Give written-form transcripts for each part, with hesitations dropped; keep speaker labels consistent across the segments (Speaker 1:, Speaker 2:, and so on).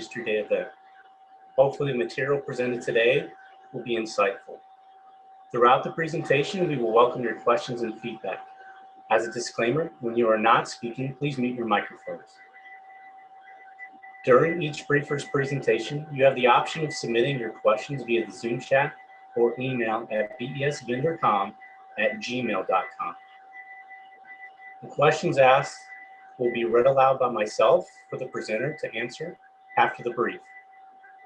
Speaker 1: Industry Day event. Hopefully the material presented today will be insightful. Throughout the presentation, we will welcome your questions and feedback. As a disclaimer, when you are not speaking, please mute your microphones. During each briefer's presentation, you have the option of submitting your questions via the Zoom chat or email at besvendorcom@gmail.com. The questions asked will be read aloud by myself for the presenter to answer after the brief.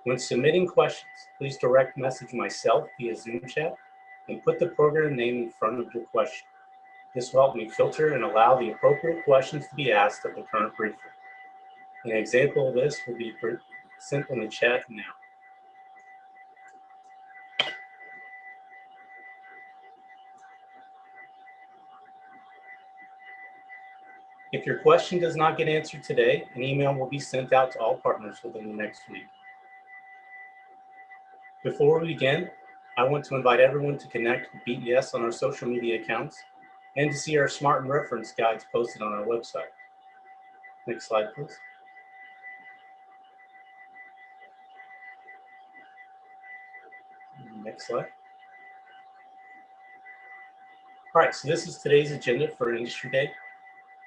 Speaker 1: When submitting questions, please direct message myself via Zoom chat and put the program name in front of your question. This will help me filter and allow the appropriate questions to be asked of the current briefer. An example of this will be sent in the chat now. If your question does not get answered today, an email will be sent out to all partners within the next week. Before we begin, I want to invite everyone to connect with BES on our social media accounts and to see our SMART and reference guides posted on our website. Next slide, please. Next slide. All right, so this is today's agenda for Industry Day.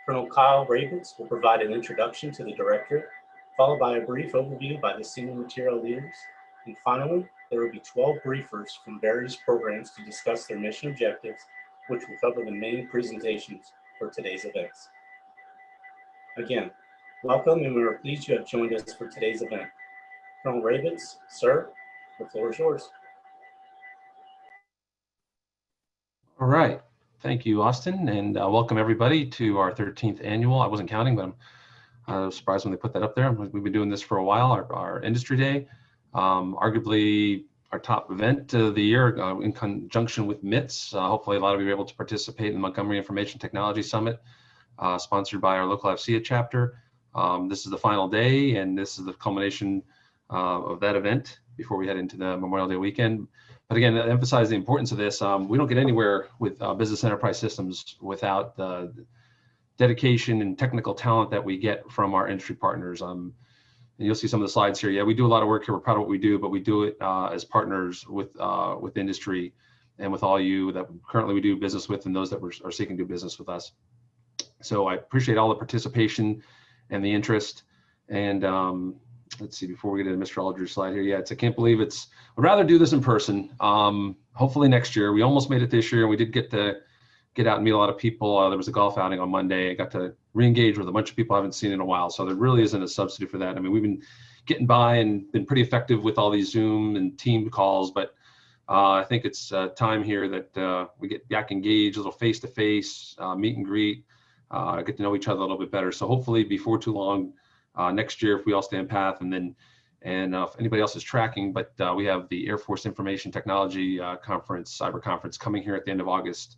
Speaker 1: Colonel Kyle Ravens will provide an introduction to the directorate, followed by a brief overview by the senior material leaders. And finally, there will be 12 briefers from various programs to discuss their mission objectives, which will cover the main presentations for today's events. Again, welcome, and we are pleased you have joined us for today's event. Colonel Ravens, sir, the floor is yours.
Speaker 2: All right. Thank you, Austin, and welcome everybody to our 13th annual. I wasn't counting, but I was surprised when they put that up there. We've been doing this for a while, our Industry Day, arguably our top event of the year in conjunction with MITS. Hopefully a lot of you are able to participate in the Montgomery Information Technology Summit, sponsored by our local FCA chapter. This is the final day, and this is the culmination of that event before we head into the Memorial Day weekend. But again, to emphasize the importance of this, we don't get anywhere with business enterprise systems without the dedication and technical talent that we get from our industry partners. And you'll see some of the slides here. Yeah, we do a lot of work here. We're proud of what we do, but we do it as partners with industry and with all you that currently we do business with and those that are seeking to do business with us. So I appreciate all the participation and the interest. And let's see, before we get into Mr. Aldridge's slide here, yeah, I can't believe I'd rather do this in person. Hopefully next year. We almost made it this year, and we did get out and meet a lot of people. There was a golf outing on Monday. I got to re-engage with a bunch of people I haven't seen in a while. So there really isn't a substitute for that. I mean, we've been getting by and been pretty effective with all these Zoom and team calls, but I think it's time here that we get back engaged, a little face-to-face, meet and greet, get to know each other a little bit better. So hopefully before too long, next year, if we all stay on path, and if anybody else is tracking, but we have the Air Force Information Technology Conference, Cyber Conference, coming here at the end of August.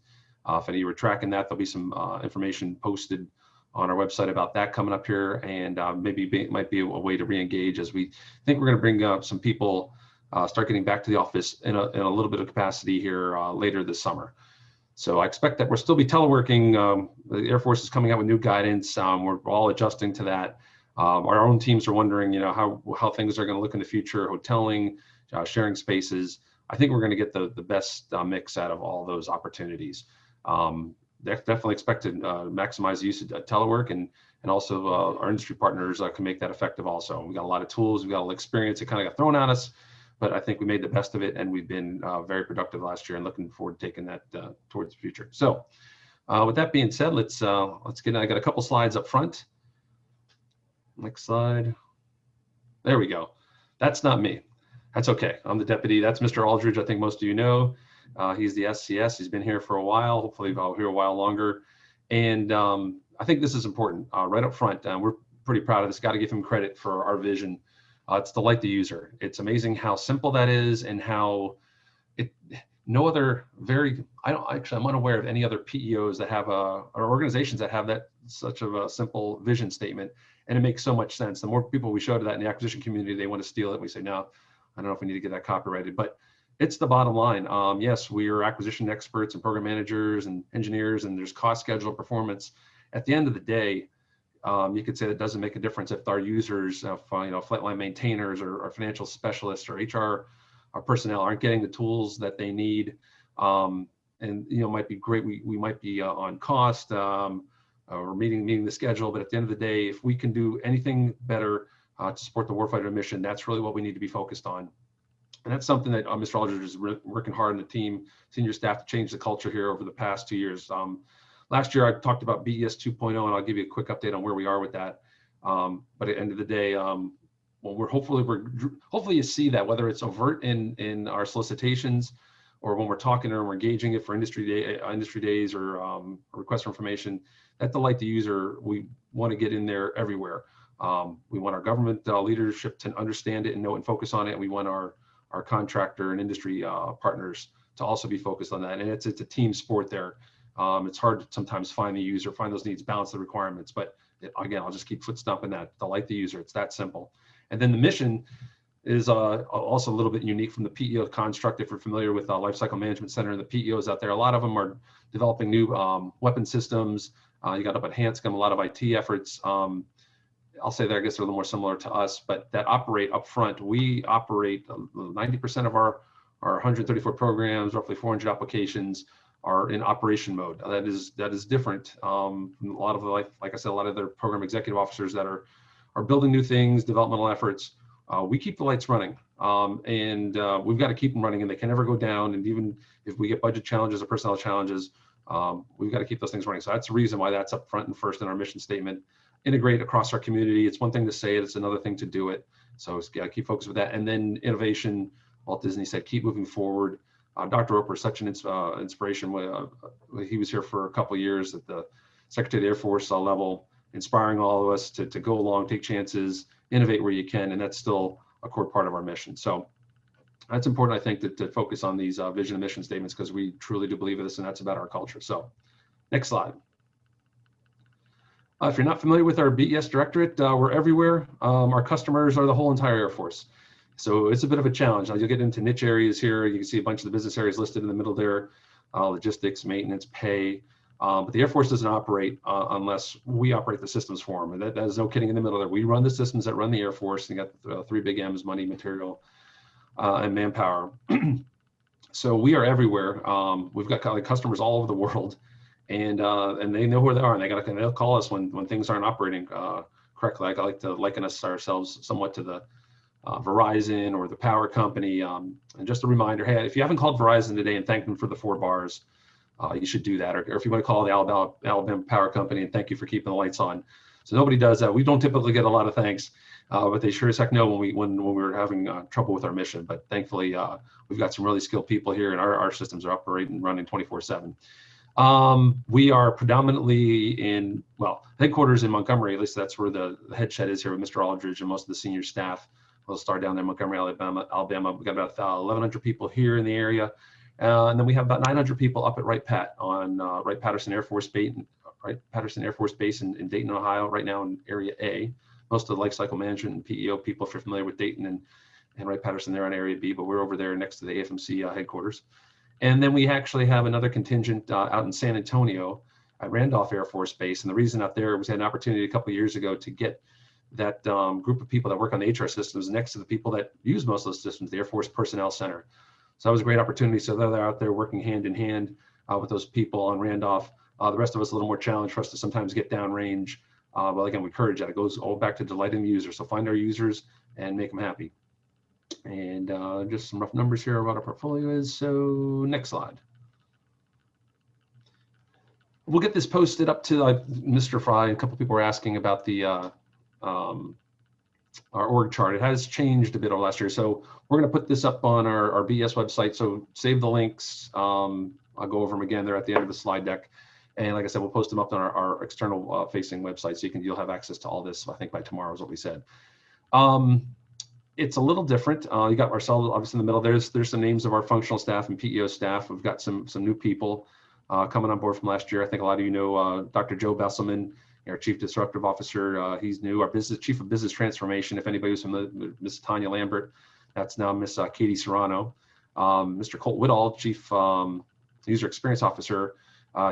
Speaker 2: If any of you were tracking that, there'll be some information posted on our website about that coming up here, and maybe it might be a way to re-engage, as we think we're going to bring up some people, start getting back to the office in a little bit of capacity here later this summer. So I expect that we'll still be teleworking. The Air Force is coming out with new guidance. We're all adjusting to that. Our own teams are wondering, how things are going to look in the future, hoteling, sharing spaces. I think we're going to get the best mix out of all those opportunities. Definitely expect to maximize the use of telework, and also our industry partners can make that effective also. We got a lot of tools, we got a lot of experience. It kind of got thrown at us, but I think we made the best of it, and we've been very productive last year, and looking forward to taking that towards the future. So with that being said, let's get in. I got a couple slides up front. Next slide. There we go. That's not me. That's okay. I'm the deputy. That's Mr. Aldridge. I think most of you know. He's the SCS. He's been here for a while. Hopefully I'll here a while longer. And I think this is important right up front. We're pretty proud of this. Got to give him credit for our vision. It's delight the user. It's amazing how simple that is, and how I'm unaware of any other PEOs that have or organizations that have that such of a simple vision statement. And it makes so much sense. The more people we show to that in the acquisition community, they want to steal it. We say, no, I don't know if we need to get that copyrighted, but it's the bottom line. Yes, we are acquisition experts and program managers and engineers, and there's cost, schedule, performance. At the end of the day, You could say that doesn't make a difference if our users, flight line maintainers or financial specialists or HR personnel aren't getting the tools that they need. And might be great. We might be on cost or meeting the schedule, but at the end of the day, if we can do anything better to support the warfighter mission, that's really what we need to be focused on. And that's something that Mr. Aldridge is working hard on the team, senior staff, to change the culture here over the past 2 years. Last year, I talked about BES 2.0, and I'll give you a quick update on where we are with that. But at the end of the day, hopefully you see that, whether it's overt in our solicitations or when we're talking or we're engaging it for industry days or requests for information, that delight the user, we want to get in there everywhere. We want our government leadership to understand it and know and focus on it. We want our contractor and industry partners to also be focused on that. And it's a team sport there. It's hard to sometimes find the user, find those needs, balance the requirements. But again, I'll just keep foot stomping that. Delight the user. It's that simple. And then the mission is also a little bit unique from the PEO construct. If you're familiar with the Lifecycle Management Center and the PEOs out there, a lot of them are developing new weapon systems. You got up at Hanscom, a lot of IT efforts. I'll say that I guess they're a little more similar to us, but that operate up front. We operate 90% of our 134 programs, roughly 400 applications are in operation mode. That is different from a lot of like I said, a lot of their program executive officers that are building new things, developmental efforts. We keep the lights running, and we've got to keep them running, and they can never go down. And even if we get budget challenges or personnel challenges, we've got to keep those things running. So that's the reason why that's up front and first in our mission statement. Integrate across our community. It's one thing to say it, it's another thing to do it. So yeah, keep focused with that. And then innovation, Walt Disney said, keep moving forward. Dr. Roper is such an inspiration. He was here for a couple of years at the Secretary of the Air Force level, inspiring all of us to go along, take chances, innovate where you can, and that's still a core part of our mission. So that's important, I think, to focus on these vision and mission statements, because we truly do believe in this, and that's about our culture. So next slide. If you're not familiar with our BES Directorate, we're everywhere. Our customers are the whole entire Air Force. So it's a bit of a challenge. Now you'll get into niche areas here. You can see a bunch of the business areas listed in the middle there, logistics, maintenance, pay. But the Air Force doesn't operate unless we operate the systems for them. And that is no kidding in the middle there. We run the systems that run the Air Force. And you got 3 big M's: money, material, and manpower. So we are everywhere. We've got customers all over the world. And they know where they are, and they'll call us when things aren't operating correctly. I like to liken ourselves somewhat to the Verizon or the power company. And just a reminder, hey, if you haven't called Verizon today and thanked them for the 4 bars, you should do that. Or if you want to call the Alabama Power Company and thank you for keeping the lights on. So nobody does that. We don't typically get a lot of thanks, but they sure as heck know when we're having trouble with our mission. But thankfully, we've got some really skilled people here, and our systems are operating and running 24/7. We are predominantly in, headquarters in Montgomery. At least that's where the head shed is here with Mr. Aldridge and most of the senior staff. We'll start down there in Montgomery, Alabama. We've got about 1,100 people here in the area. And then we have about 900 people up at Wright-Patt on Wright-Patterson Air Force Base, in Dayton, Ohio, right now in Area A. Most of the lifecycle management and PEO people, if you're familiar with Dayton and Wright-Patterson, they're on Area B, but we're over there next to the AFMC headquarters. And then we actually have another contingent out in San Antonio at Randolph Air Force Base. And the reason out there was we had an opportunity a couple of years ago to get that group of people that work on the HR systems next to the people that use most of those systems, the Air Force Personnel Center. So that was a great opportunity. So they're out there working hand in hand with those people on Randolph. The rest of us a little more challenge for us to sometimes get downrange. But again, we encourage that. It goes all back to delighting the user. So find our users and make them happy. And just some rough numbers here of what our portfolio is. So next slide. We'll get this posted up to Mr. Fry. A couple people were asking about the our org chart. It has changed a bit over last year. So we're going to put this up on our BES website. So save the links. I'll go over them again. They're at the end of the slide deck. And like I said, we'll post them up on our external facing website. So you'll have access to all this, I think, by tomorrow is what we said. It's a little different. You got Marcel obviously in the middle. There's some names of our functional staff and PEO staff. We've got some new people coming on board from last year. I think a lot of you know Dr. Joe Besselman, our Chief Disruptive Officer. He's new. Our Chief of Business Transformation, if anybody was familiar with Miss Tanya Lambert, that's now Miss Katie Serrano. Mr. Colt Whittall, Chief User Experience Officer.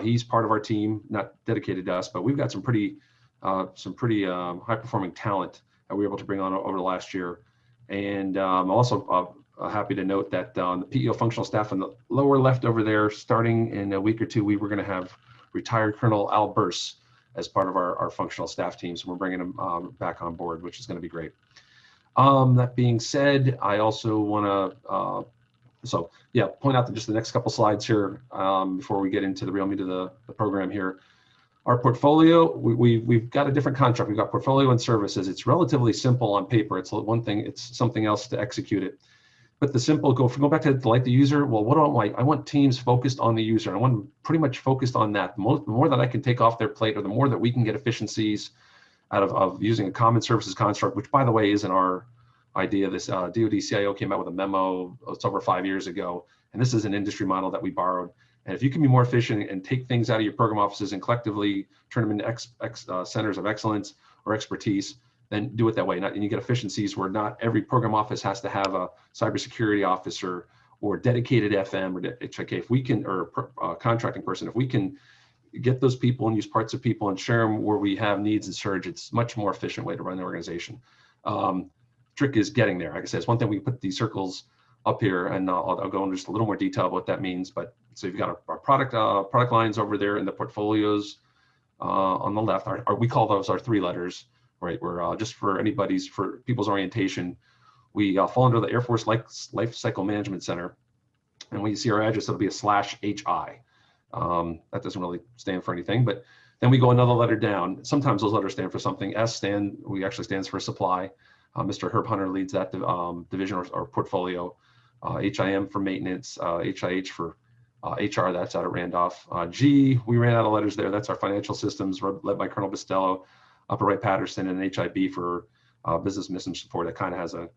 Speaker 2: He's part of our team, not dedicated to us, but we've got some pretty some pretty high-performing talent that we were able to bring on over the last year. And I'm also happy to note that the PEO functional staff on the lower left over there, starting in a week or two, we were going to have retired Colonel Al Burse as part of our functional staff team. So we're bringing him back on board, which is going to be great. That being said, I also want to, point out just the next couple slides here before we get into the real meat of the program here. Our portfolio, we've got a different contract. We've got portfolio and services. It's relatively simple on paper. It's one thing, it's something else to execute it. But the simple, go back to delight the user. Well, what do I want? I want teams focused on the user. I want them pretty much focused on that. The more that I can take off their plate, or the more that we can get efficiencies out of using a common services construct, which by the way isn't our idea. This DoD CIO came out with a memo, it's over 5 years ago. And this is an industry model that we borrowed. And if you can be more efficient and take things out of your program offices and collectively turn them into centers of excellence or expertise, then do it that way. And you get efficiencies where not every program office has to have a cybersecurity officer or dedicated FM or HIK. If we can, or a contracting person, if we can get those people and use parts of people and share them where we have needs and surge, it's much more efficient way to run the organization. Trick is getting there. Like I said, it's one thing we put these circles up here, and I'll go into just a little more detail about what that means. But so you've got our product lines over there in the portfolios on the left. We call those our 3 letters, right? We're just for people's orientation, we fall under the Air Force Life Cycle Management Center, and when you see our address, it'll be a /HI. That doesn't really stand for anything, but then we go another letter down. Sometimes those letters stand for something. Actually stands for supply. Mr. Herb Hunter leads that division or portfolio. HIM for maintenance, HIH for HR, that's out at Randolph. G, we ran out of letters there. That's our financial systems, led by Colonel Bistello. Upper right Patterson, and HIB for business mission support. That kind of has a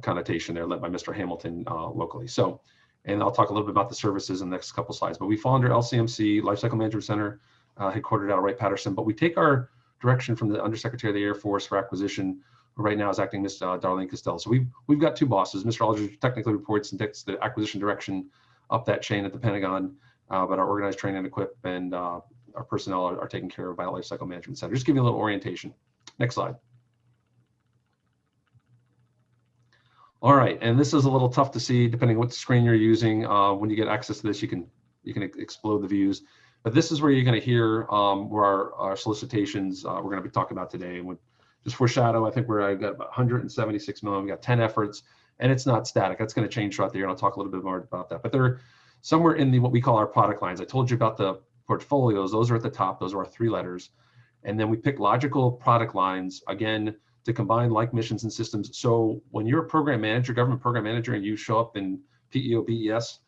Speaker 2: connotation there, led by Mr. Hamilton locally. So, and I'll talk a little bit about the services in the next couple slides. But we fall under LCMC, Lifecycle Management Center, headquartered out of Wright Patterson. But we take our direction from the Undersecretary of the Air Force for acquisition, who right now is acting Ms. Darlene Costello. So we've got 2 bosses. Mr. Aldridge technically reports and takes the acquisition direction up that chain at the Pentagon, but our organized, train, and equip and our personnel are taken care of by the Lifecycle Management Center. Just give you a little orientation. Next slide. All right, and this is a little tough to see depending on what screen you're using. When you get access to this, you can explode the views. But this is where you're going to hear where our solicitations we're going to be talking about today. And just foreshadow, I think I've got about 176 million. We got 10 efforts, and it's not static. That's going to change throughout the year, and I'll talk a little bit more about that. But they're somewhere in what we call our product lines. I told you about the portfolios. Those are at the top. Those are our 3 letters. And then we pick logical product lines, again, to combine like missions and systems. So when you're a program manager, government program manager, and you show up in PEO BES,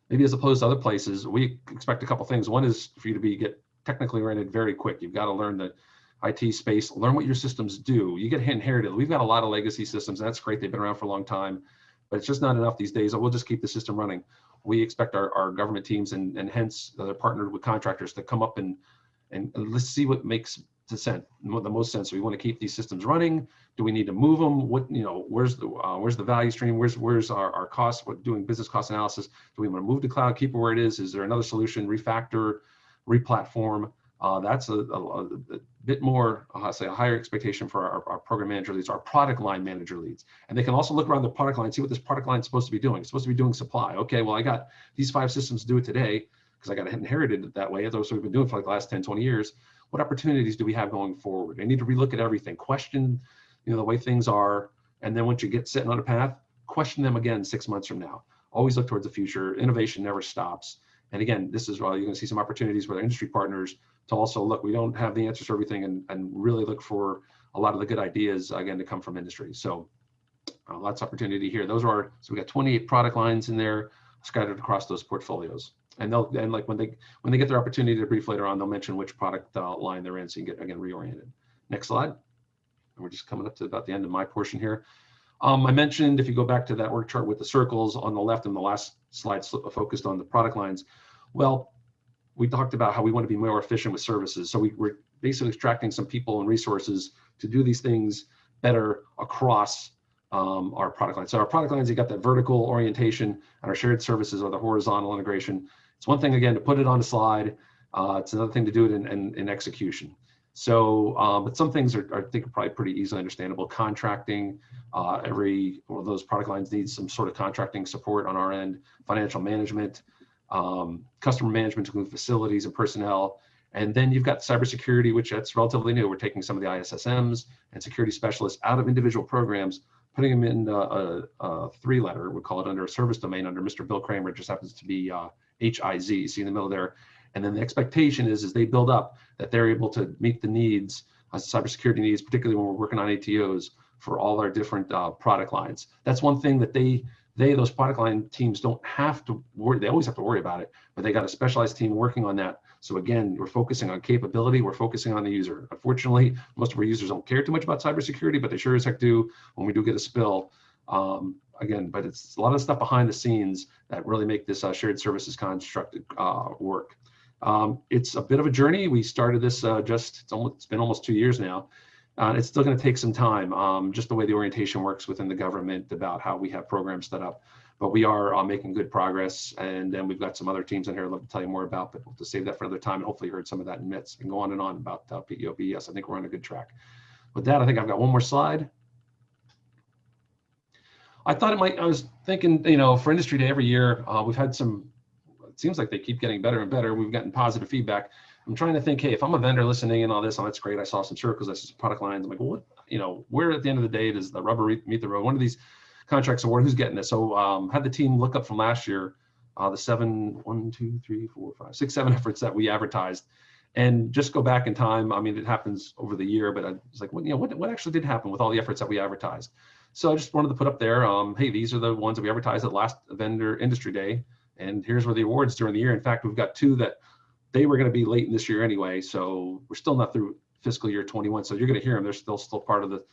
Speaker 2: maybe as opposed to other places, we expect a couple things. One is for you to get technically oriented very quick. You've got to learn the IT space, learn what your systems do. You get inherited. We've got a lot of legacy systems. And that's great. They've been around for a long time, but it's just not enough these days. We'll just keep the system running. We expect our government teams and hence they're partnered with contractors to come up and let's see what makes the most sense. So we want to keep these systems running. Do we need to move them? Where's the value stream? Where's our costs? What doing business cost analysis? Do we want to move to cloud, keep it where it is? Is there another solution? Refactor, replatform? That's a bit more, I'll say, a higher expectation for our program manager leads, our product line manager leads. And they can also look around the product line, see what this product line is supposed to be doing. It's supposed to be doing supply. Okay, well, I got these 5 systems to do it today because I got inherited it that way. That's what we've been doing for like the last 10, 20 years. What opportunities do we have going forward? I need to relook at everything, question, the way things are. And then once you get sitting on a path, question them again 6 months from now. Always look towards the future. Innovation never stops. And again, this is why you're going to see some opportunities with our industry partners to also look, we don't have the answers to everything, and really look for a lot of the good ideas, again, to come from industry. So lots of opportunity here. So we got 28 product lines in there scattered across those portfolios. And like when they get their opportunity to brief later on, they'll mention which product line they're in, so you can get, again, reoriented. Next slide. And we're just coming up to about the end of my portion here. I mentioned, if you go back to that org chart with the circles on the left, and the last slide focused on the product lines. Well, we talked about how we want to be more efficient with services. So we're basically extracting some people and resources to do these things better across our product lines. So our product lines, you got that vertical orientation, and our shared services are the horizontal integration. It's one thing, again, to put it on a slide, It's another thing to do it in execution. So, but some things are I think, probably pretty easily understandable. Contracting, every one of those product lines needs some sort of contracting support on our end. Financial management, customer management to include facilities and personnel. And then you've got cybersecurity, which that's relatively new. We're taking some of the ISSMs and security specialists out of individual programs, putting them in a three-letter, we call it under a service domain under Mr. Bill Kramer. It just happens to be HIZ, see in the middle there. And then the expectation is they build up that they're able to meet the needs, cybersecurity needs, particularly when we're working on ATOs for all our different product lines. That's one thing that those product line teams don't have to worry. They always have to worry about it, but they got a specialized team working on that. So again, we're focusing on capability. We're focusing on the user. Unfortunately, most of our users don't care too much about cybersecurity, but they sure as heck do when we do get a spill. Again, but it's a lot of stuff behind the scenes that really make this shared services construct work. It's a bit of a journey. We started this it's been almost 2 years now. It's still going to take some time, just the way the orientation works within the government about how we have programs set up. But we are making good progress, and then we've got some other teams in here I'd love to tell you more about, but we'll have to save that for another time. And hopefully you heard some of that in MITS and go on and on about PEO BES. I think we're on a good track. With that, I think I've got one more slide. I was thinking, for Industry Day every year, we've had some, it seems like they keep getting better and better. We've gotten positive feedback. I'm trying to think, hey, if I'm a vendor listening in on this, that's great. I saw some circles, I saw some product lines. I'm like, well, where at the end of the day does the rubber meet the road? One of these contracts award, who's getting this? So had the team look up from last year, the 7 efforts that we advertised, and just go back in time. I mean, it happens over the year, but I was like, what actually did happen with all the efforts that we advertised? So I just wanted to put up there, hey, these are the ones that we advertised at last vendor Industry Day, and here's where the awards during the year. In fact, we've got 2 that they were going to be late in this year anyway, so we're still not through fiscal year 21. So you're going to hear them. They're still part of the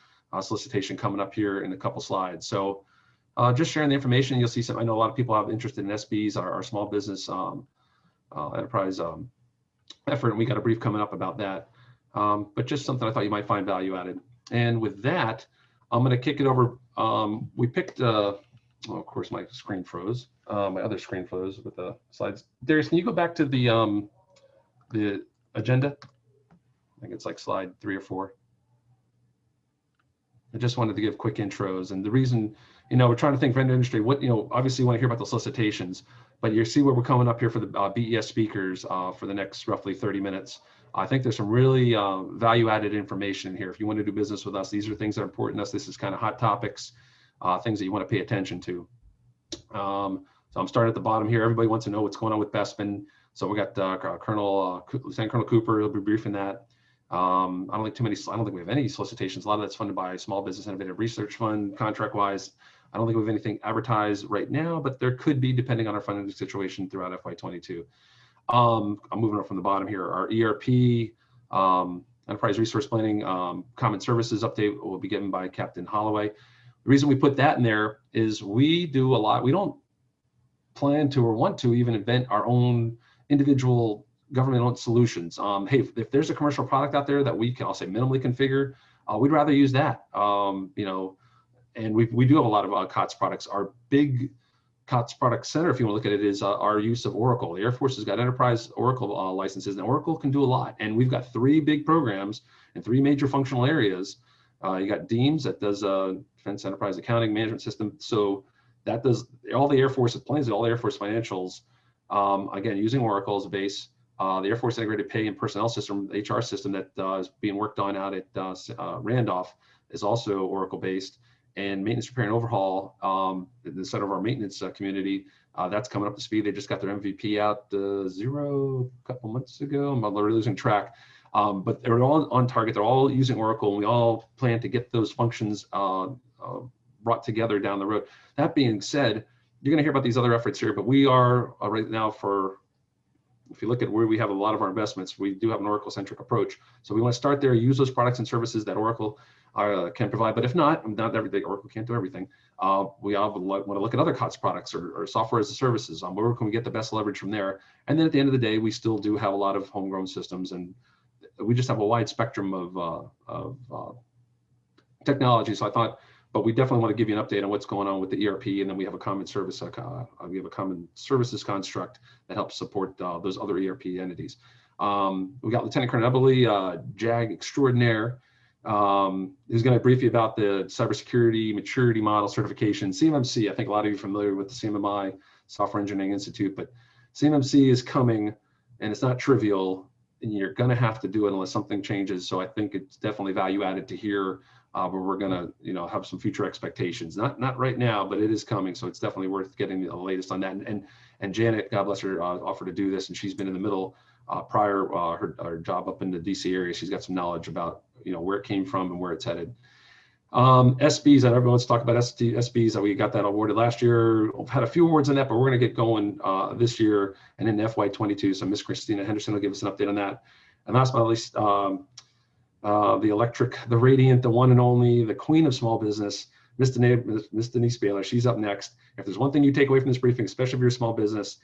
Speaker 2: solicitation coming up here in a couple slides. So just sharing the information. You'll see some. I know a lot of people have interest in SBs, our small business enterprise effort, and we got a brief coming up about that. But just something I thought you might find value added. And with that, I'm going to kick it over. We picked. Of course, my screen froze. My other screen froze with the slides. Darius, can you go back to the agenda? I think it's like slide 3 or 4. I just wanted to give quick intros, and the reason, we're trying to think vendor industry. What, obviously you want to hear about the solicitations, but you see where we're coming up here for the BES speakers for the next roughly 30 minutes. I think there's some really value-added information here. If you want to do business with us, these are things that are important to us. This is kind of hot topics, things that you want to pay attention to. So I'm starting at the bottom here. Everybody wants to know what's going on with Bespin. So we got Lieutenant Colonel Cooper. He'll be briefing that. I don't think we have any solicitations. A lot of that's funded by Small Business Innovative Research Fund, contract-wise. I don't think we have anything advertised right now, but there could be depending on our funding situation throughout FY22. I'm moving up from the bottom here. Our ERP, Enterprise Resource Planning, Common Services update will be given by Captain Holloway. The reason we put that in there is we do a lot. We don't plan to or want to even invent our own individual government-owned solutions. Hey, if there's a commercial product out there that we can, I'll say, minimally configure, we'd rather use that. And we do have a lot of COTS products. Our big COTS product center, if you want to look at it, is our use of Oracle. The Air Force has got enterprise Oracle licenses, and Oracle can do a lot. And we've got 3 big programs in 3 major functional areas. You got DEAMS that does Defense Enterprise Accounting Management System. So that does all the Air Force plans, all the Air Force financials. Again, using Oracle as a base. The Air Force Integrated Pay and Personnel System, HR system that is being worked on out at Randolph is also Oracle based. And maintenance, repair, and overhaul, the center of our maintenance community, that's coming up to speed. They just got their MVP out a couple months ago. I'm losing track. But they're all on target. They're all using Oracle, and we all plan to get those functions brought together down the road. That being said, you're going to hear about these other efforts here, but we are right now if you look at where we have a lot of our investments, we do have an Oracle-centric approach. So we want to start there, use those products and services that Oracle can provide. But if not everything, Oracle can't do everything. We all want to look at other COTS products or software as a services. Where can we get the best leverage from there? And then at the end of the day, we still do have a lot of homegrown systems, and we just have a wide spectrum of technology. So I thought, but we definitely want to give you an update on what's going on with the ERP, and then we have a common service, we have a common services construct that helps support those other ERP entities. We got Lieutenant Colonel Eberly, JAG extraordinaire, who's going to brief you about the cybersecurity maturity model certification, CMMC. I think a lot of you are familiar with the CMMI, Software Engineering Institute, but CMMC is coming, and it's not trivial, and you're going to have to do it unless something changes. So I think it's definitely value added to hear where we're going to, have some future expectations. Not right now, but it is coming. So it's definitely worth getting the latest on that. And Janet, God bless her, offered to do this, and she's been in the middle prior her job up in the DC area. She's got some knowledge about where it came from and where it's headed. SBs, that everyone's talked about SBs, that we got that awarded last year. We've had a few awards on that, but we're going to get going this year and in FY22. So Miss Christina Henderson will give us an update on that. And last but not least, the radiant, the one and only, the queen of small business, Miss Denise Baylor. She's up next. If there's one thing you take away from this briefing, especially if you're a small business,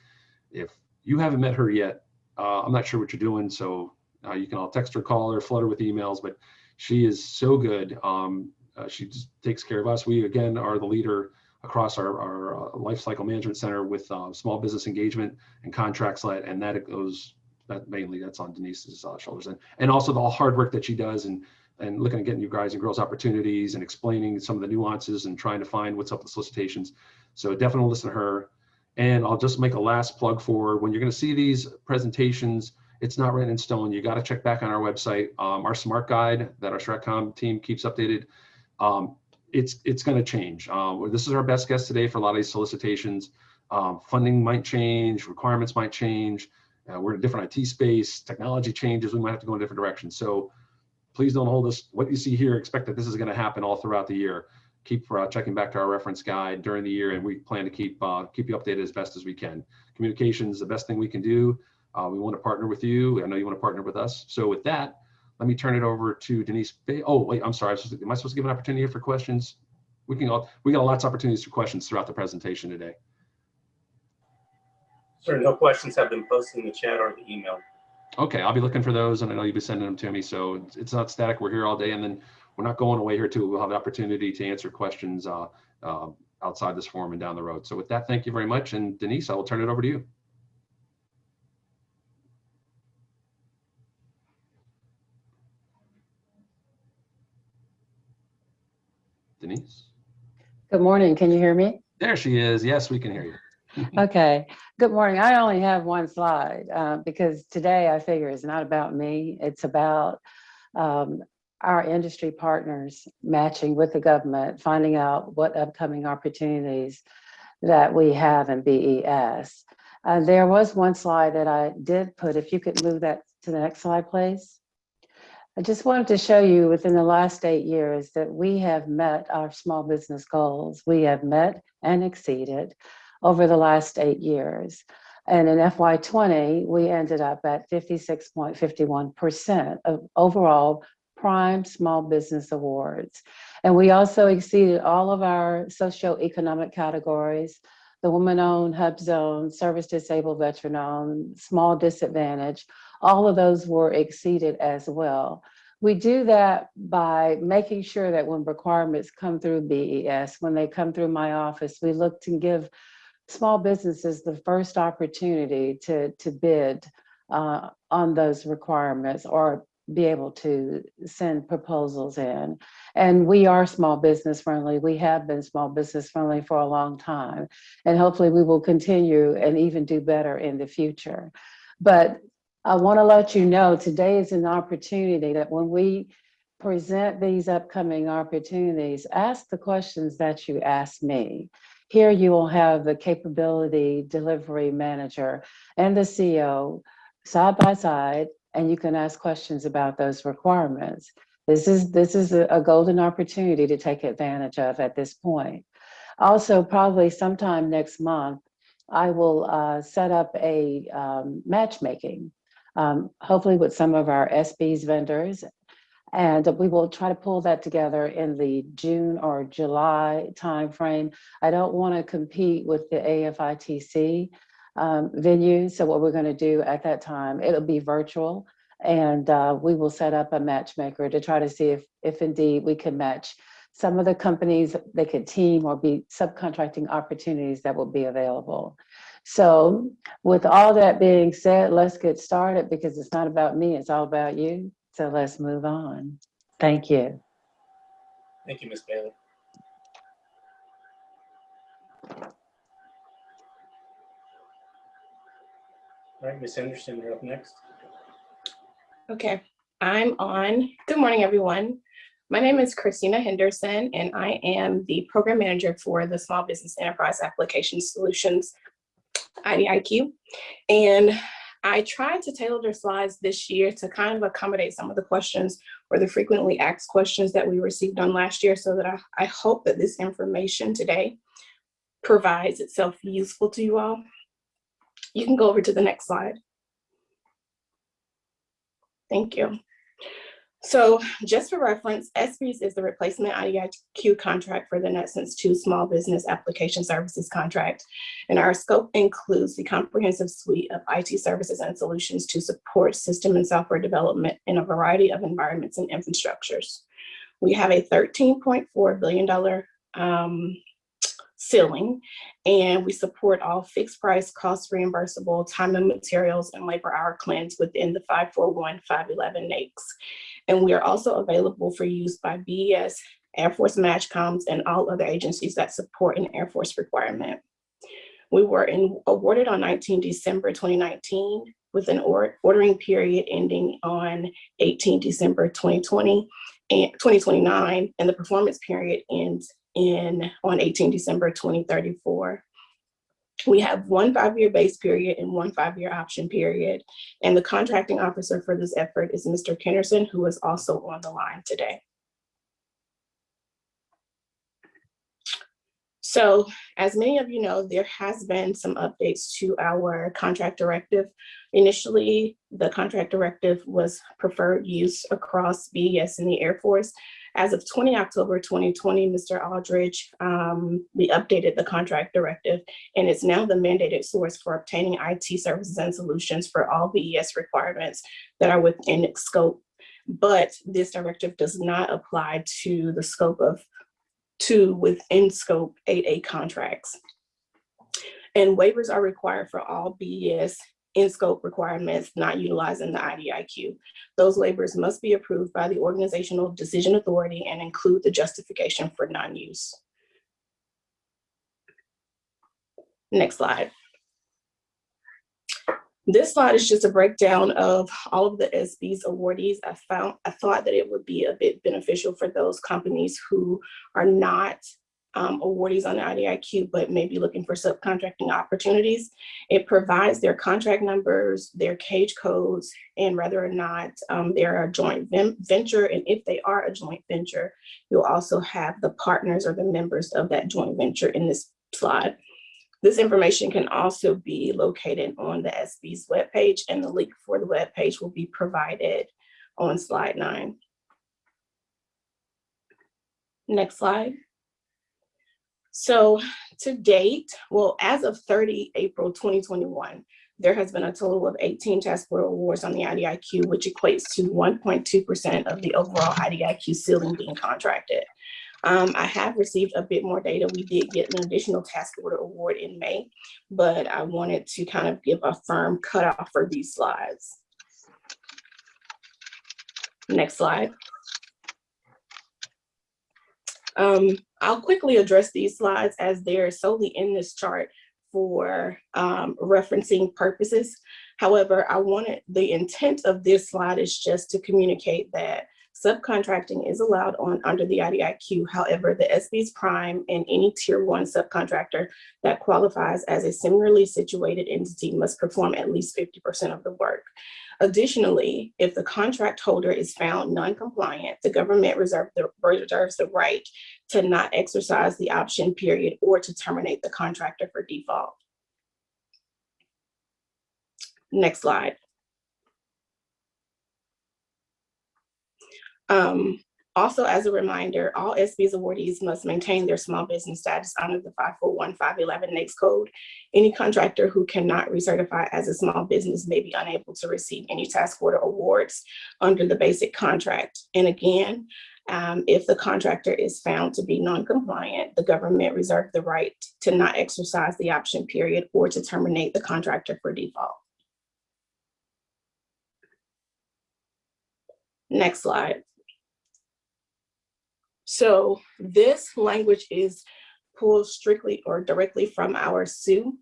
Speaker 2: if you haven't met her yet, I'm not sure what you're doing. So you can all text her, call her, flood her with emails, but she is so good. She just takes care of us. We, again, are the leader across our life cycle management center with small business engagement and contracts led, and that mainly that's on Denise's shoulders, and also the hard work that she does and looking at getting you guys and girls opportunities and explaining some of the nuances and trying to find what's up with solicitations. So definitely listen to her. And I'll just make a last plug for when you're going to see these presentations. It's not written in stone. You got to check back on our website. Our smart guide that our Stratcom team keeps updated. It's going to change. This is our best guess today for a lot of these solicitations. Funding might change, requirements might change. We're in a different IT space. Technology changes. We might have to go in a different direction. So please don't hold us. What you see here, expect that this is going to happen all throughout the year. Keep checking back to our reference guide during the year, and we plan to keep you updated as best as we can. Communication is the best thing we can do. We want to partner with you. I know you want to partner with us. So with that, let me turn it over to Denise. Oh, wait, I'm sorry. Am I supposed to give an opportunity for questions? We got lots of opportunities for questions throughout the presentation today.
Speaker 1: Sir, no questions have been posted in the chat or the email.
Speaker 2: Okay, I'll be looking for those, and I know you'll be sending them to me. So it's not static. We're here all day, and then we're not going away here too. We'll have the opportunity to answer questions outside this forum and down the road. So with that, thank you very much. And Denise, I will turn it over to you. Denise?
Speaker 3: Good morning. Can you hear me?
Speaker 2: There she is. Yes, we can hear you.
Speaker 3: Okay. Good morning. I only have one slide because today I figure it's not about me. It's about our industry partners matching with the government, finding out what upcoming opportunities that we have in BES. There was one slide that I did put, if you could move that to the next slide, please. I just wanted to show you within the last 8 years that we have met our small business goals. We have met and exceeded over the last 8 years. And in FY20, we ended up at 56.51% of overall prime small business awards. And we also exceeded all of our socioeconomic categories, the woman-owned, hub zone, service disabled, veteran-owned, small disadvantage. All of those were exceeded as well. We do that by making sure that when requirements come through BES, when they come through my office, we look to give small businesses the first opportunity to bid on those requirements or be able to send proposals in. And we are small business friendly. We have been small business friendly for a long time. And hopefully we will continue and even do better in the future. But I want to let you know today is an opportunity that when we present these upcoming opportunities, ask the questions that you asked me. Here you will have the capability delivery manager and the CEO side by side, and you can ask questions about those requirements. This is a golden opportunity to take advantage of at this point. Also, probably sometime next month, I will set up a matchmaking, hopefully with some of our SBs vendors. And we will try to pull that together in the June or July timeframe. I don't want to compete with the AFITC venue. So what we're going to do at that time, it'll be virtual, and we will set up a matchmaker to try to see if indeed we can match some of the companies. They could team or be subcontracting opportunities that will be available. So with all that being said, let's get started because it's not about me, it's all about you. So let's move on. Thank you.
Speaker 1: Thank you, Ms. Bailey. All right, Ms. Henderson, you're up next.
Speaker 4: Okay, I'm on. Good morning, everyone. My name is Christina Henderson, and I am the program manager for the Small Business Enterprise Application Solutions, IDIQ. And I tried to tailor the slides this year to kind of accommodate some of the questions or the frequently asked questions that we received on last year, so that I hope that this information today provides itself useful to you all. You can go over to the next slide. Thank you. So just for reference, SBES is the replacement IDIQ contract for the NetSense 2 Small Business Application Services contract. And our scope includes the comprehensive suite of IT services and solutions to support system and software development in a variety of environments and infrastructures. We have a $13.4 billion ceiling, and we support all fixed price, cost reimbursable, time and materials, and labor hour claims within the 541-511 NAICS. And we are also available for use by BES, Air Force MAJCOMs, and all other agencies that support an Air Force requirement. We were awarded on 19 December 2019 with an ordering period ending on 18 December 2020 and 2029, and the performance period ends on 18 December 2034. We have one 5-year base period and one 5-year option period. And the contracting officer for this effort is Mr. Kennerson, who is also on the line today. So as many of you know, there has been some updates to our contract directive. Initially, the contract directive was preferred use across BES and the Air Force. As of 20 October 2020, Mr. Aldridge, we updated the contract directive, and it's now the mandated source for obtaining IT services and solutions for all BES requirements that are within its scope. But this directive does not apply to the scope of within scope 8A contracts. And waivers are required for all BES in-scope requirements not utilizing the IDIQ. Those waivers must be approved by the organizational decision authority and include the justification for non-use. Next slide. This slide is just a breakdown of all of the SBES awardees. I thought that it would be a bit beneficial for those companies who are not awardees on the IDIQ, but maybe looking for subcontracting opportunities. It provides their contract numbers, their cage codes, and whether or not they're a joint venture. And if they are a joint venture, you'll also have the partners or the members of that joint venture in this slide. This information can also be located on the SBES webpage, and the link for the webpage will be provided on slide 9. Next slide. So to date, well, as of 30 April 2021, there has been a total of 18 task order awards on the IDIQ, which equates to 1.2% of the overall IDIQ ceiling being contracted. I have received a bit more data. We did get an additional task order award in May, but I wanted to kind of give a firm cutoff for these slides. Next slide. I'll quickly address these slides as they're solely in this chart for referencing purposes. However, the intent of this slide is just to communicate that subcontracting is allowed under the IDIQ. However, the SBES Prime and any Tier 1 subcontractor that qualifies as a similarly situated entity must perform at least 50% of the work. Additionally, if the contract holder is found non-compliant, the government reserves the right to not exercise the option period or to terminate the contractor for default. Next slide. Also, as a reminder, all SBES awardees must maintain their small business status under the 541-511 NAICS code. Any contractor who cannot recertify as a small business may be unable to receive any task order awards under the basic contract. And again, If the contractor is found to be non-compliant, the government reserves the right to not exercise the option period or to terminate the contractor for default. Next slide. So this language is pulled strictly or directly from our SUE.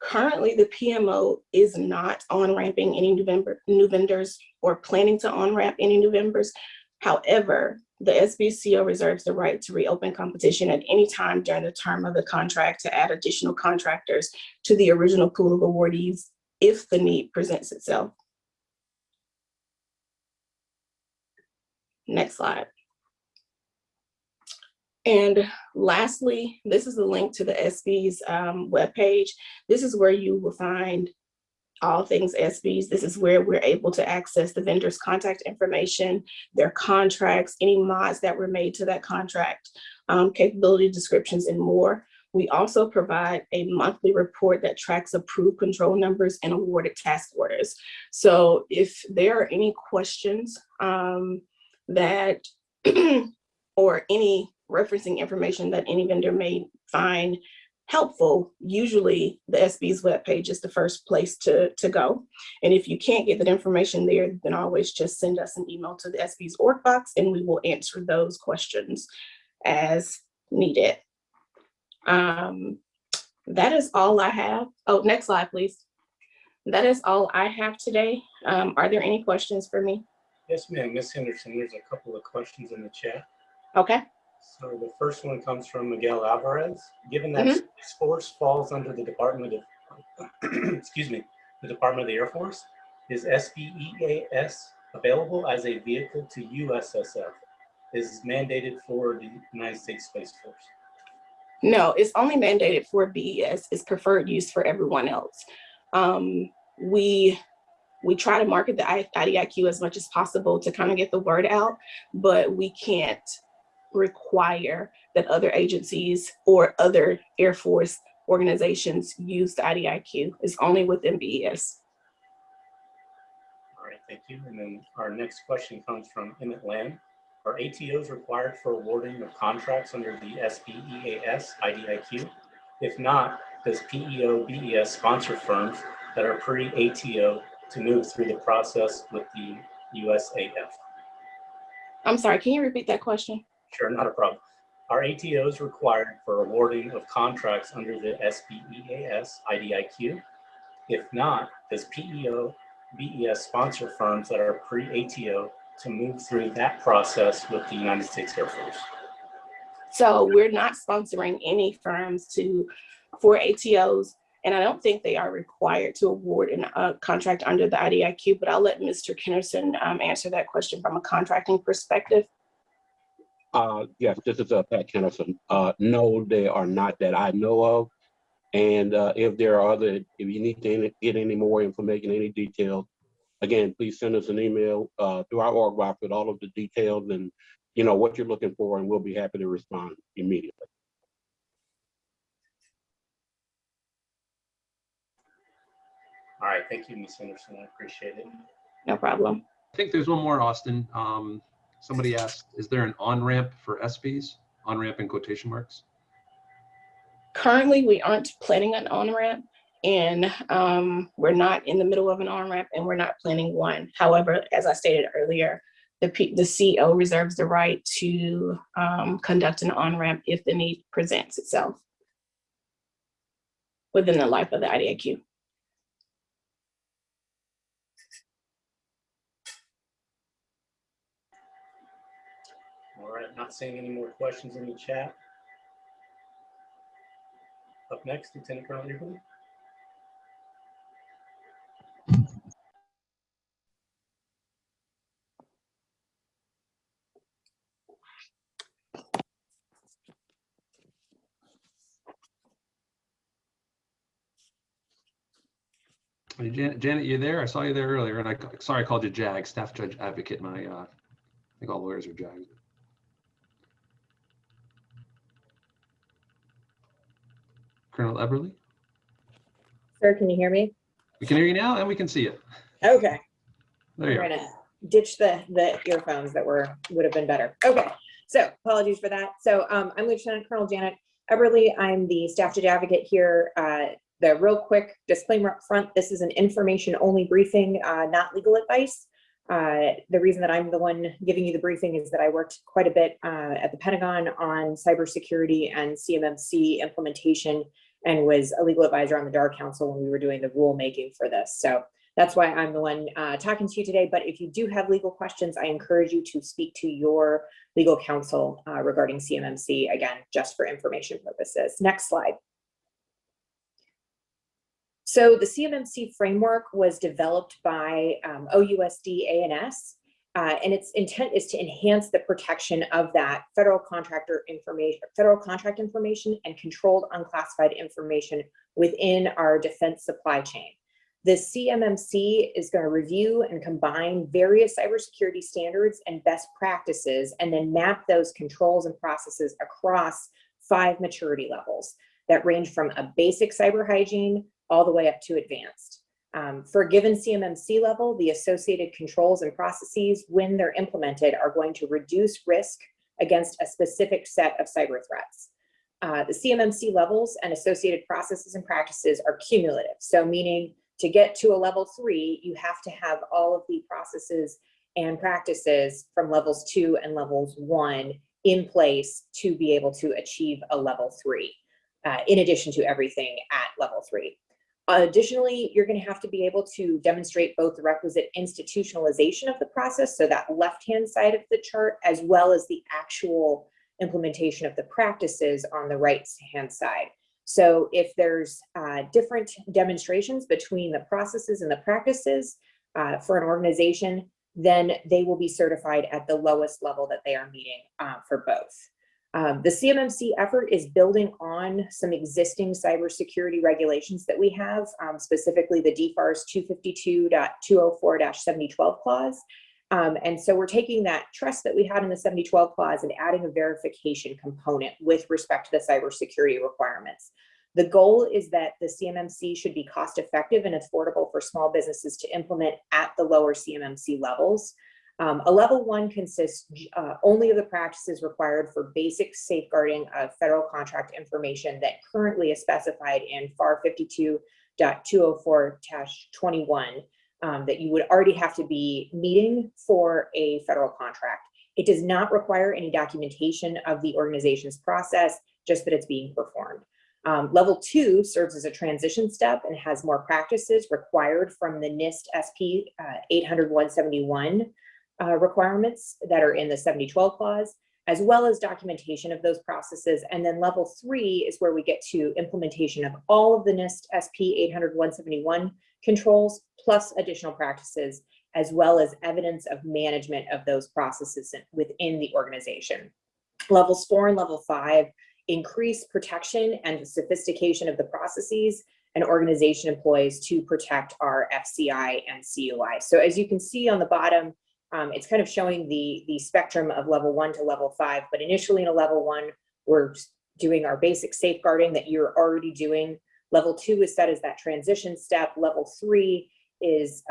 Speaker 4: Currently, the PMO is not on-ramping any new vendors or planning to on-ramp any new vendors. However, the SBCO reserves the right to reopen competition at any time during the term of the contract to add additional contractors to the original pool of awardees if the need presents itself. Next slide. And lastly, this is the link to the SB's webpage. This is where you will find all things SB's. This is where we're able to access the vendor's contact information, their contracts, any mods that were made to that contract, capability descriptions, and more. We also provide a monthly report that tracks approved control numbers and awarded task orders. So if there are any questions that or any referencing information that any vendor may find helpful, usually the SB's webpage is the first place to go. And if you can't get that information there, you can always just send us an email to the SB's org box and we will answer those questions as needed. That is all I have. Oh, next slide, please. That is all I have today. Are there any questions for me?
Speaker 1: Yes, ma'am. Ms. Henderson, there's a couple of questions in the chat.
Speaker 4: Okay.
Speaker 1: So the first one comes from Miguel Alvarez. Given that Space Force falls under the Department of, excuse me, the Department of the Air Force, is SBEAS available as a vehicle to USSF? Is mandated for the United States Space Force?
Speaker 4: No, it's only mandated for BES. It's preferred use for everyone else. We try to market the IDIQ as much as possible to kind of get the word out, but we can't require that other agencies or other Air Force organizations use the IDIQ. It's only within BES.
Speaker 1: All right, thank you. And then our next question comes from Emmett Lamb. Are ATOs required for awarding of contracts under the SBEAS IDIQ? If not, does PEO BES sponsor firms that are pre-ATO to move through the process with the USAF?
Speaker 4: I'm sorry, can you repeat that question?
Speaker 1: Sure, not a problem. Are ATOs required for awarding of contracts under the SBEAS IDIQ? If not, does PEO BES sponsor firms that are pre-ATO to move through that process with the United States Air Force?
Speaker 4: So we're not sponsoring any firms for ATOs, and I don't think they are required to award a contract under the IDIQ, but I'll let Mr. Kennerson answer that question from a contracting perspective.
Speaker 5: Yes, this is Pat Kennerson. No, they are not that I know of. And if there are if you need to get any more information, any details, again, please send us an email through our org box with all of the details and what you're looking for, and we'll be happy to respond immediately.
Speaker 1: All right, thank you, Ms. Henderson. I appreciate it.
Speaker 4: No problem.
Speaker 2: I think there's one more, Austin. Somebody asked, is there an on-ramp for SBs? On-ramp in quotation marks?
Speaker 4: Currently, we aren't planning an on-ramp, and we're not in the middle of an on-ramp, and we're not planning one. However, as I stated earlier, the CEO reserves the right to conduct an on-ramp if the need presents itself within the life of the IDIQ.
Speaker 1: All right, not seeing any more questions in the chat. Up next, Lieutenant Colonel Eberly.
Speaker 2: Hey, Janet, you there? I saw you there earlier, and sorry I called you JAG, Staff Judge Advocate. I think all lawyers are JAGs. Colonel Eberly?
Speaker 6: Sir, can you hear me?
Speaker 2: We can hear you now, and we can see you.
Speaker 6: Okay.
Speaker 2: There you
Speaker 6: We're
Speaker 2: go.
Speaker 6: gonna ditch the earphones that would have been better. Okay. So apologies for that. So I'm Lieutenant Colonel Janet Eberly. I'm the staff judge advocate here. The real quick disclaimer up front, this is an information only briefing, not legal advice. The reason that I'm the one giving you the briefing is that I worked quite a bit at the Pentagon on cybersecurity and CMMC implementation and was a legal advisor on the DAR Council when we were doing the rulemaking for this. So that's why I'm the one talking to you today. But if you do have legal questions, I encourage you to speak to your legal counsel regarding CMMC, again, just for information purposes. Next slide. So the CMMC framework was developed by OUSD ANS, and its intent is to enhance the protection of that federal contract information and controlled unclassified information within our defense supply chain. The CMMC is going to review and combine various cybersecurity standards and best practices, and then map those controls and processes across 5 maturity levels that range from a basic cyber hygiene all the way up to advanced. For a given CMMC level, the associated controls and processes, when they're implemented, are going to reduce risk against a specific set of cyber threats. The CMMC levels and associated processes and practices are cumulative. So meaning to get to a level 3, you have to have all of the processes and practices from levels 2 and levels 1 in place to be able to achieve a level 3, in addition to everything at level 3. Additionally, you're going to have to be able to demonstrate both the requisite institutionalization of the process, so that left-hand side of the chart, as well as the actual implementation of the practices on the right-hand side. So if there's different demonstrations between the processes and the practices for an organization, then they will be certified at the lowest level that they are meeting for both. The CMMC effort is building on some existing cybersecurity regulations that we have, specifically the DFARS 252.204-7012 clause. And so we're taking that trust that we had in the 7012 clause and adding a verification component with respect to the cybersecurity requirements. The goal is that the CMMC should be cost effective and affordable for small businesses to implement at the lower CMMC levels. A level 1 consists only of the practices required for basic safeguarding of federal contract information that currently is specified in FAR 52.204-21 that you would already have to be meeting for a federal contract. It does not require any documentation of the organization's process, just that it's being performed. Level 2 serves as a transition step and has more practices required from the NIST SP 800-171 requirements that are in the 7012 clause, as well as documentation of those processes. And then level 3 is where we get to implementation of all of the NIST SP 800-171 controls, plus additional practices, as well as evidence of management of those processes within the organization. Levels 4 and level 5 increase protection and the sophistication of the processes and organization employs to protect our FCI and CUI. So as you can see on the bottom, it's kind of showing the spectrum of level 1 to level 5, but initially in a level 1, we're doing our basic safeguarding that you're already doing. Level 2 is set as that transition step. Level 3 is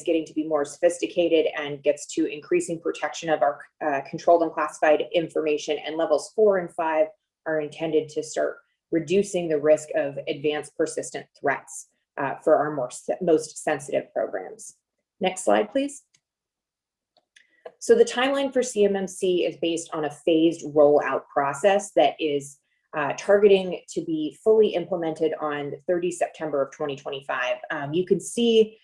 Speaker 6: getting to be more sophisticated and gets to increasing protection of our controlled and classified information. And levels 4 and 5 are intended to start reducing the risk of advanced persistent threats for our most sensitive programs. Next slide, please. So the timeline for CMMC is based on a phased rollout process that is targeting to be fully implemented on 30 September of 2025. You can see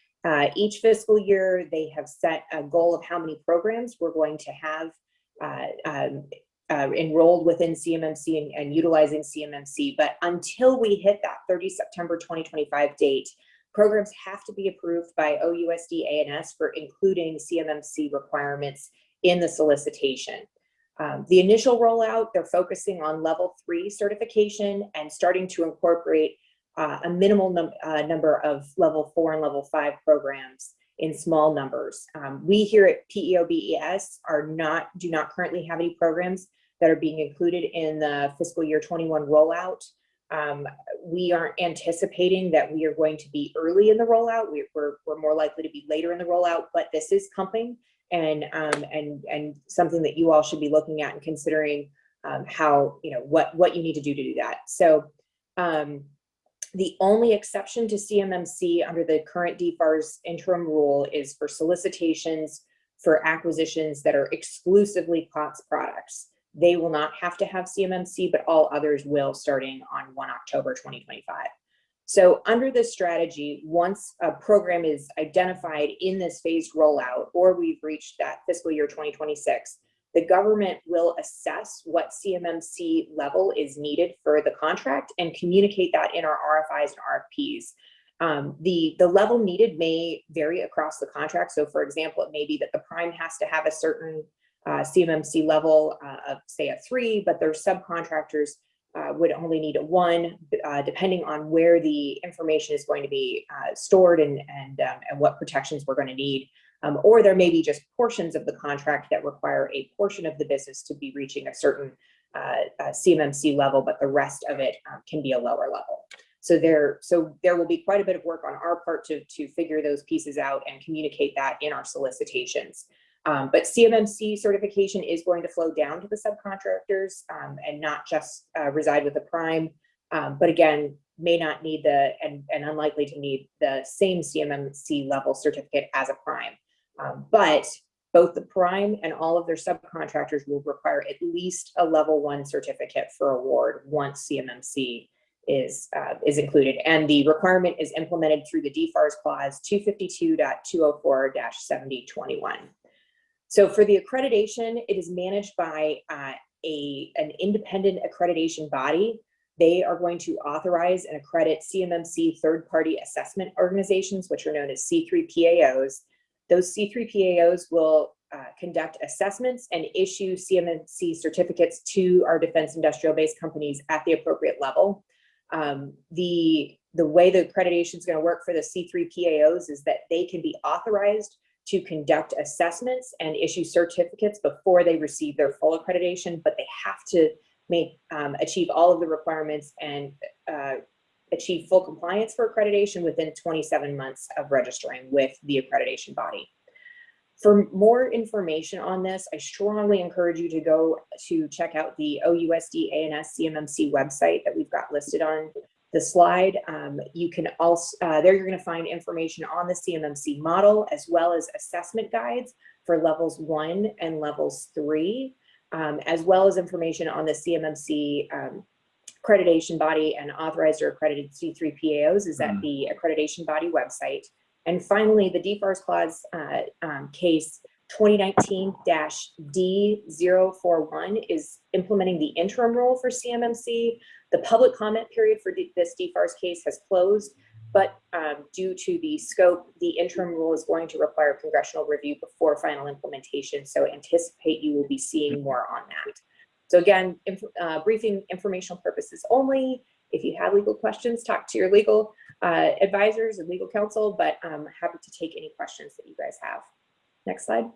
Speaker 6: each fiscal year, they have set a goal of how many programs we're going to have enrolled within CMMC and utilizing CMMC. But until we hit that 30 September 2025 date, programs have to be approved by OUSD ANS for including CMMC requirements in the solicitation. The initial rollout, they're focusing on level 3 certification and starting to incorporate a minimal number of level 4 and level 5 programs in small numbers. We here at PEO BES do not currently have any programs that are being included in the fiscal year 21 rollout. We aren't anticipating that we are going to be early in the rollout. We're more likely to be later in the rollout, but this is coming and something that you all should be looking at and considering how, what you need to do that. So the only exception to CMMC under the current DFARS interim rule is for solicitations for acquisitions that are exclusively COTS products. They will not have to have CMMC, but all others will, starting on 1 October 2025. So under this strategy, once a program is identified in this phased rollout, or we've reached that fiscal year 2026, the government will assess what CMMC level is needed for the contract and communicate that in our RFIs and RFPs. The level needed may vary across the contract. So for example, it may be that the prime has to have a certain CMMC level of, say, a 3, but their subcontractors would only need a 1, depending on where the information is going to be stored and what protections we're going to need. Or there may be just portions of the contract that require a portion of the business to be reaching a certain CMMC level, but the rest of it can be a lower level. So there will be quite a bit of work on our part to figure those pieces out and communicate that in our solicitations. But CMMC certification is going to flow down to the subcontractors and not just reside with the prime, but again, may not need and unlikely to need the same CMMC level certificate as a prime. But both the prime and all of their subcontractors will require at least a level 1 certificate for award once CMMC is included. And the requirement is implemented through the DFARS clause 252.204-7021. So for the accreditation, it is managed by an independent accreditation body. They are going to authorize and accredit CMMC third-party assessment organizations, which are known as C3PAOs. Those C3PAOs will conduct assessments and issue CMMC certificates to our defense industrial base companies at the appropriate level. The way the accreditation is going to work for the C3PAOs is that they can be authorized to conduct assessments and issue certificates before they receive their full accreditation, but they have to achieve all of the requirements and achieve full compliance for accreditation within 27 months of registering with the accreditation body. For more information on this, I strongly encourage you to go to check out the OUSD ANS CMMC website that we've got listed on the slide. You can also, there you're going to find information on the CMMC model, as well as assessment guides for levels 1 and levels 3, as well as information on the CMMC accreditation body and authorized or accredited C3PAOs is at the accreditation body website. And finally, the DFARS clause case 2019-D041 is implementing the interim rule for CMMC. The public comment period for this DFARS case has closed, but due to the scope, the interim rule is going to require congressional review before final implementation. So anticipate you will be seeing more on that. So again, briefing informational purposes only. If you have legal questions, talk to your legal advisors and legal counsel, but I'm happy to take any questions that you guys have. Next slide.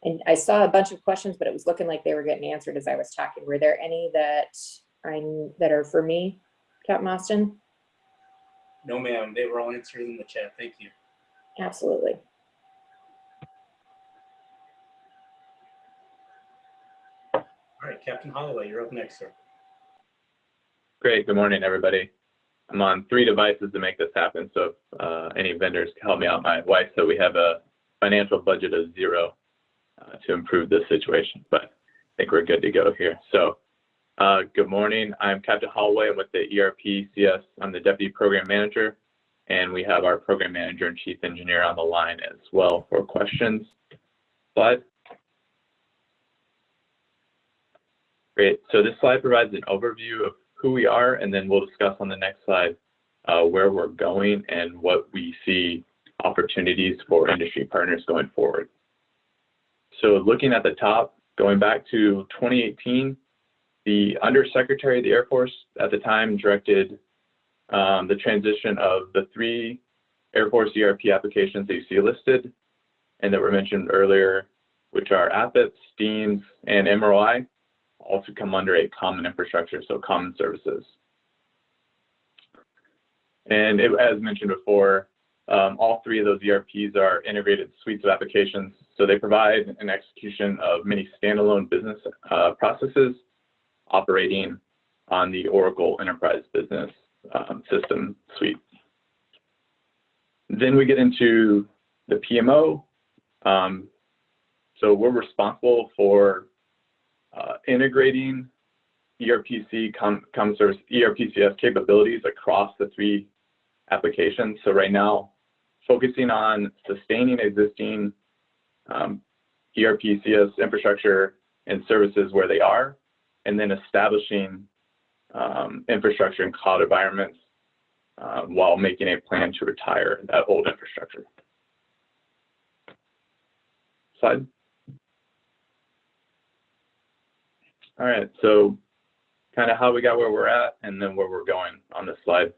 Speaker 6: And I saw a bunch of questions, but it was looking like they were getting answered as I was talking. Were there any that are for me, Captain Austin?
Speaker 1: No, ma'am. They were all answered in the chat. Thank you.
Speaker 6: Absolutely.
Speaker 1: All right, Captain Holloway, you're up next, sir.
Speaker 7: Great. Good morning, everybody. I'm on 3 devices to make this happen. So if any vendors can help me out, my wife, so we have a financial budget of 0 to improve this situation, but I think we're good to go here. So good morning. I'm Captain Holloway. I'm with the ERPCS. I'm the Deputy Program Manager, and we have our Program Manager and Chief Engineer on the line as well for questions. Slide. Great. So this slide provides an overview of who we are, and then we'll discuss on the next slide where we're going and what we see opportunities for industry partners going forward. So looking at the top, going back to 2018, the Undersecretary of the Air Force at the time directed the transition of the 3 Air Force ERP applications that you see listed and that were mentioned earlier, which are APIT, STEAMS, and MROI, all to come under a common infrastructure, so common services. And as mentioned before, All three of those ERPs are integrated suites of applications. So they provide an execution of many standalone business processes operating on the Oracle Enterprise Business System suite. Then we get into the PMO. So we're responsible for integrating ERPCS capabilities across the three applications. So right now, focusing on sustaining existing ERPCS infrastructure and services where they are, and then establishing infrastructure and cloud environments while making a plan to retire that old infrastructure. Slide. All right, so kind of how we got where we're at and then where we're going on this slide.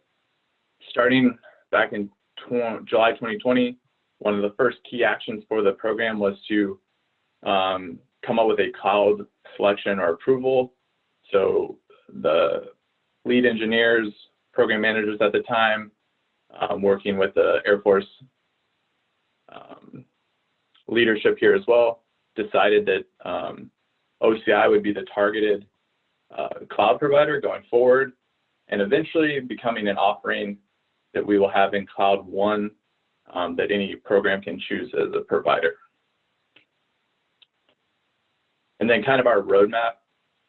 Speaker 7: Starting back in July 2020, one of the first key actions for the program was to come up with a cloud selection or approval. So the lead engineers, program managers at the time, working with the Air Force leadership here as well, decided that OCI would be the targeted cloud provider going forward, and eventually becoming an offering that we will have in Cloud One that any program can choose as a provider. And then kind of our roadmap,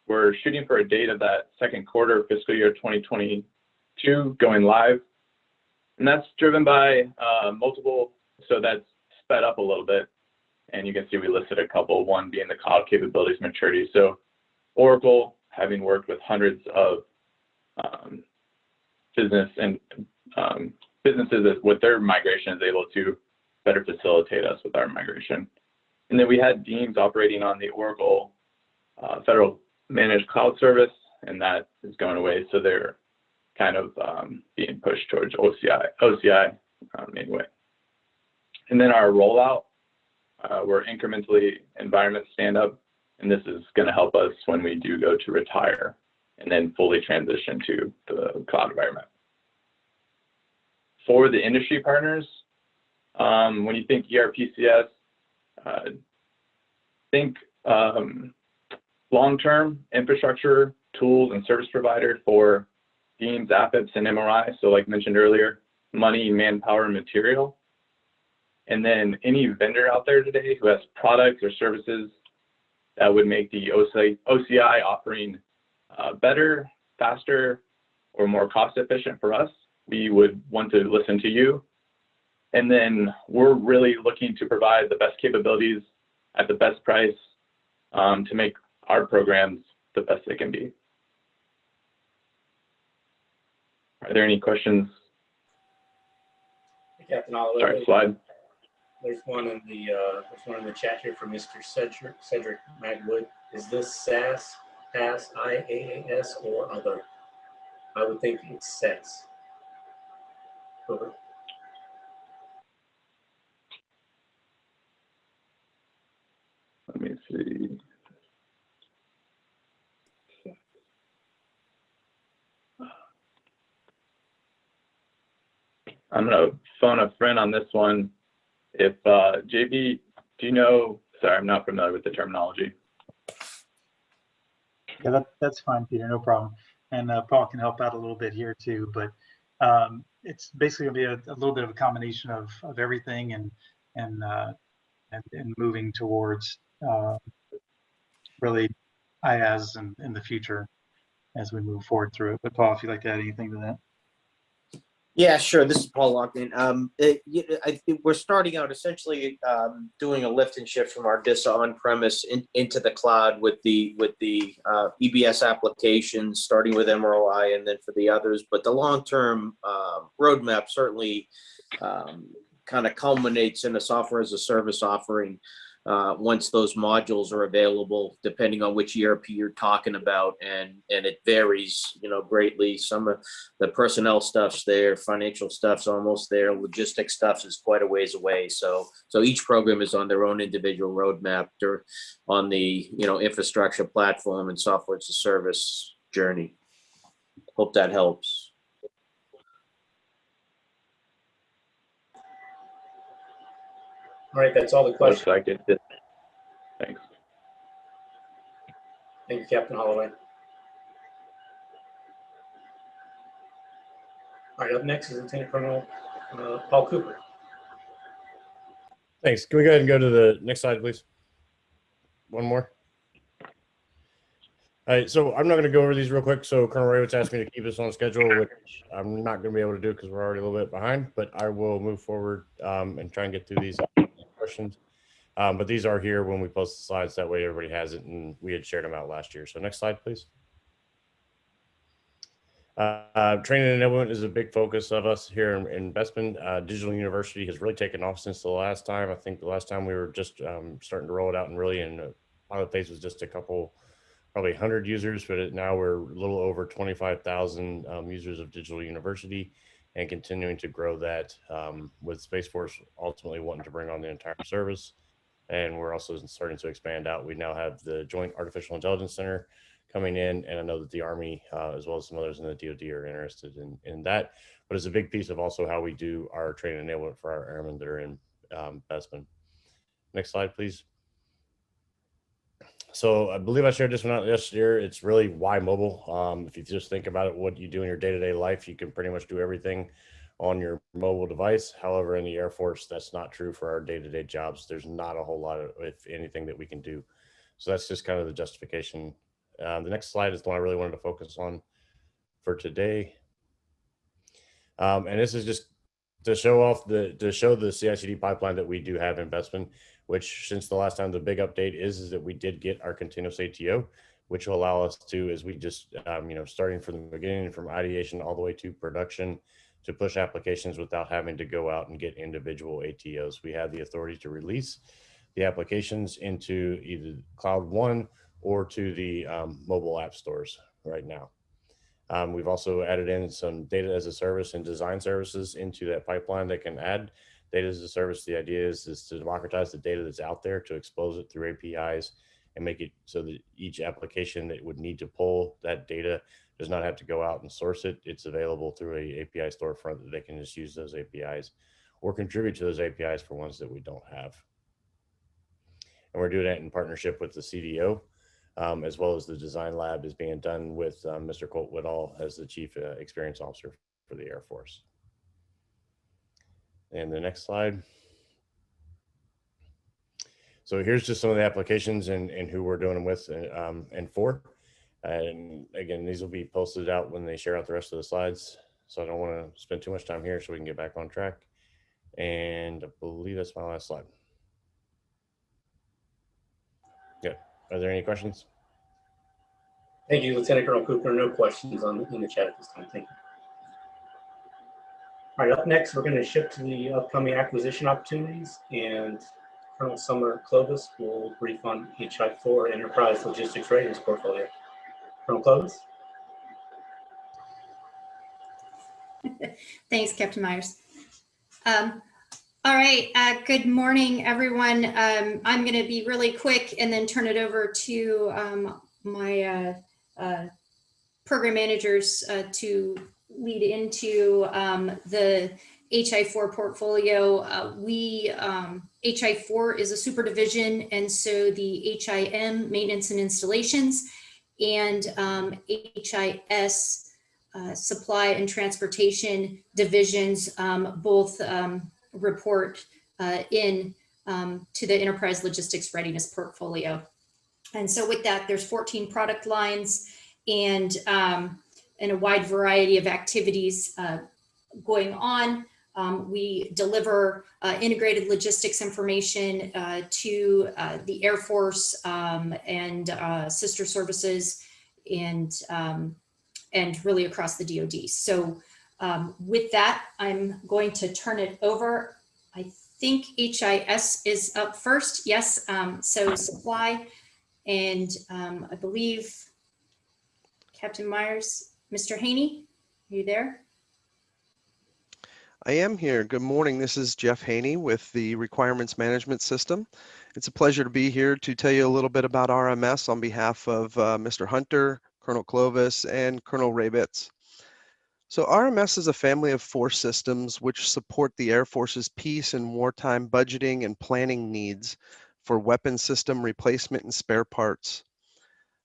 Speaker 7: we're shooting for a date of that second quarter fiscal year 2022 going live. And that's driven by multiple, so that's sped up a little bit. And you can see we listed a couple, one being the cloud capabilities maturity. So Oracle, having worked with hundreds of businesses with their migration, is able to better facilitate us with our migration. And then we had Deans operating on the Oracle Federal Managed Cloud Service, and that is going away. So they're kind of being pushed towards OCI anyway. And then our rollout, we're incrementally environment stand up, and this is going to help us when we do go to retire and then fully transition to the cloud environment. For the industry partners, when you think ERPCS, think long-term infrastructure, tools, and service provider for Deans, AFIPS, and MRI. So like mentioned earlier, money, manpower, and material. And then any vendor out there today who has products or services that would make the OCI offering better, faster, or more cost efficient for us, we would want to listen to you. And then we're really looking to provide the best capabilities at the best price to make our programs the best they can be. Are there any questions?
Speaker 1: Captain Oliver.
Speaker 7: Sorry, slide.
Speaker 1: There's one in the chat here from Mr. Cedric Magwood. Is this SAS, PAS, IaaS, or other? I would think it's SAS. Over.
Speaker 7: Let me see. I'm gonna phone a friend on this one. If JB, do you know? Sorry, I'm not familiar with the terminology.
Speaker 8: Yeah, that's fine, Peter, no problem. And Paul can help out a little bit here too, but it's basically gonna be a little bit of a combination of everything and moving towards really IaaS in the future as we move forward through it. But Paul, if you'd like to add anything to that.
Speaker 9: Yeah, sure. This is Paul Loughnane. I think we're starting out essentially doing a lift and shift from our DISA on-premise into the cloud with the EBS applications, starting with MROI and then for the others. But the long-term roadmap certainly kind of culminates in a software as a service offering once those modules are available, depending on which ERP you're talking about, and it varies, greatly. Some of the personnel stuff's there, financial stuff's almost there, logistics stuff is quite a ways away. So each program is on their own individual roadmap on the infrastructure platform and software as a service journey. Hope that helps.
Speaker 1: All right, that's all the questions.
Speaker 7: Looks like it. Thanks.
Speaker 1: Thank you, Captain Holloway. All right, up next is Lieutenant Colonel Paul Cooper.
Speaker 10: Thanks. Can we go ahead and go to the next slide, please? One more. All right, so I'm not going to go over these real quick. So Colonel Ravitz asked me to keep this on schedule, which I'm not going to be able to do because we're already a little bit behind, but I will move forward and try and get through these questions. But these are here when we post the slides. That way everybody has it, and we had shared them out last year. So next slide, please. Training and enablement is a big focus of us here in Bestman. Digital University has really taken off since the last time. I think the last time we were just starting to roll it out, and really in a pilot phase was just a couple, probably 100 users, but now we're a little over 25,000 users of Digital University, and continuing to grow that with Space Force ultimately wanting to bring on the entire service. And we're also starting to expand out. We now have the Joint Artificial Intelligence Center coming in, and I know that the Army, as well as some others in the DoD, are interested in that. But it's a big piece of also how we do our training enablement for our airmen that are in Bestman. Next slide, please. So I believe I shared this one out yesterday. It's really why mobile. If you just think about it, what you do in your day-to-day life, you can pretty much do everything on your mobile device. However, in the Air Force, that's not true for our day-to-day jobs. There's not a whole lot of, if anything, that we can do. So that's just kind of the justification. The next slide is the one I really wanted to focus on for today. And this is just to show off the CI/CD pipeline that we do have in Bestman, which since the last time, the big update is that we did get our continuous ATO, which will allow us to, as we just, starting from the beginning, from ideation all the way to production, to push applications without having to go out and get individual ATOs. We have the authority to release the applications into either Cloud One or to the mobile app stores right now. We've also added in some data as a service and design services into that pipeline that can add data as a service. The idea is to democratize the data that's out there, to expose it through APIs and make it so that each application that would need to pull that data does not have to go out and source it. It's available through a API storefront that they can just use those APIs or contribute to those APIs for ones that we don't have. And we're doing that in partnership with the CDO, as well as the design lab is being done with Mr. Colt Whitall as the Chief Experience Officer for the Air Force. And the next slide. So here's just some of the applications and who we're doing them with and for. And again, these will be posted out when they share out the rest of the slides. So I don't want to spend too much time here so we can get back on track. And I believe that's my last slide. Yeah. Are there any questions?
Speaker 1: Thank you, Lieutenant Colonel Cooper. No questions in the chat at this time. Thank you. All right, up next, we're going to shift to the upcoming acquisition opportunities, and Colonel Summer Clovis will brief on HI4 Enterprise Logistics Readiness Portfolio. Colonel Clovis.
Speaker 11: Thanks, Captain Myers. All right, good morning, everyone. I'm going to be really quick and then turn it over to my program managers to lead into the HI4 portfolio. HI4 is a super division, and so the HIM, maintenance and installations, and HIS, supply and transportation divisions, both report in to the Enterprise Logistics Readiness portfolio. And so with that, there's 14 product lines and a wide variety of activities going on. We deliver integrated logistics information to the Air Force and sister services and really across the DoD. So with that, I'm going to turn it over. I think HIS is up first. Yes, so supply. And I believe Captain Myers, Mr. Haney, are you there?
Speaker 12: I am here. Good morning. This is Jeff Haney with the Requirements Management System. It's a pleasure to be here to tell you a little bit about RMS on behalf of Mr. Hunter, Colonel Clovis, and Colonel Ravitz. So RMS is a family of 4 systems which support the Air Force's peace and wartime budgeting and planning needs for weapon system replacement and spare parts.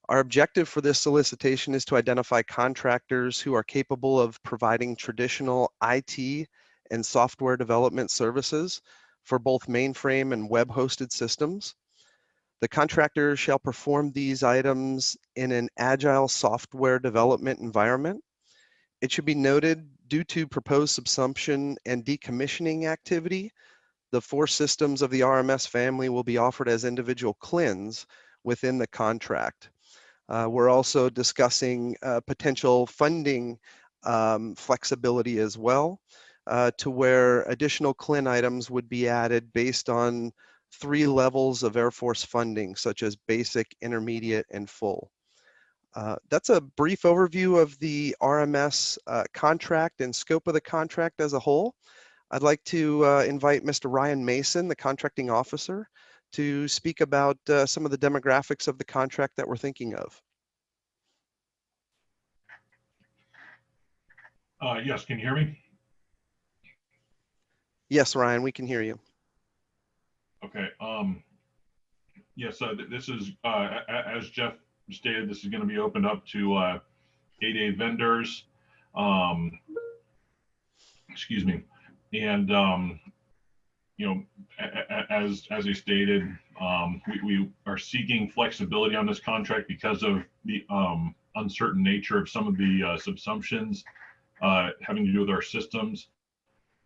Speaker 12: Our objective for this solicitation is to identify contractors who are capable of providing traditional IT and software development services for both mainframe and web-hosted systems. The contractor shall perform these items in an agile software development environment. It should be noted, due to proposed subsumption and decommissioning activity, the 4 systems of the RMS family will be offered as individual CLINs within the contract. We're also discussing potential funding flexibility as well, to where additional CLIN items would be added based on 3 levels of Air Force funding, such as basic, intermediate, and full. That's a brief overview of the RMS contract and scope of the contract as a whole. I'd like to invite Mr. Ryan Mason, the contracting officer, to speak about some of the demographics of the contract that we're thinking of.
Speaker 13: Yes, can you hear me?
Speaker 12: Yes, Ryan, we can hear you.
Speaker 13: Okay. Yes, this is, as Jeff stated, this is going to be opened up to 8A vendors. Excuse me. And, you know, as he stated, we are seeking flexibility on this contract because of the uncertain nature of some of the subsumptions having to do with our systems.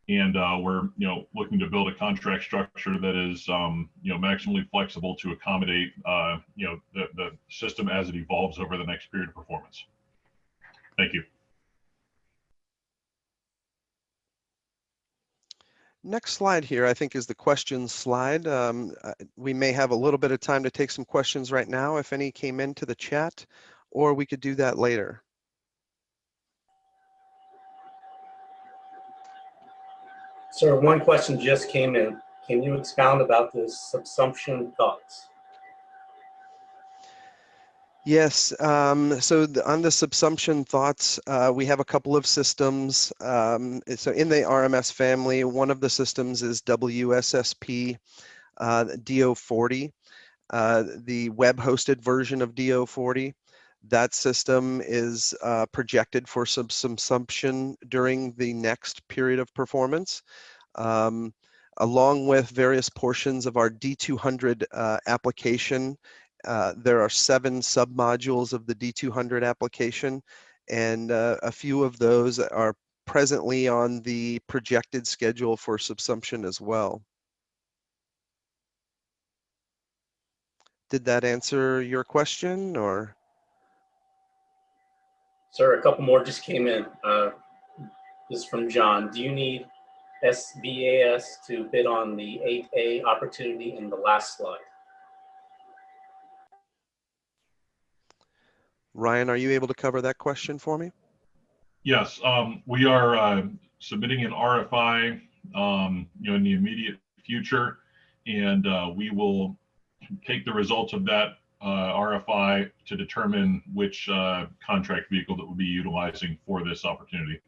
Speaker 13: And we're, looking to build a contract structure that is, maximally flexible to accommodate, the system as it evolves over the next period of performance. Thank you.
Speaker 12: Next slide here, I think, is the questions slide. We may have a little bit of time to take some questions right now if any came into the chat, or we could do that later.
Speaker 1: Sir, one question just came in. Can you expound about the subsumption thoughts?
Speaker 12: Yes, so on the subsumption thoughts, we have a couple of systems. So in the RMS family, one of the systems is WSSP DO40, the web-hosted version of DO40. That system is projected for some subsumption during the next period of performance, along with various portions of our D200 application. There are 7 submodules of the D200 application, and a few of those are presently on the projected schedule for subsumption as well. Did that answer your question, or?
Speaker 1: Sir, a couple more just came in. This is from John. Do you need SBAS to bid on the 8A opportunity in the last slide?
Speaker 12: Ryan, are you able to cover that question for me?
Speaker 13: Yes, we are submitting an RFI, in the immediate future, and we will take the results of that RFI to determine which contract vehicle that we'll be utilizing for this opportunity.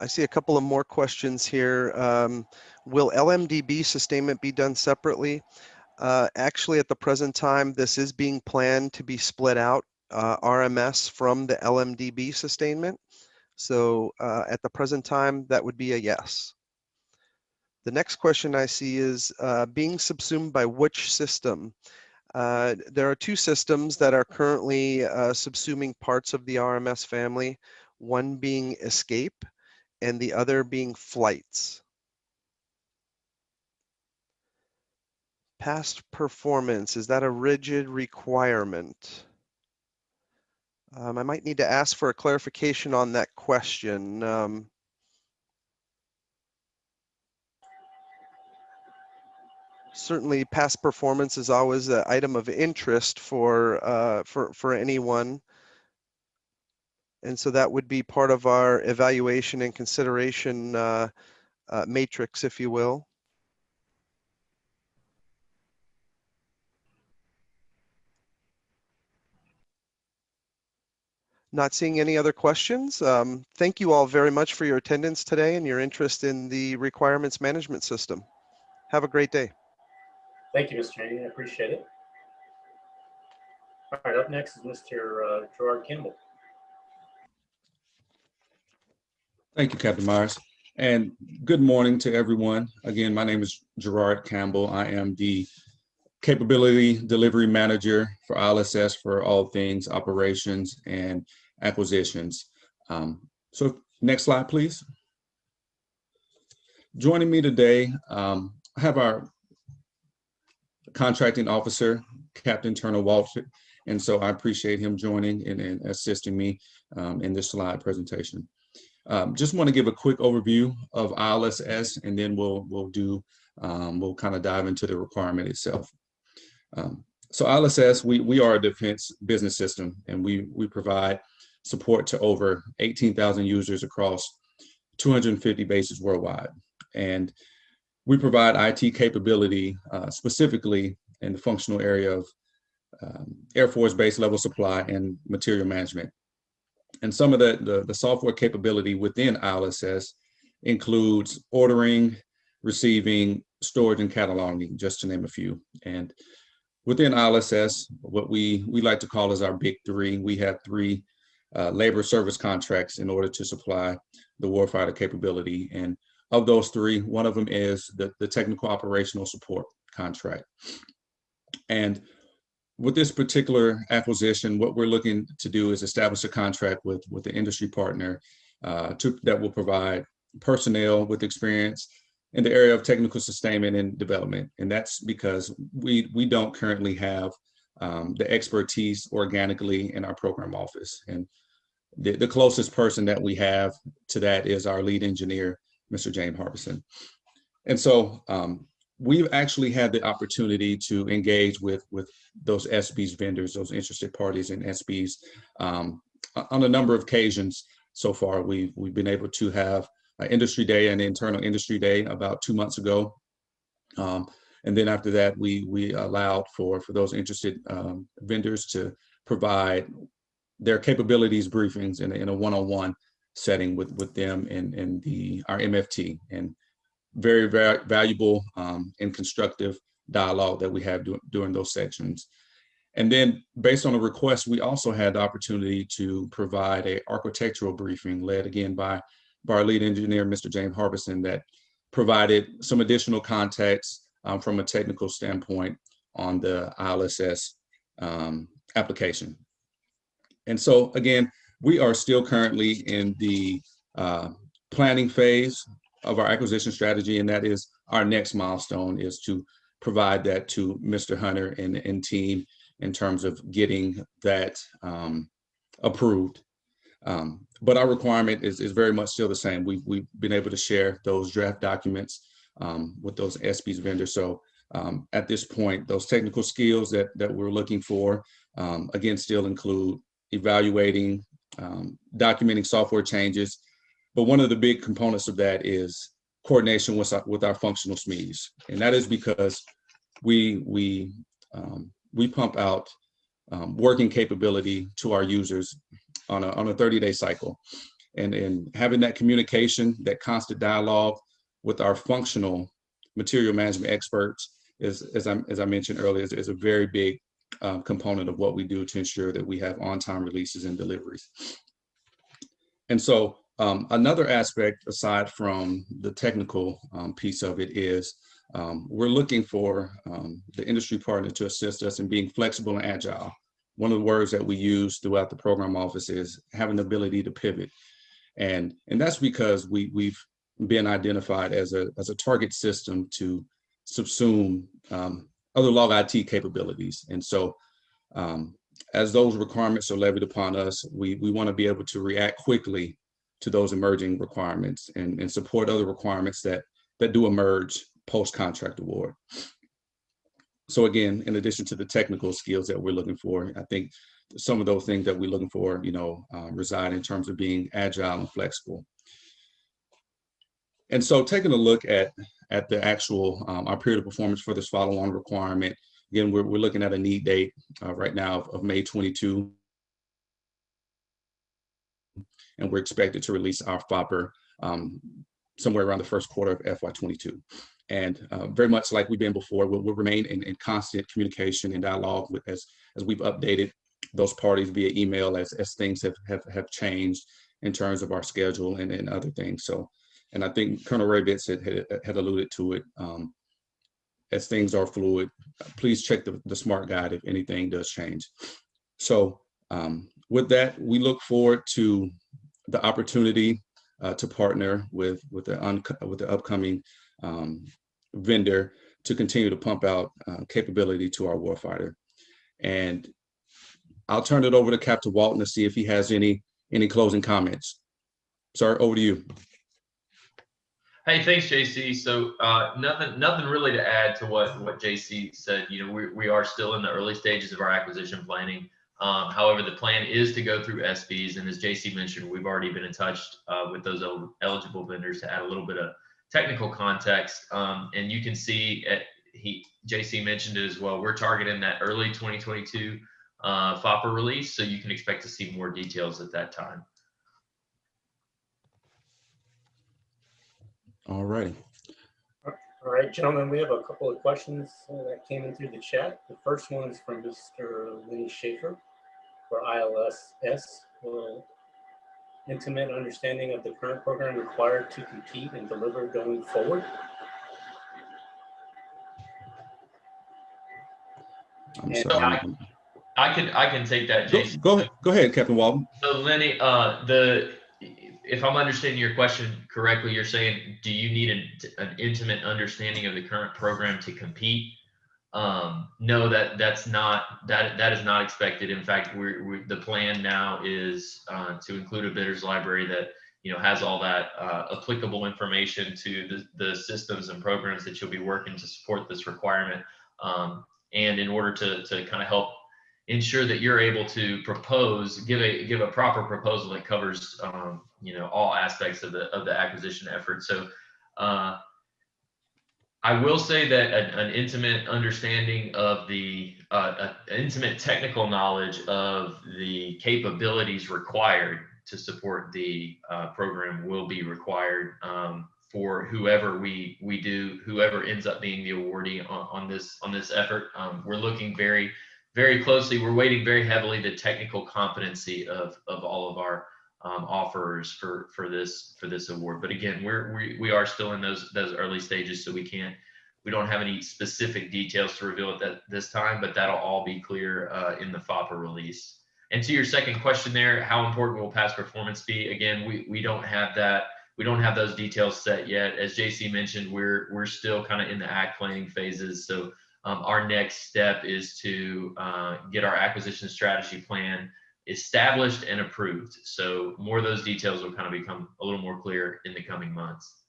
Speaker 12: I see a couple of more questions here. Will LMDB sustainment be done separately? Actually, at the present time, this is being planned to be split out, RMS from the LMDB sustainment. So at the present time, that would be a yes. The next question I see is being subsumed by which system? There are 2 systems that are currently subsuming parts of the RMS family, one being Escape and the other being Flights. Past performance, is that a rigid requirement? I might need to ask for a clarification on that question. Certainly, past performance is always an item of interest for anyone, and so that would be part of our evaluation and consideration matrix, if you will. Not seeing any other questions. Thank you all very much for your attendance today and your interest in the requirements management system. Have a great day.
Speaker 1: Thank you, Mr. Haney. I appreciate it. All right, up next is Mr. Gerard Kimball.
Speaker 14: Thank you, Captain Myers. And good morning to everyone. Again, my name is Gerard Campbell. I am the Capability Delivery Manager for ILSS for all things operations and acquisitions. So next slide, please. Joining me today, I have our contracting officer, Captain Turner Walsh, and so I appreciate him joining and assisting me in this slide presentation. Just want to give a quick overview of ILSS, and then we'll kind of dive into the requirement itself. So ILSS, we are a defense business system, and we provide support to over 18,000 users across 250 bases worldwide. And we provide IT capability specifically in the functional area of Air Force base level supply and material management. And some of the software capability within ILSS includes ordering, receiving, storage, and cataloging, just to name a few. And within ILSS, what we like to call is our big three. We have three labor service contracts in order to supply the warfighter capability. And of those three, one of them is the technical operational support contract. And with this particular acquisition, what we're looking to do is establish a contract with the industry partner that will provide personnel with experience in the area of technical sustainment and development. And that's because we don't currently have the expertise organically in our program office. And the closest person that we have to that is our lead engineer, Mr. James Harbison. And so we've actually had the opportunity to engage with those SBs vendors, those interested parties in SBs on a number of occasions so far. We've been able to have an industry day and internal industry day about 2 months ago. And then after that, we allowed for those interested vendors to provide their capabilities briefings in a one-on-one setting with them in our MFT, and very, very valuable and constructive dialogue that we have during those sections. And then based on a request, we also had the opportunity to provide an architectural briefing led again by our lead engineer, Mr. James Harbison, that provided some additional context from a technical standpoint on the ILSS application. And so again, we are still currently in the planning phase of our acquisition strategy, and that is our next milestone is to provide that to Mr. Hunter and team in terms of getting that approved. But our requirement is very much still the same. We've been able to share those draft documents with those SBs vendors. So at this point, those technical skills that we're looking for, again, still include evaluating, documenting software changes. But one of the big components of that is coordination with our functional SMEs. And that is because we pump out working capability to our users on a 30-day cycle. And having that communication, that constant dialogue with our functional material management experts is, as I mentioned earlier, is a very big component of what we do to ensure that we have on-time releases and deliveries. And so another aspect aside from the technical piece of it is we're looking for the industry partner to assist us in being flexible and agile. One of the words that we use throughout the program office is having the ability to pivot. And that's because we've been identified as a target system to subsume other log IT capabilities. And so as those requirements are levied upon us, we want to be able to react quickly to those emerging requirements and support other requirements that do emerge post-contract award. So again, in addition to the technical skills that we're looking for, I think some of those things that we're looking for, reside in terms of being agile and flexible. And so taking a look at the actual, our period of performance for this follow-on requirement, again, we're looking at a need date right now of May 22. and we're expected to release our FOPR somewhere around the first quarter of FY22. And very much like we've been before, we'll remain in constant communication and dialogue with, as we've updated those parties via email as things have changed in terms of our schedule and other things. So, and I think Colonel Rabitz had alluded to it. As things are fluid, please check the SMART guide if anything does change. So with that, we look forward to the opportunity to partner with the upcoming vendor to continue to pump out capability to our warfighter. And I'll turn it over to Captain Walton to see if he has any closing comments. Sir, over to you.
Speaker 15: Hey, thanks, JC. So nothing really to add to what JC said. You know, we are still in the early stages of our acquisition planning. However, the plan is to go through SBs, and as JC mentioned, we've already been in touch with those eligible vendors to add a little bit of technical context. And you can see JC mentioned it as well. We're targeting that early 2022 FOPR release, so you can expect to see more details at that time.
Speaker 14: All righty.
Speaker 1: All right, gentlemen, we have a couple of questions that came in through the chat. The first one is from Mr. Lenny Schaefer for ILSS. Will intimate understanding of the current program required to compete and deliver going forward?
Speaker 14: I'm
Speaker 15: And
Speaker 14: sorry.
Speaker 15: I can take that, Jason.
Speaker 14: Go ahead, Captain Walton.
Speaker 15: So Lenny, if I'm understanding your question correctly, you're saying, do you need an intimate understanding of the current program to compete? No, that is not expected. In fact, the plan now is to include a bidders library that has all that applicable information to the systems and programs that you'll be working to support this requirement. And in order to kind of help ensure that you're able to give a proper proposal that covers all aspects of the acquisition effort. So I will say that an intimate understanding of intimate technical knowledge of the capabilities required to support the program will be required for whoever whoever ends up being the awardee on this effort. We're looking very, very closely. We're weighting very heavily the technical competency of all of our offerers for this award. But again, we are still in those early stages, so we don't have any specific details to reveal at this time, but that'll all be clear in the FOPR release. And to your second question there, how important will past performance be? Again, we don't have that. We don't have those details set yet. As JC mentioned, we're still kind of in the act planning phases. So our next step is to get our acquisition strategy plan established and approved. So more of those details will kind of become a little more clear in the coming months.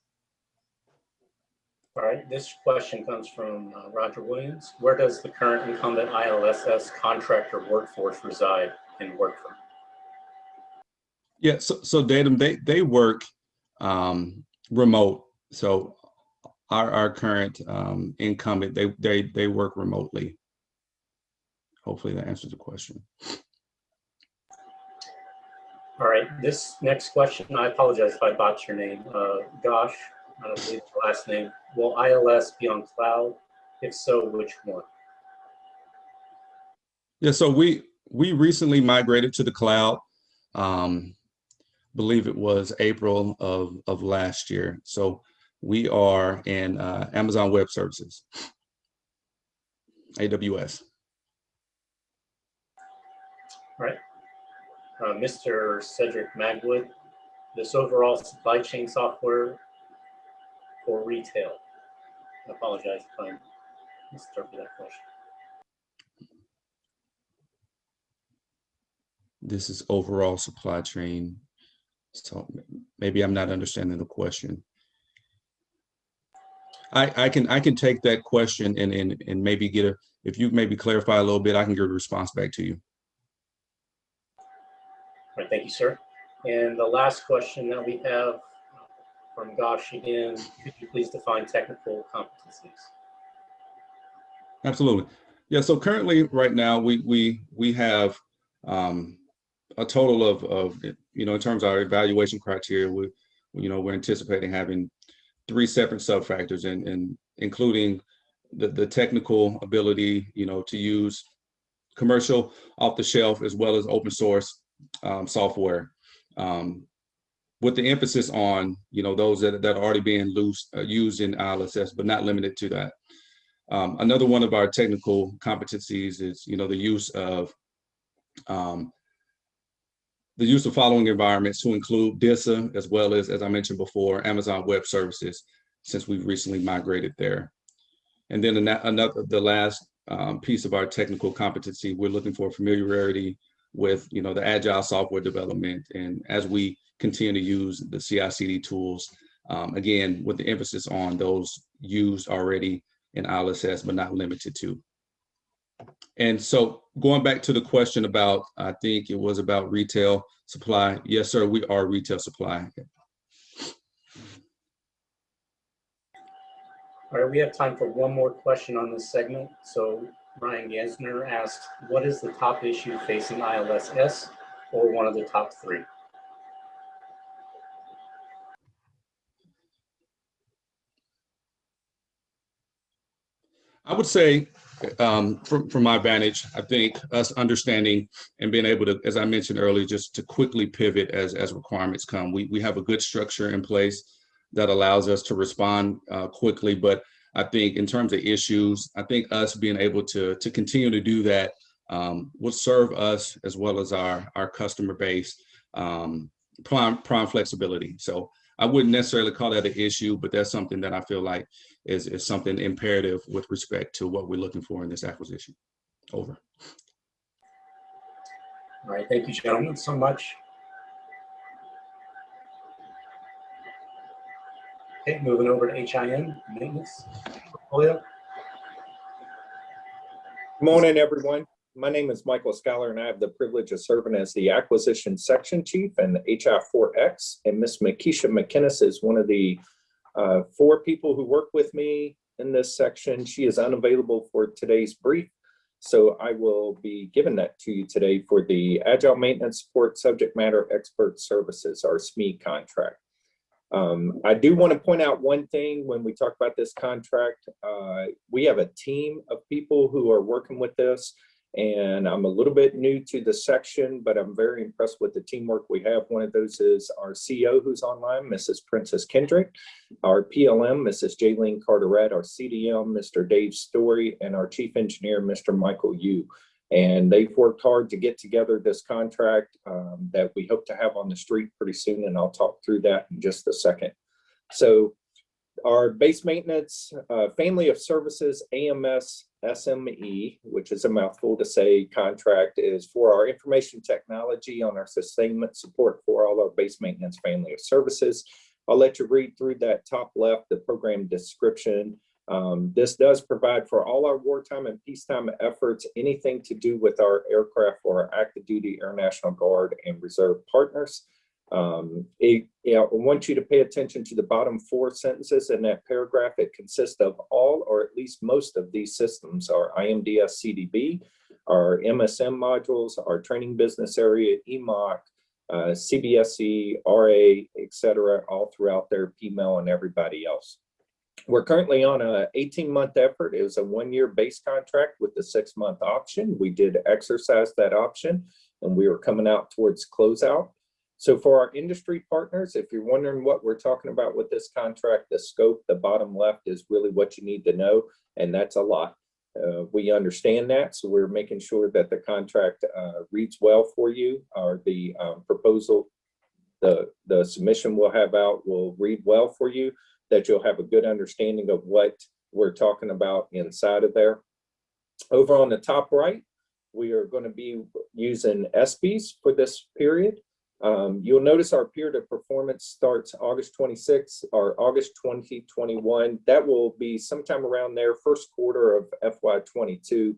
Speaker 1: All right, this question comes from Roger Williams. Where does the current incumbent ILSS contractor workforce reside and work from?
Speaker 14: Yeah, so Datum, they work remote. So our current incumbent, they work remotely. Hopefully that answers the question.
Speaker 1: All right, this next question, I apologize if I botched your name. Gosh, I don't believe the last name. Will ILS be on cloud? If so, which one?
Speaker 14: Yeah, so we recently migrated to the cloud. Believe it was April of last year. So we are in Amazon Web Services, AWS.
Speaker 1: All right. Mr. Cedric Magwood, this overall supply chain software for retail. I apologize if I misinterpreted that question.
Speaker 14: This is overall supply chain. So maybe I'm not understanding the question. I can take that question and maybe if you maybe clarify a little bit, I can get a response back to you.
Speaker 1: All right, thank you, sir. And the last question that we have from Gosh again, could you please define technical competencies?
Speaker 14: Absolutely. Yeah, so currently right now we have a total of in terms of our evaluation criteria, we're anticipating having 3 separate sub-factors and including the technical ability, to use commercial off the shelf as well as open source software, with the emphasis on, those that are already being used in ILSS, but not limited to that. Another one of our technical competencies is, the use of following environments to include DISA, as well as I mentioned before, Amazon Web Services, since we've recently migrated there. And then the last piece of our technical competency, we're looking for familiarity with, the agile software development. And as we continue to use the CI/CD tools, again, with the emphasis on those used already in ILSS, but not limited to. And so going back to the question about, I think it was about retail supply. Yes, sir, we are retail supply.
Speaker 1: All right, we have time for one more question on this segment. So Ryan Gansner asked, what is the top issue facing ILSS, or one of the top 3?
Speaker 14: I would say, from my vantage, I think us understanding and being able to, as I mentioned earlier, just to quickly pivot as requirements come. We have a good structure in place that allows us to respond quickly. But I think in terms of issues, I think us being able to continue to do that will serve us as well as our customer base prime flexibility. So I wouldn't necessarily call that an issue, but that's something that I feel like is something imperative with respect to what we're looking for in this acquisition. Over.
Speaker 1: All right, thank you, gentlemen, so much. Okay, moving over to HIM, maintenance portfolio.
Speaker 16: Good morning, everyone. My name is Michael Schuyler, and I have the privilege of serving as the Acquisition Section Chief and HI4X. And Ms. Makisha McInnes is one of the 4 people who work with me in this section. She is unavailable for today's brief, so I will be giving that to you today for the Agile Maintenance Support Subject Matter Expert Services, our SME contract. I do want to point out one thing when we talk about this contract. We have a team of people who are working with this, and I'm a little bit new to the section, but I'm very impressed with the teamwork we have. One of those is our CEO who's online, Mrs. Princess Kendrick, our PLM, Mrs. Jaylene Carteret, our CDM, Mr. Dave Story, and our Chief Engineer, Mr. Michael Yu. And they've worked hard to get together this contract that we hope to have on the street pretty soon, and I'll talk through that in just a second. So our base maintenance family of services, AMS SME, which is a mouthful to say, contract is for our information technology on our sustainment support for all our base maintenance family of services. I'll let you read through that top left, the program description. This does provide for all our wartime and peacetime efforts, anything to do with our aircraft for our active duty Air National Guard and Reserve partners. I want you to pay attention to the bottom 4 sentences in that paragraph. It consists of all or at least most of these systems: our IMDS CDB, our MSM modules, our training business area, EMOC, CBSE, RA, etc., all throughout their PMEL and everybody else. We're currently on a 18-month effort. It was a 1-year base contract with the 6-month option. We did exercise that option, and we were coming out towards closeout. So for our industry partners, if you're wondering what we're talking about with this contract, the scope, the bottom left is really what you need to know, and that's a lot. We understand that, so we're making sure that the contract reads well for you, or the proposal, the submission we'll have out will read well for you, that you'll have a good understanding of what we're talking about inside of there. Over on the top right, we are going to be using SPs for this period. You'll notice our period of performance starts August 26th or August 2021. That will be sometime around there, first quarter of FY22.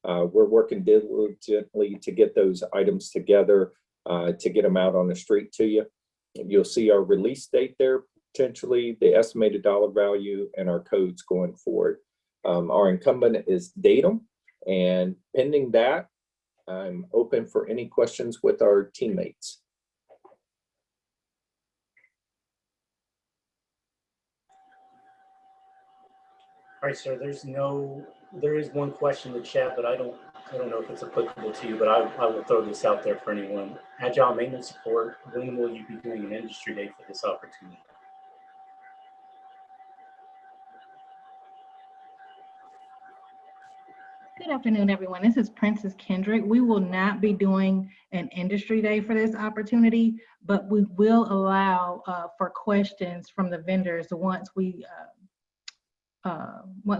Speaker 16: We're working diligently to get those items together, to get them out on the street to you. You'll see our release date there, potentially the estimated dollar value, and our codes going forward. Our incumbent is Datum, and pending that, I'm open for any questions with our teammates.
Speaker 1: All right, sir, there is one question in the chat, but I don't know if it's applicable to you, but I will throw this out there for anyone. Agile maintenance support, when will you be doing an industry day for this opportunity?
Speaker 17: Good afternoon, everyone. This is Princess Kendrick. We will not be doing an industry day for this opportunity, but we will allow for questions from the vendors once we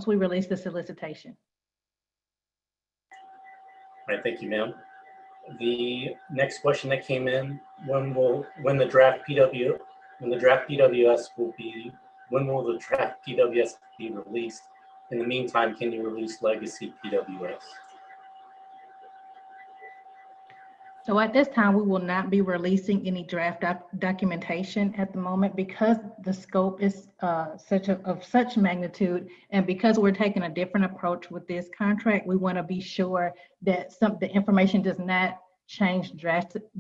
Speaker 17: release the solicitation.
Speaker 1: All right, thank you, ma'am. The next question that came in, when will the draft PWS be released? In the meantime, can you release legacy PWS?
Speaker 17: So at this time, we will not be releasing any draft documentation at the moment because the scope is of such magnitude, and because we're taking a different approach with this contract, we want to be sure that the information does not change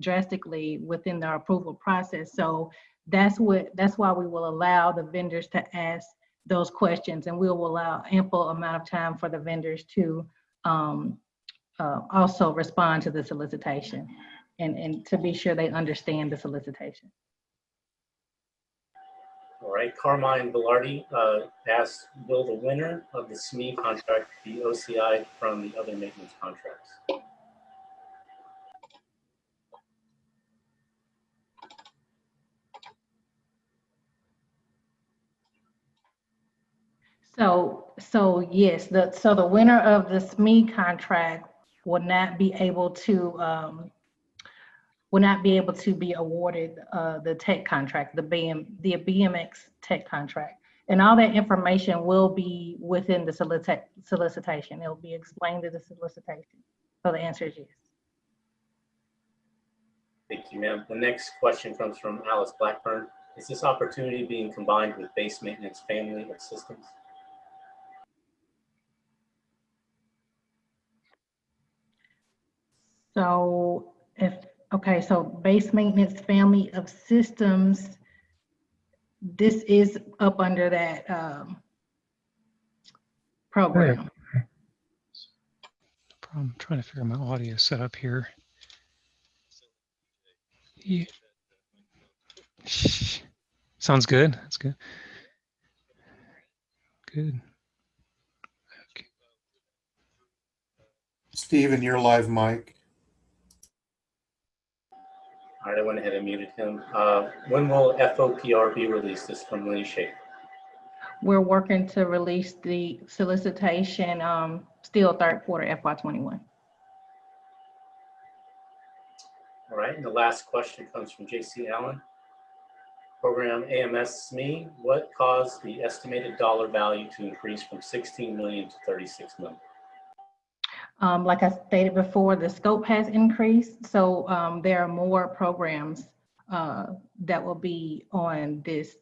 Speaker 17: drastically within the approval process. So that's why we will allow the vendors to ask those questions, and we will allow ample amount of time for the vendors to also respond to the solicitation and to be sure they understand the solicitation.
Speaker 1: All right, Carmine Velarde asked, will the winner of the SME contract be OCI from the other maintenance contracts?
Speaker 17: So yes, the winner of the SME contract will not be able to be awarded the tech contract, the BMX tech contract, and all that information will be within the solicitation. It will be explained in the solicitation. So the answer is yes.
Speaker 1: Thank you, ma'am. The next question comes from Alice Blackburn. Is this opportunity being combined with base maintenance family of systems?
Speaker 17: So so base maintenance family of systems, this is up under that program.
Speaker 18: I'm trying to figure my audio setup here. Yeah. Sounds good. That's good. Good. Okay.
Speaker 19: Steven, your live mic.
Speaker 1: All right, I went ahead and muted him. When will FOPR be released? This is from Lee Shape.
Speaker 17: We're working to release the solicitation still third quarter FY21.
Speaker 1: All right, and the last question comes from JC Allen. Program AMS SME, what caused the estimated dollar value to increase from 16 million to 36 million?
Speaker 17: Like I stated before, the scope has increased, so there are more programs that will be on this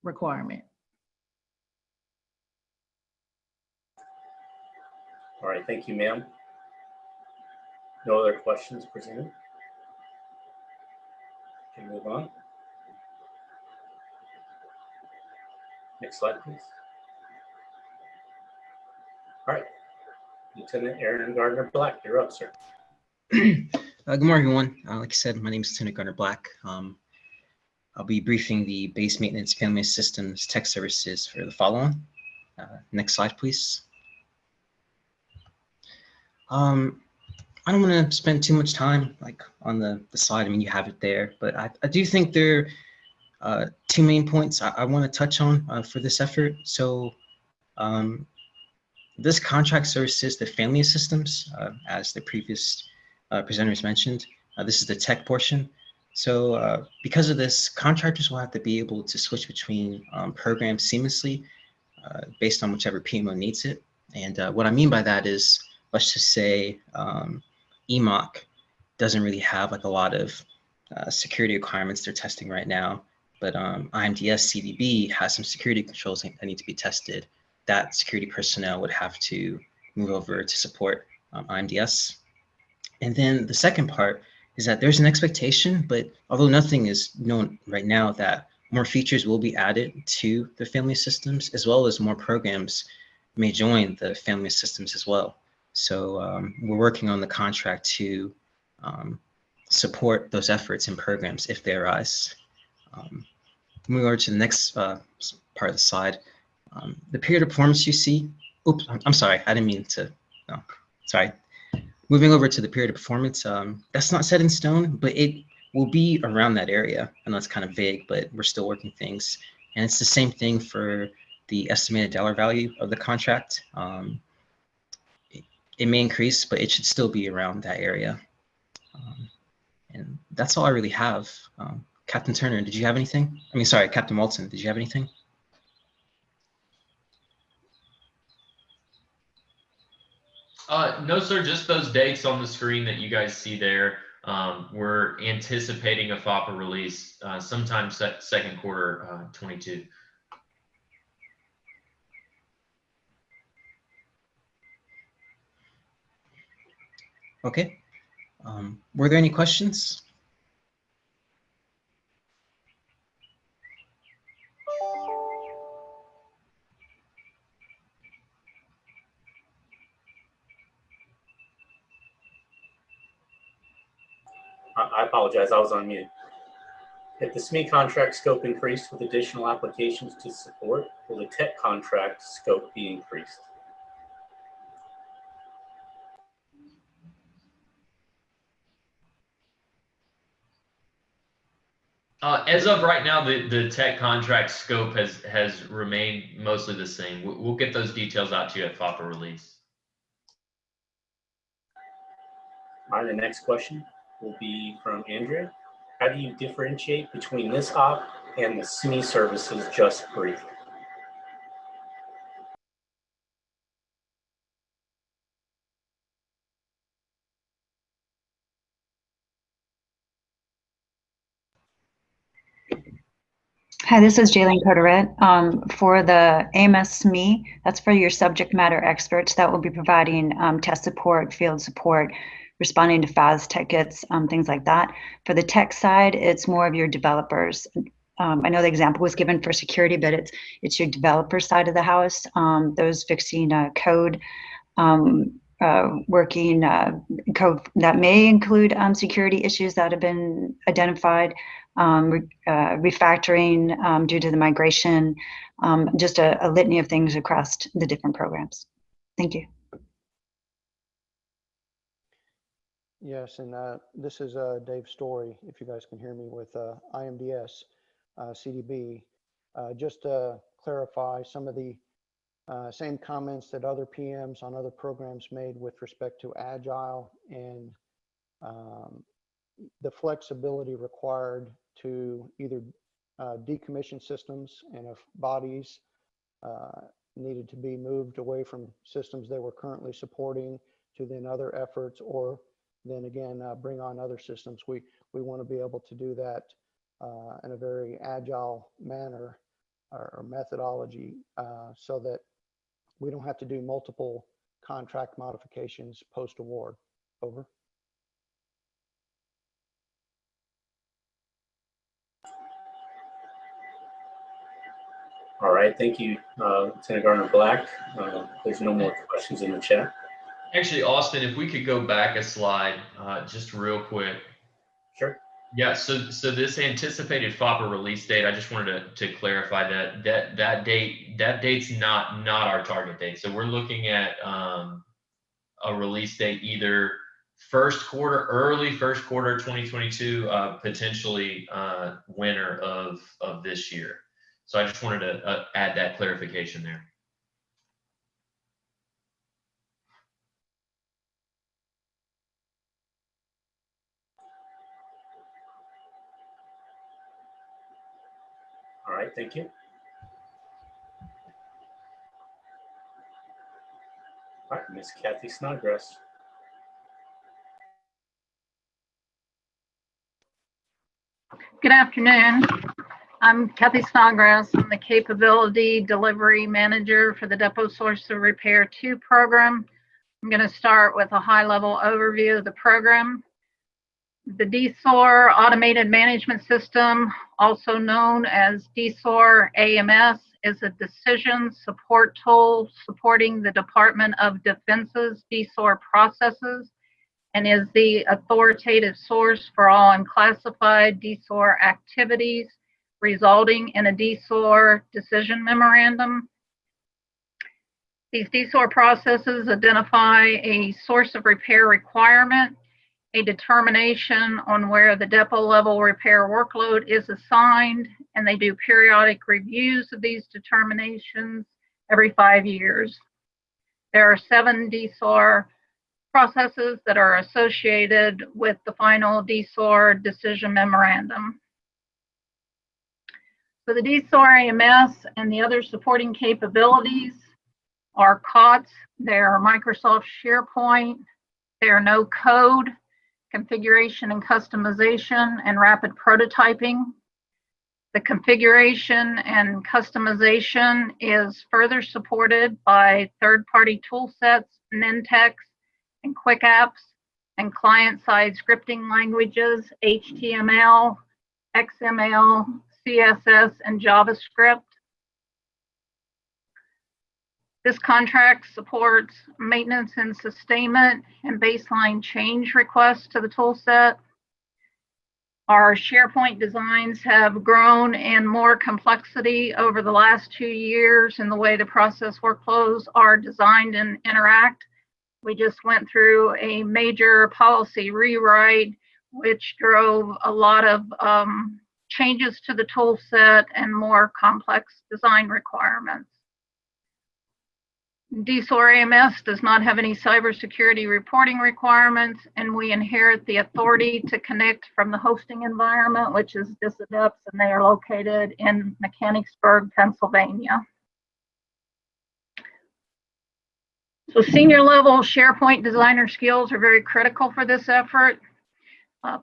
Speaker 17: requirement.
Speaker 1: All right, thank you, ma'am. No other questions presented? Can we move on? Next slide, please. All right, Lieutenant Aaron Gardner Black, you're up, sir.
Speaker 20: Good morning, everyone. Like I said, my name is Lieutenant Gardner Black. I'll be briefing the base maintenance family systems tech services for the follow-on. Next slide, please. I don't want to spend too much time on the slide. I mean, you have it there, but I do think there are two main points I want to touch on for this effort. So this contract services the family of systems, as the previous presenters mentioned. This is the tech portion. So because of this, contractors will have to be able to switch between programs seamlessly based on whichever PMO needs it. And what I mean by that is, let's just say EMOC doesn't really have a lot of security requirements they're testing right now, but IMDS CDB has some security controls that need to be tested. That security personnel would have to move over to support IMDS. And then the second part is that there's an expectation, but although nothing is known right now, that more features will be added to the family systems, as well as more programs may join the family of systems as well. So we're working on the contract to support those efforts and programs if they arise. Moving over to the next part of the slide, the period of performance you see, oops, I'm sorry, I didn't mean to, no, sorry. Moving over to the period of performance, that's not set in stone, but it will be around that area. I know it's kind of vague, but we're still working things. And it's the same thing for the estimated dollar value of the contract. It may increase, but it should still be around that area. And that's all I really have. Captain Turner, did you have anything? I mean, sorry, Captain Walton, did you have anything?
Speaker 15: No, sir, just those dates on the screen that you guys see there. We're anticipating a FOPA release sometime second quarter 22.
Speaker 20: Okay. Were there any questions?
Speaker 1: I apologize, I was on mute. If the SME contract scope increased with additional applications to support, will the tech contract scope be increased?
Speaker 15: As of right now, the tech contract scope has remained mostly the same. We'll get those details out to you at FOPA release.
Speaker 1: All right, the next question will be from Andrea. How do you differentiate between this op and the SME services just briefed?
Speaker 19: Hi, this is Jaylene Coderette. For the AMS SME, that's for your subject matter experts that will be providing test support, field support, responding to FAS tickets, things like that. For the tech side, it's more of your developers. I know the example was given for security, but it's your developer side of the house, those fixing code, working code that may include security issues that have been identified, refactoring due to the migration, just a litany of things across the different programs. Thank you.
Speaker 21: Yes, and this is Dave Story, if you guys can hear me, with IMDS CDB. Just to clarify some of the same comments that other PMs on other programs made with respect to Agile and the flexibility required to either decommission systems, and if bodies needed to be moved away from systems they were currently supporting to then other efforts, or then again bring on other systems. We want to be able to do that in a very agile manner or methodology so that we don't have to do multiple contract modifications post-award. Over.
Speaker 1: All right, thank you, Lieutenant Gardner Black. There's no more questions in the chat.
Speaker 15: Actually, Austin, if we could go back a slide, just real quick.
Speaker 1: Sure.
Speaker 15: Yeah, so this anticipated FOPA release date, I just wanted to clarify that date's not our target date. So we're looking at a release date either early first quarter 2022, potentially winter of this year. So I just wanted to add that clarification there.
Speaker 1: All right, thank you. All right, Ms. Kathy Snodgrass.
Speaker 22: Good afternoon. I'm Kathy Snodgrass. I'm the Capability Delivery Manager for the Depot Source of Repair 2 program. I'm going to start with a high-level overview of the program. The DSOR Automated Management System, also known as DSOR AMS, is a decision support tool supporting the Department of Defense's DSOR processes and is the authoritative source for all unclassified DSOR activities resulting in a DSOR decision memorandum. These DSOR processes identify a source of repair requirement, a determination on where the depot level repair workload is assigned, and they do periodic reviews of these determinations every 5 years. There are 7 DSOR processes that are associated with the final DSOR decision memorandum. So the DSOR AMS and the other supporting capabilities are COTS, they're Microsoft SharePoint, they're no code, configuration and customization, and rapid prototyping. The configuration and customization is further supported by third-party tool sets, Nintex, and Quick Apps, and client-side scripting languages, HTML, XML, CSS, and JavaScript. This contract supports maintenance and sustainment and baseline change requests to the toolset. Our SharePoint designs have grown in more complexity over the last 2 years in the way the process workflows are designed and interact. We just went through a major policy rewrite, which drove a lot of changes to the toolset and more complex design requirements. DSOR AMS does not have any cybersecurity reporting requirements, and we inherit the authority to connect from the hosting environment, which is Disadeps, and they are located in Mechanicsburg, Pennsylvania. So senior level SharePoint designer skills are very critical for this effort.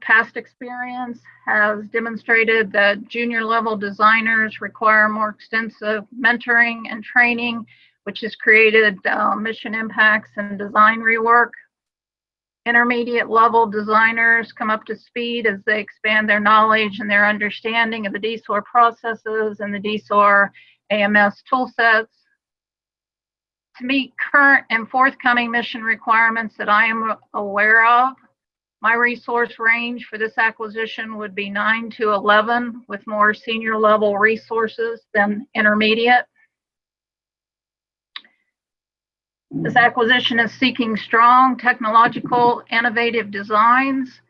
Speaker 22: Past experience has demonstrated that junior level designers require more extensive mentoring and training, which has created mission impacts and design rework. Intermediate level designers come up to speed as they expand their knowledge and their understanding of the DSOR processes and the DSOR AMS toolsets. To meet current and forthcoming mission requirements that I am aware of, my resource range for this acquisition would be 9 to 11, with more senior level resources than intermediate. This acquisition is seeking strong technological, innovative designs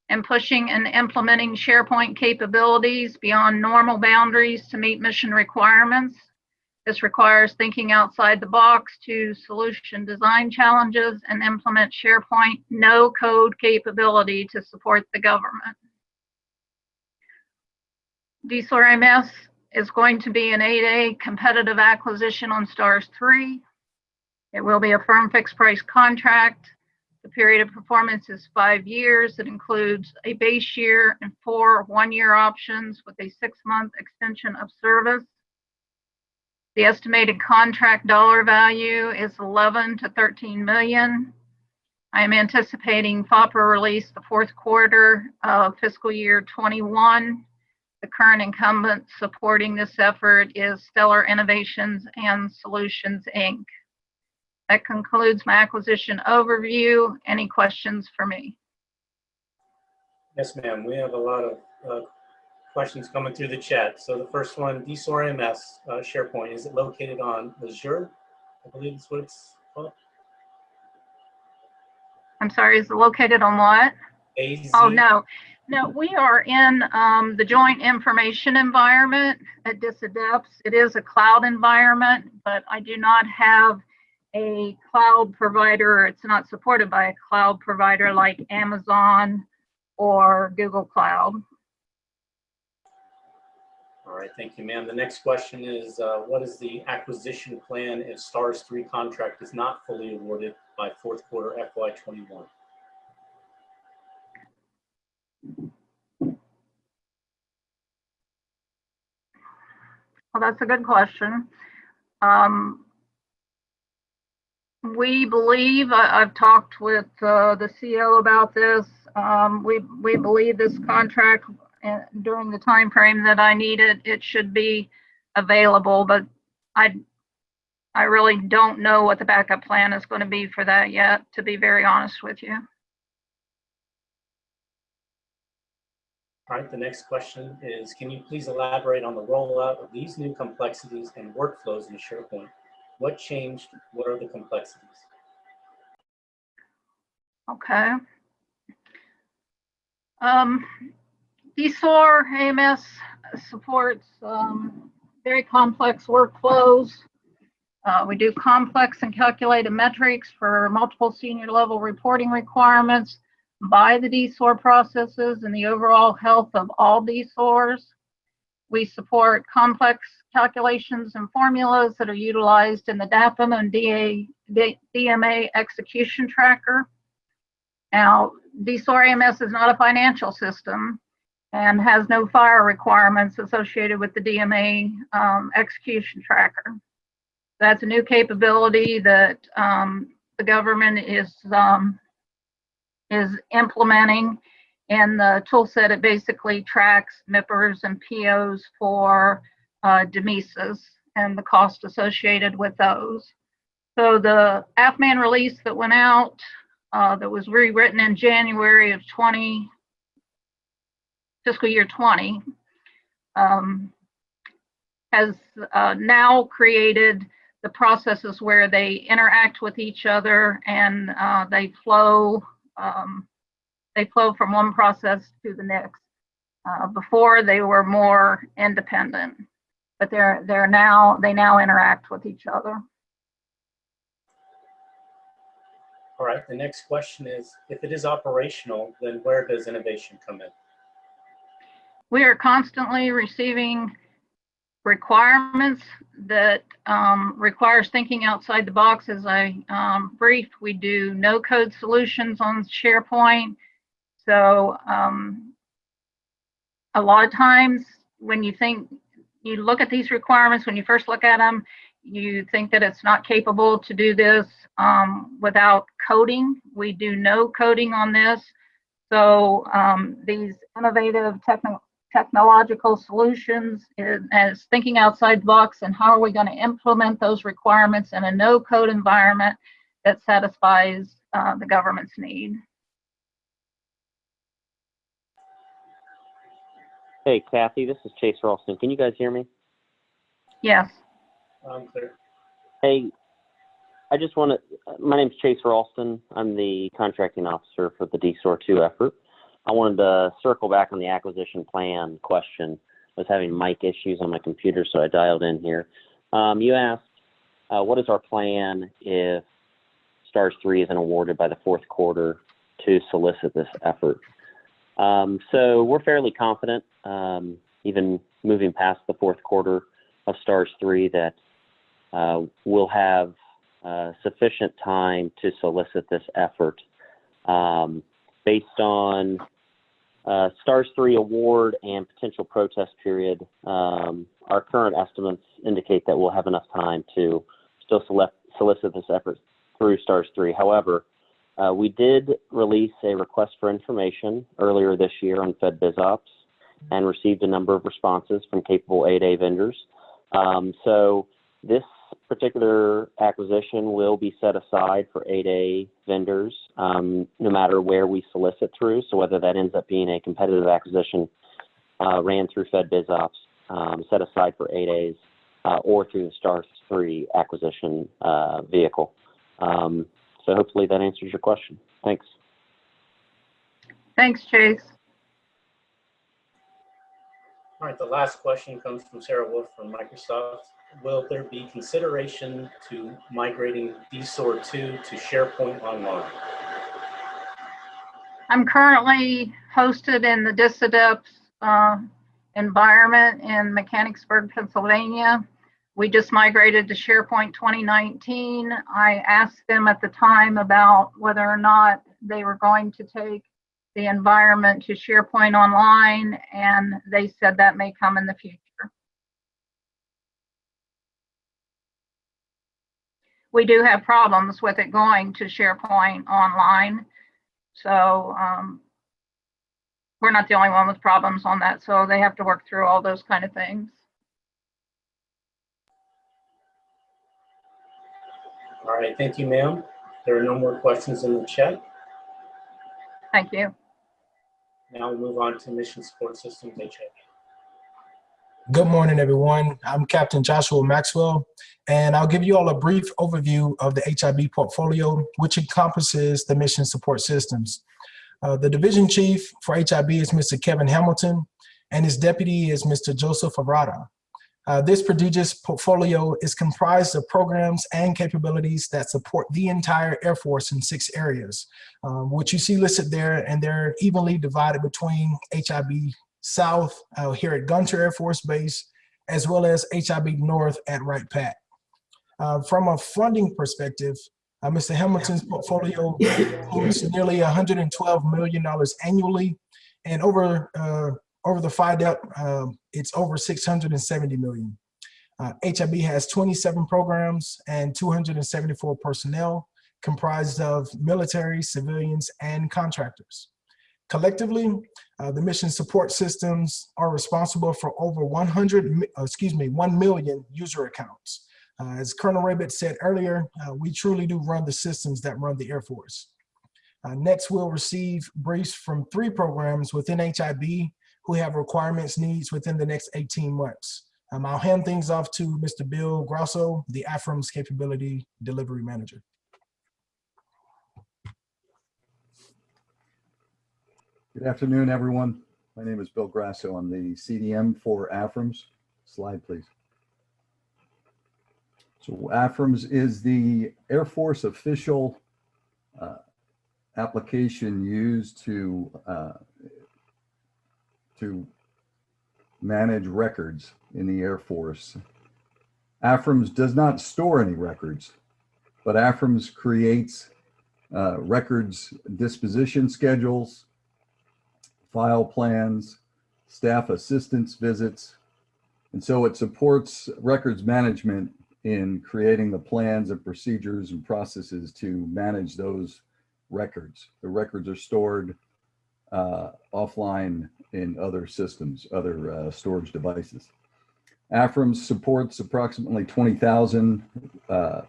Speaker 22: and pushing and implementing SharePoint capabilities beyond normal boundaries to meet mission requirements. This requires thinking outside the box to solution design challenges and implement SharePoint no-code capability to support the government. DSOR AMS is going to be an 8A competitive acquisition on STARS 3. It will be a firm fixed price contract. The period of performance is 5 years. It includes a base year and 4 one-year options with a 6-month extension of service. The estimated contract dollar value is 11 to 13 million. I am anticipating FOPR release the 4th quarter of fiscal year 21. The current incumbent supporting this effort is Stellar Innovations and Solutions, Inc. That concludes my acquisition overview. Any questions for me?
Speaker 1: Yes, ma'am. We have a lot of questions coming through the chat. So the first one, DSOR AMS SharePoint, is it located on Azure? I believe that's what it's called.
Speaker 22: I'm sorry, is it located on what?
Speaker 1: AZ.
Speaker 22: Oh, no. No, we are in the joint information environment at Disadeps. It is a cloud environment, but I do not have a cloud provider. It's not supported by a cloud provider like Amazon or Google Cloud.
Speaker 1: All right, thank you, ma'am. The next question is, what is the acquisition plan if STARS 3 contract is not fully awarded by 4th quarter FY21?
Speaker 22: Well, that's a good question. We believe, I've talked with the CEO about this. We believe this contract during the time frame that I need it should be available, but I really don't know what the backup plan is going to be for that yet, to be very honest with you.
Speaker 1: All right, the next question is, can you please elaborate on the rollout of these new complexities and workflows in SharePoint? What changed? What are the complexities?
Speaker 22: Okay. DSOR AMS supports very complex workflows. We do complex and calculated metrics for multiple senior level reporting requirements by the DSOR processes and the overall health of all DSORs. We support complex calculations and formulas that are utilized in the DAPM and DMA execution tracker. Now, DSOR AMS is not a financial system and has no fire requirements associated with the DMA execution tracker. That's a new capability that the government is implementing. In the tool set, it basically tracks MIPRs and POs for DMISAs and the cost associated with those. So the AFMAN release that went out, that was rewritten in January of fiscal year 20, has now created the processes where they interact with each other and they flow from one process to the next. Before they were more independent, but they now interact with each other.
Speaker 1: All right, the next question is, if it is operational, then where does innovation come in?
Speaker 22: We are constantly receiving requirements that requires thinking outside the box. As I briefed, we do no-code solutions on SharePoint. So a lot of times when you look at these requirements, when you first look at them, you think that it's not capable to do this without coding. We do no coding on this. So these innovative technological solutions is thinking outside the box and how are we going to implement those requirements in a no-code environment that satisfies the government's need.
Speaker 3: Hey, Kathy, this is Chase Ralston. Can you guys hear me?
Speaker 22: Yes.
Speaker 1: Clear.
Speaker 3: Hey, my name's Chase Ralston. I'm the contracting officer for the DSOR 2 effort. I wanted to circle back on the acquisition plan question. I was having mic issues on my computer, so I dialed in here. You asked, what is our plan if STARS 3 isn't awarded by the fourth quarter to solicit this effort? So we're fairly confident, even moving past the fourth quarter of STARS 3, that we'll have sufficient time to solicit this effort. Based on STARS 3 award and potential protest period, our current estimates indicate that we'll have enough time to still solicit this effort through STARS 3. However, we did release a request for information earlier this year on Fed Biz Ops and received a number of responses from capable 8A vendors. So this particular acquisition will be set aside for 8A vendors, no matter where we solicit through. So whether that ends up being a competitive acquisition ran through Fed Biz Ops, set aside for 8As, or through the STARS 3 acquisition vehicle. So hopefully that answers your question. Thanks.
Speaker 22: Thanks, Chase.
Speaker 1: All right, the last question comes from Sarah Wolf from Microsoft. Will there be consideration to migrating DSOR 2 to SharePoint Online?
Speaker 22: I'm currently hosted in the DisAdept environment in Mechanicsburg, Pennsylvania. We just migrated to SharePoint 2019. I asked them at the time about whether or not they were going to take the environment to SharePoint Online, and they said that may come in the future. We do have problems with it going to SharePoint Online. So we're not the only one with problems on that. So they have to work through all those kind of things.
Speaker 1: All right, thank you, ma'am. There are no more questions in the chat.
Speaker 22: Thank you.
Speaker 1: Now we'll move on to Mission Support Systems HIB.
Speaker 4: Good morning, everyone. I'm Captain Joshua Maxwell, and I'll give you all a brief overview of the HIB portfolio, which encompasses the mission support systems. The division chief for HIB is Mr. Kevin Hamilton, and his deputy is Mr. Joseph Arata. This prodigious portfolio is comprised of programs and capabilities that support the entire Air Force in 6 areas, which you see listed there, and they're evenly divided between HIB South here at Gunter Air Force Base, as well as HIB North at Wright Pat. From a funding perspective, Mr. Hamilton's portfolio includes nearly $112 million annually, and over the FIDEP, it's over $670 million. HIB has 27 programs and 274 personnel comprised of military, civilians, and contractors. Collectively, the mission support systems are responsible for over 1 million user accounts. As Colonel Rabbit said earlier, we truly do run the systems that run the Air Force. Next, we'll receive briefs from 3 programs within HIB who have requirements needs within the next 18 months. I'll hand things off to Mr. Bill Grosso, the AFRAMS Capability Delivery Manager.
Speaker 5: Good afternoon, everyone. My name is Bill Grasso. I'm the CDM for AFRAMS. Slide, please. So AFRAMS is the Air Force official application used to manage records in the Air Force. AFRAMS does not store any records, but AFRAMS creates records disposition schedules, file plans, staff assistance visits, and so it supports records management in creating the plans and procedures and processes to manage those records. The records are stored offline in other systems, other storage devices. AFRAMS supports approximately 20,000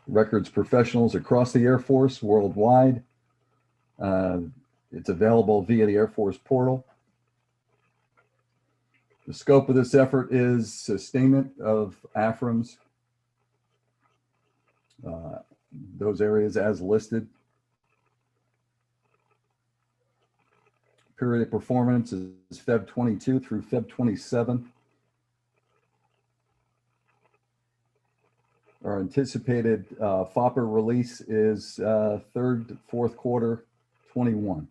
Speaker 5: records professionals across the Air Force worldwide. It's available via the Air Force portal. The scope of this effort is sustainment of AFRAMS, those areas as listed. Period of performance is Feb 22 through Feb 27. Our anticipated FOPR release is 3rd, 4th quarter 21.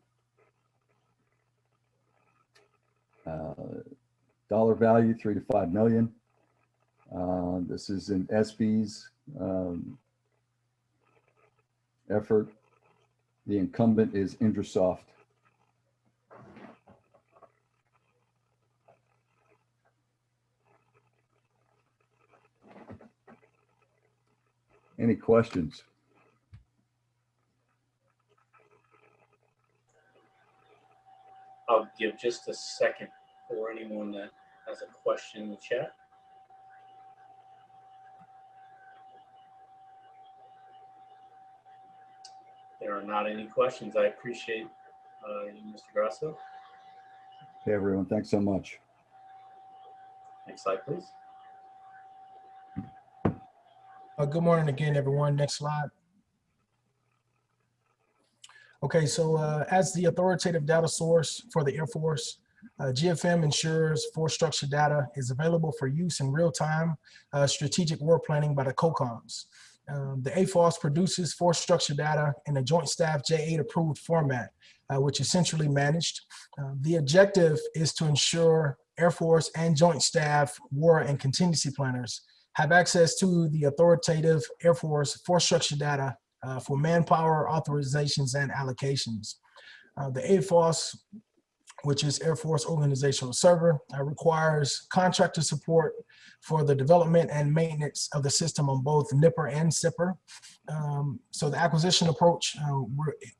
Speaker 5: Dollar value, 3 to 5 million. This is an SB's effort. The incumbent is Indrasoft. Any questions?
Speaker 1: I'll give just a second for anyone that has a question in the chat. There are not any questions. I appreciate you, Mr. Grasso.
Speaker 5: Okay, everyone, thanks so much.
Speaker 1: Next slide, please.
Speaker 4: Good morning again, everyone. Next slide. Okay, so as the authoritative data source for the Air Force, GFM ensures force structure data is available for use in real-time strategic war planning by the COCOMs. The AFOS produces force structure data in a Joint Staff J8 approved format, which is centrally managed. The objective is to ensure Air Force and Joint Staff war and contingency planners have access to the authoritative Air Force force structure data for manpower authorizations and allocations. The AFOS, which is Air Force Organizational Server, requires contractor support for the development and maintenance of the system on both NIPR and SIPR. So the acquisition approach,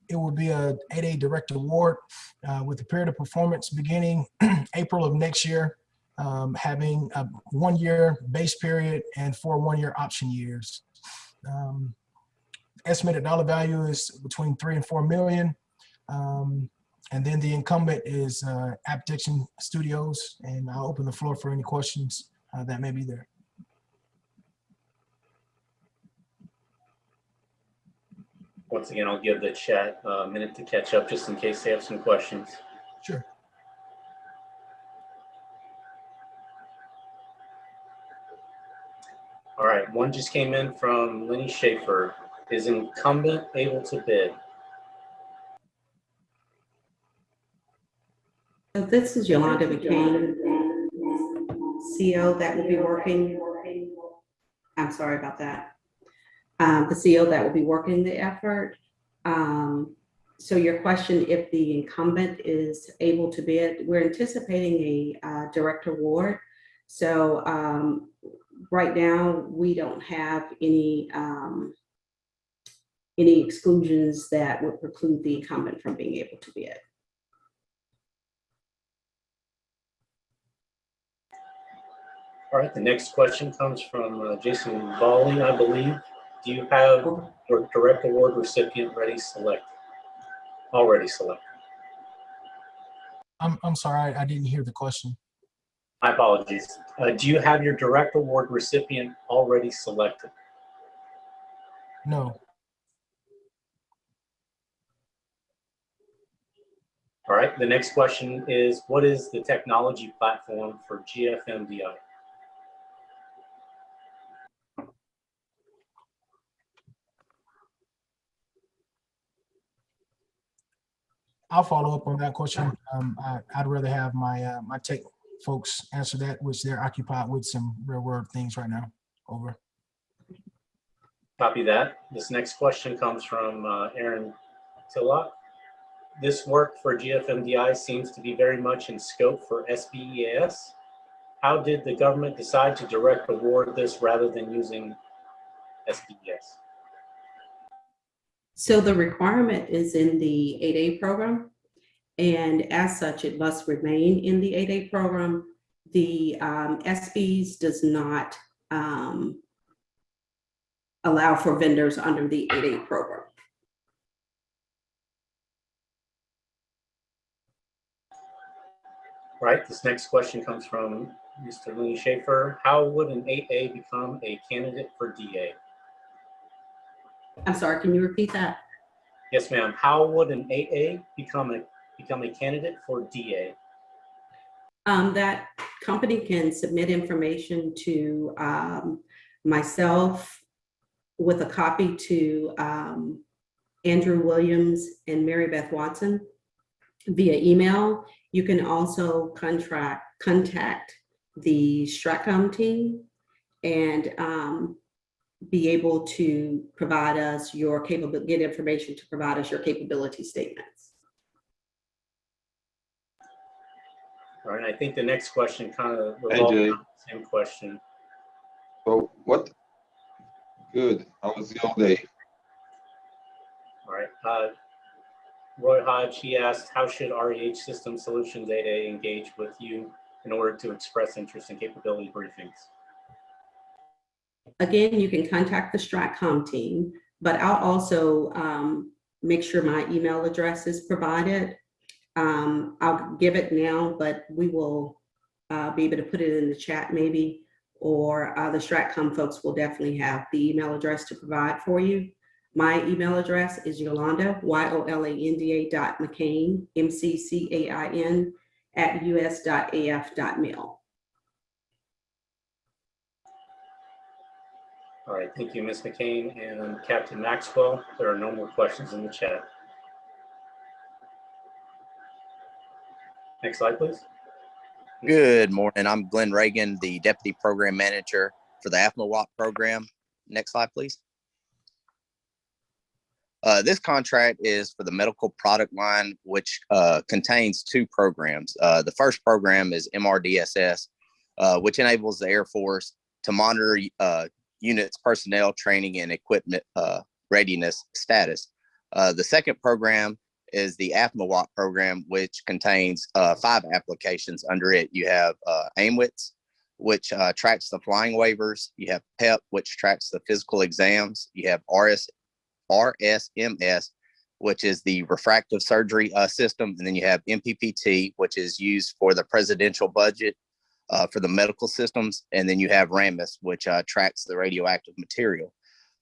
Speaker 4: it will be a 8A direct award with the period of performance beginning April of next year, having a 1-year base period and 4 1-year option years. estimated dollar value is between 3 and 4 million. And then the incumbent is App Diction Studios, and I'll open the floor for any questions that may be there.
Speaker 1: Once again, I'll give the chat a minute to catch up just in case they have some questions.
Speaker 4: Sure.
Speaker 1: All right, one just came in from Lenny Schaefer. Is incumbent able to bid?
Speaker 2: So this is Yolanda McCain, CEO that will be working. I'm sorry about that. The CEO that will be working the effort. So your question, if the incumbent is able to bid, we're anticipating a direct award. So right now we don't have any exclusions that would preclude the incumbent from being able to bid.
Speaker 1: All right, the next question comes from Jason Bawley, I believe. Do you have your direct award recipient already selected?
Speaker 4: I'm sorry, I didn't hear the question.
Speaker 1: My apologies. Do you have your direct award recipient already selected?
Speaker 4: No.
Speaker 1: All right, the next question is, what is the technology platform for GFMDI?
Speaker 4: I'll follow up on that question. I'd rather have my my tech folks answer that, which they're occupied with some real world things right now. Over.
Speaker 1: Copy that. This next question comes from Aaron Tillock. This work for GFMDI seems to be very much in scope for SBEAS. How did the government decide to direct award this rather than using SBEAS?
Speaker 2: So the requirement is in the 8A program, and as such, it must remain in the 8A program. The SBs does not allow for vendors under the 8A program.
Speaker 1: All right, this next question comes from Mr. Lee Schaefer. How would an 8A become a candidate for DA?
Speaker 2: I'm sorry, can you repeat that?
Speaker 1: Yes, ma'am. How would an 8A become a candidate for DA?
Speaker 2: That company can submit information to myself with a copy to Andrew Williams and Mary Beth Watson via email. You can also contact the Stratcom team and be able to provide us your get information to provide us your capability statements.
Speaker 1: All right, I think the next question kind of revolves around the same question.
Speaker 6: So what? Good. How was the all day?
Speaker 1: All right. Roy Hodge, he asked, how should REH System Solutions 8A engage with you in order to express interest in capability briefings?
Speaker 2: Again, you can contact the Stratcom team, but I'll also make sure my email address is provided. I'll give it now, but we will be able to put it in the chat maybe, or the Stratcom folks will definitely have the email address to provide for you. My email address is Yolanda, YOLANDA.McCain, MCCAIN, @us.af.mil.
Speaker 1: All right, thank you, Ms. McCain and Captain Maxwell. There are no more questions in the chat. Next slide, please.
Speaker 23: Good morning. I'm Glenn Reagan, the Deputy Program Manager for the AFMAWAP program. Next slide, please. This contract is for the medical product line, which contains two programs. The first program is MRDSS, which enables the Air Force to monitor units, personnel, training, and equipment readiness status. The second program is the AFMAWAP program, which contains 5 applications under it. You have AIMWITS, which tracks the flying waivers. You have PEP, which tracks the physical exams. You have RSMS, which is the refractive surgery system. And then you have MPPT, which is used for the presidential budget for the medical systems. And then you have RAMIS, which tracks the radioactive material.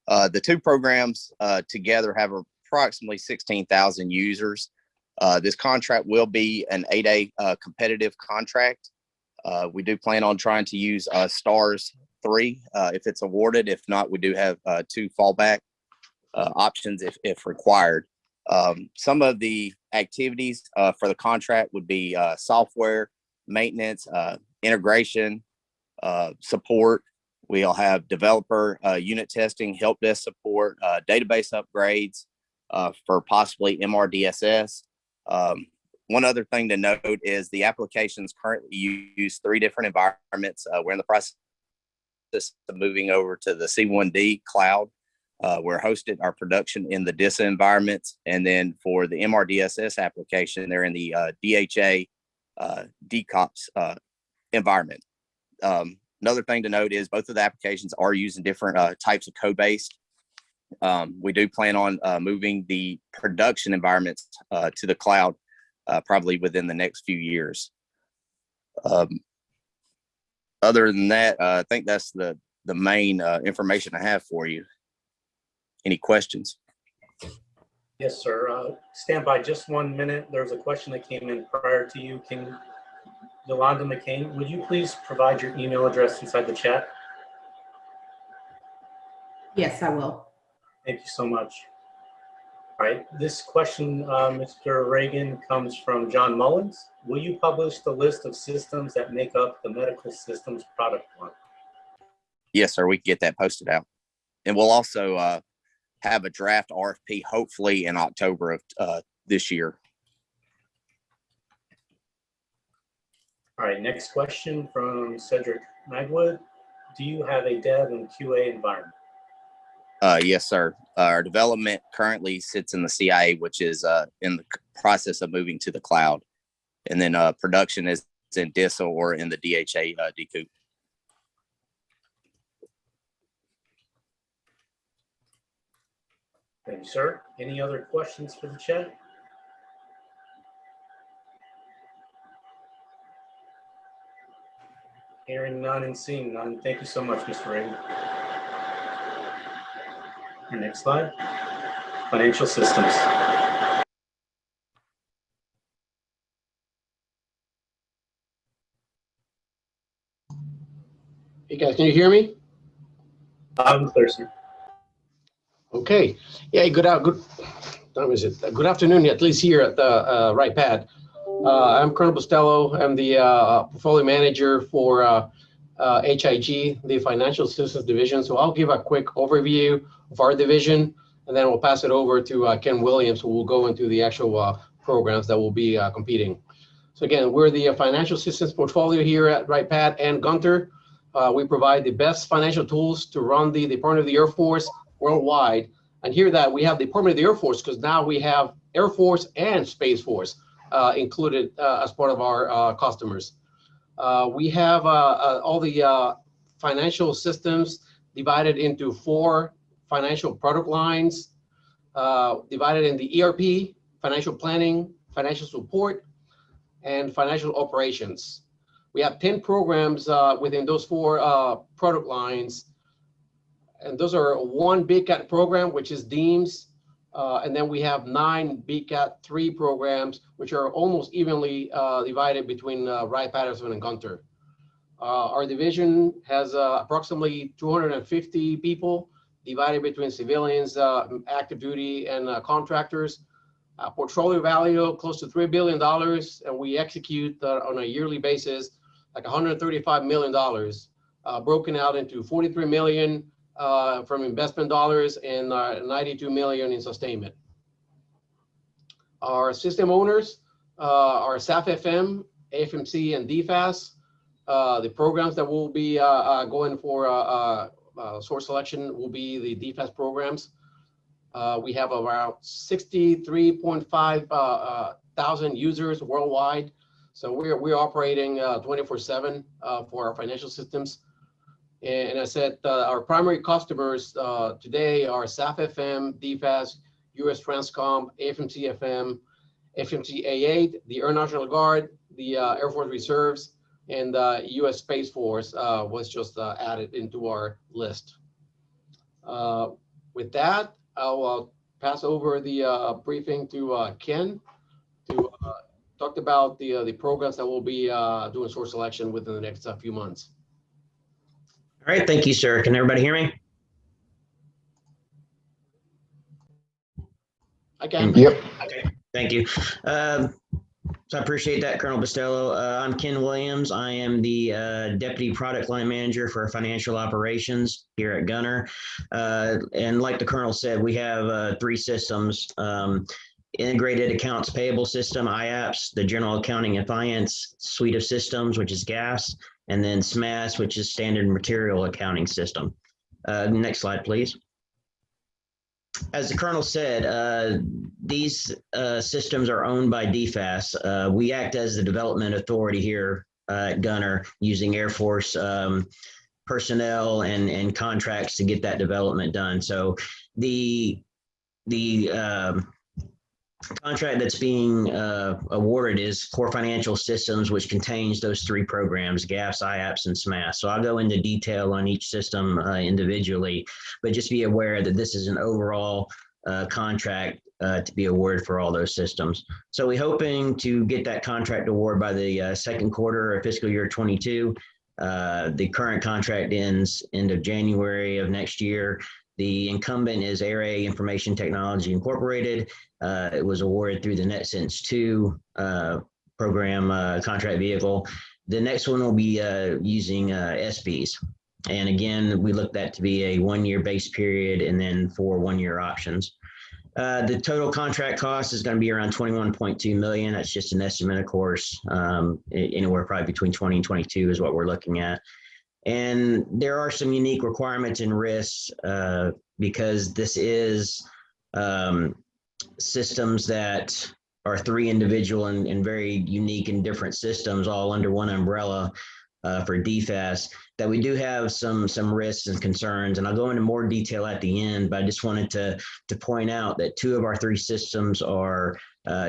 Speaker 23: The two programs together have approximately 16,000 users. This contract will be an 8A competitive contract. We do plan on trying to use STARS 3 if it's awarded. If not, we do have 2 fallback options if required. Some of the activities for the contract would be software, maintenance, integration, support. We'll have developer unit testing, help desk support, database upgrades for possibly MRDSS. One other thing to note is the applications currently use 3 different environments. We're in the process of moving over to the C1D cloud. We're hosted our production in the DISA environments. And then for the MRDSS application, they're in the DHA DCOPS environment. Another thing to note is both of the applications are using different types of code base. We do plan on moving the production environments to the cloud probably within the next few years. Other than that, I think that's the main information I have for you. Any questions?
Speaker 1: Yes, sir. Stand by just 1 minute. There's a question that came in prior to you. Can Yolanda McCain, would you please provide your email address inside the chat?
Speaker 2: Yes, I will.
Speaker 1: Thank you so much. All right, this question, Mr. Reagan, comes from John Mullins. Will you publish the list of systems that make up the medical systems product line?
Speaker 23: Yes, sir. We can get that posted out. And we'll also have a draft RFP hopefully in October of this year.
Speaker 1: All right, next question from Cedric Magwood. Do you have a dev and QA environment?
Speaker 23: Yes, sir. Our development currently sits in the CIA, which is in the process of moving to the cloud. And then production is in DISA or in the DHA DCOOP.
Speaker 1: Thank you, sir. Any other questions for the chat? Hearing none and seeing none. Thank you so much, Mr. Reagan. Our next slide, financial systems.
Speaker 7: Hey guys, can you hear me?
Speaker 1: Loud and clear, sir.
Speaker 7: Okay. Yeah, good afternoon, at least here at the right pad. I'm Colonel Bostello. I'm the portfolio manager for HIG, the Financial Systems Division. So I'll give a quick overview of our division, and then we'll pass it over to Ken Williams, who will go into the actual programs that will be competing. So again, we're the financial systems portfolio here at RightPad and Gunter. We provide the best financial tools to run the Department of the Air Force worldwide. And here that we have the Department of the Air Force because now we have Air Force and Space Force included as part of our customers. We have all the financial systems divided into 4 financial product lines, divided in the ERP, financial planning, financial support, and financial operations. We have 10 programs within those 4 product lines. And those are 1 BCAT program, which is DEEMS. And then we have 9 BCAT 3 programs, which are almost evenly divided between Wright-Patterson and Gunter. Our division has approximately 250 people divided between civilians, active duty, and contractors. Portfolio value close to $3 billion, and we execute on a yearly basis like $135 million, broken out into $43 million from investment dollars and $92 million in sustainment. Our system owners are SAF-FM, AFMC, and DFAS. The programs that will be going for source selection will be the DFAS programs. We have around 63.5 thousand users worldwide. So we're operating 24/7 for our financial systems. And I said our primary customers today are SAF FM, DFAS, US Transcom, AFMC FM, FMC A8, the Air National Guard, the Air Force Reserves, and US Space Force was just added into our list. With that, I'll pass over the briefing to Ken to talk about the programs that we'll be doing source selection within the next few months.
Speaker 8: All right, thank you, sir. Can everybody hear me?
Speaker 7: I can.
Speaker 8: Yep. Okay, thank you. So I appreciate that, Colonel Bostello. I'm Ken Williams. I am the Deputy Product Line Manager for Financial Operations here at Gunner. And like the Colonel said, we have 3 systems. Integrated Accounts Payable System, IAPS, the General Accounting and Finance Suite of Systems, which is GAS, and then SMAS, which is Standard Material Accounting System. Next slide, please. As the Colonel said, these systems are owned by DFAS. We act as the development authority here at Gunner, using Air Force personnel and contracts to get that development done. So the contract that's being awarded is Core Financial Systems, which contains those 3 programs, GAS, IAPS, and SMAS. So I'll go into detail on each system individually, but just be aware that this is an overall contract to be awarded for all those systems. So we're hoping to get that contract award by the second quarter of fiscal year 22. The current contract ends end of January of next year. The incumbent is ARA Information Technology Incorporated. It was awarded through the NetSense 2 program contract vehicle. The next one will be using SBs. And again, we look that to be a 1-year base period and then 4 1-year options. The total contract cost is going to be around $21.2 million. That's just an estimate, of course. Anywhere probably between 20 and 22 is what we're looking at. And there are some unique requirements and risks because this is systems that are 3 individual and very unique and different systems all under one umbrella for DFAS, that we do have some risks and concerns. And I'll go into more detail at the end, but I just wanted to point out that 2 of our 3 systems are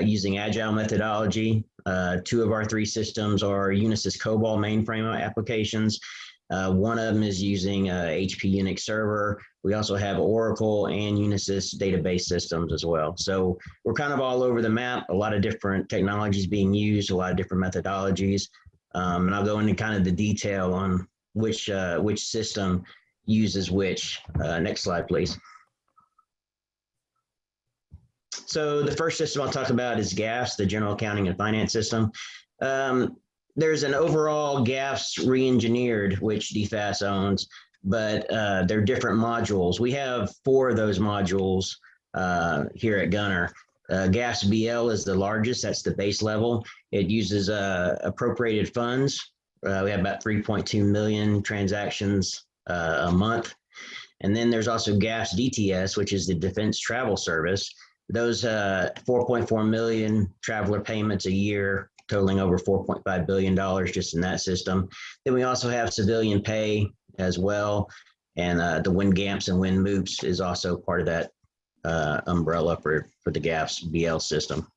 Speaker 8: using Agile methodology. 2 of our 3 systems are Unisys COBOL mainframe applications. One of them is using HP Unix Server. We also have Oracle and Unisys database systems as well. So we're kind of all over the map, a lot of different technologies being used, a lot of different methodologies. And I'll go into kind of the detail on which system uses which. Next slide, please. So the first system I'll talk about is GAS, the General Accounting and Finance System. There's an overall GAFS re-engineered, which DFAS owns, but they're different modules. We have 4 of those modules here at Gunner. GAFS BL is the largest, that's the base level. It uses appropriated funds. We have about 3.2 million transactions a month. And then there's also GAFS DTS, which is the Defense Travel Service. Those 4.4 million traveler payments a year, totaling over $4.5 billion just in that system. Then we also have civilian pay as well. And the WinGamps and WinMoops is also part of that umbrella for the GAFS BL system.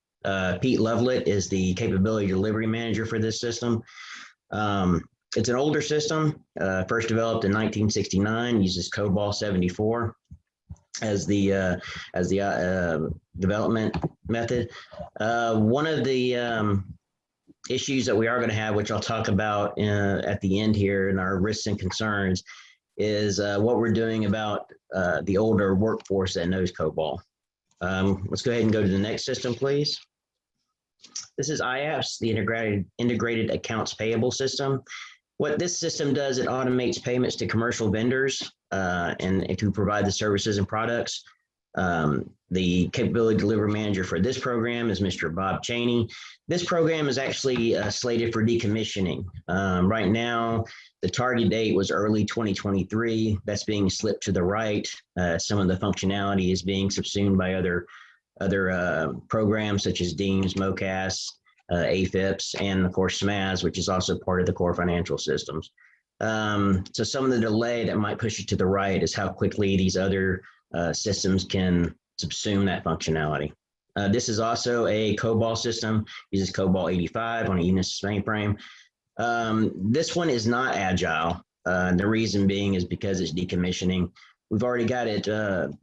Speaker 8: Pete Lovelet is the capability delivery manager for this system. It's an older system, first developed in 1969, uses COBOL 74 as the development method. One of the issues that we are going to have, which I'll talk about at the end here in our risks and concerns, is what we're doing about the older workforce that knows COBOL. Let's go ahead and go to the next system, please. This is IAPS, the Integrated Accounts Payable System. What this system does, it automates payments to commercial vendors and to provide the services and products. The capability delivery manager for this program is Mr. Bob Cheney. This program is actually slated for decommissioning. Right now, the target date was early 2023. That's being slipped to the right. Some of the functionality is being subsumed by other programs such as DEAMS, MOCAS, AFIPS, and of course SMAS, which is also part of the core financial systems. So some of the delay that might push it to the right is how quickly these other systems can subsume that functionality. This is also a COBOL system, uses COBOL 85 on a Unisys mainframe. This one is not agile. The reason being is because it's decommissioning. We've already got it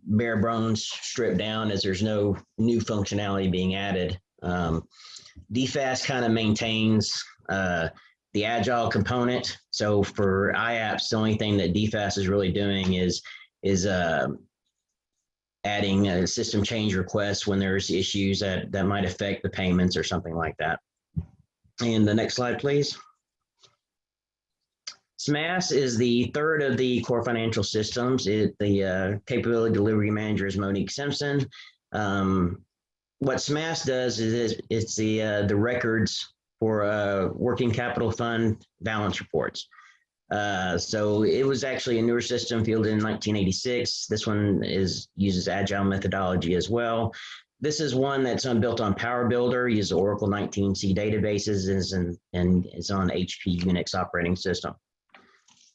Speaker 8: bare bones stripped down as there's no new functionality being added. DFAS kind of maintains the agile component. So for IAPS, the only thing that DFAS is really doing is adding a system change requests when there's issues that might affect the payments or something like that. And the next slide, please. SMAS is the third of the core financial systems. The capability delivery manager is Monique Simpson. What SMAS does is it's the records for working capital fund balance reports. So it was actually a newer system fielded in 1986. This one uses agile methodology as well. This is one that's built on Power Builder, uses Oracle 19C databases, and is on HP Unix operating system.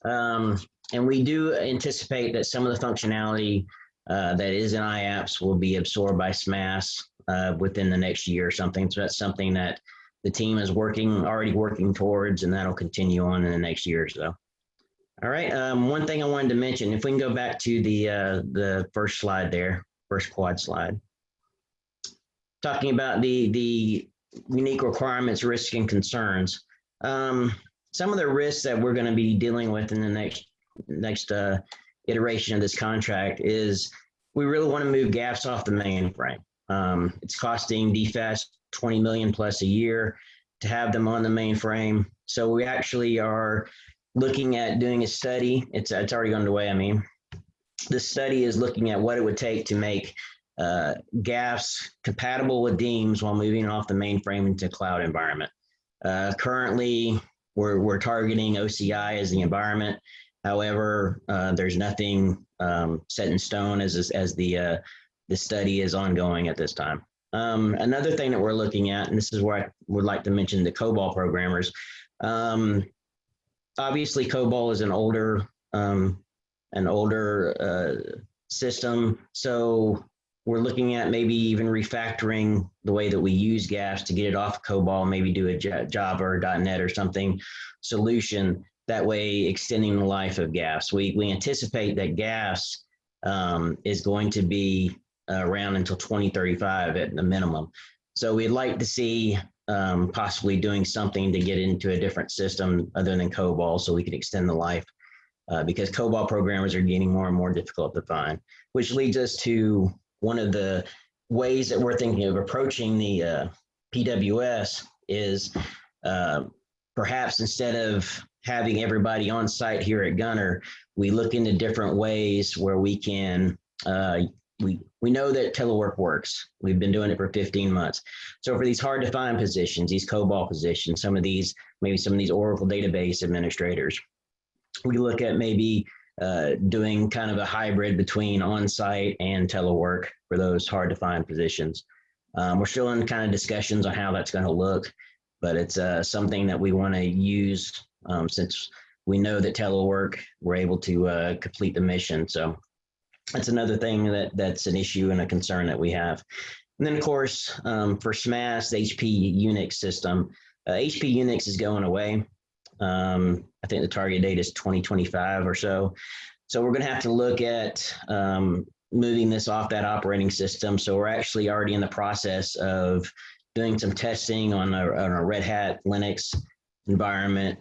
Speaker 8: And we do anticipate that some of the functionality that is in IAPS will be absorbed by SMAS within the next year or something. So that's something that the team is already working towards, and that'll continue on in the next year or so. All right, one thing I wanted to mention, if we can go back to the first slide there, first quad slide. Talking about the unique requirements, risks, and concerns. Some of the risks that we're going to be dealing with in the next iteration of this contract is we really want to move gaps off the mainframe. It's costing DFAS $20 million plus a year to have them on the mainframe. So we actually are looking at doing a study. It's already underway. I mean, this study is looking at what it would take to make GAFs compatible with DEEMS while moving off the mainframe into cloud environment. Currently, we're targeting OCI as the environment. However, there's nothing set in stone as the study is ongoing at this time. Another thing that we're looking at, and this is where I would like to mention the COBOL programmers. Obviously, COBOL is an older system, so we're looking at maybe even refactoring the way that we use GAFs to get it off COBOL, maybe do a Java or .NET or something solution, that way extending the life of GAFs. We anticipate that GAFs is going to be around until 2035 at the minimum. So we'd like to see possibly doing something to get into a different system other than COBOL so we can extend the life because COBOL programmers are getting more and more difficult to find, which leads us to one of the ways that we're thinking of approaching the PWS is perhaps instead of having everybody on site here at Gunner, we look into different ways where we can, we know that telework works. We've been doing it for 15 months. So for these hard to find positions, these COBOL positions, maybe some of these Oracle database administrators, we look at maybe doing kind of a hybrid between on-site and telework for those hard to find positions. We're still in kind of discussions on how that's going to look, but it's something that we want to use since we know that telework, we're able to complete the mission. So that's another thing that's an issue and a concern that we have. And then of course, for SMAS, the HP Unix system, HP Unix is going away. I think the target date is 2025 or so. So we're going to have to look at moving this off that operating system. So we're actually already in the process of doing some testing on a Red Hat Linux environment.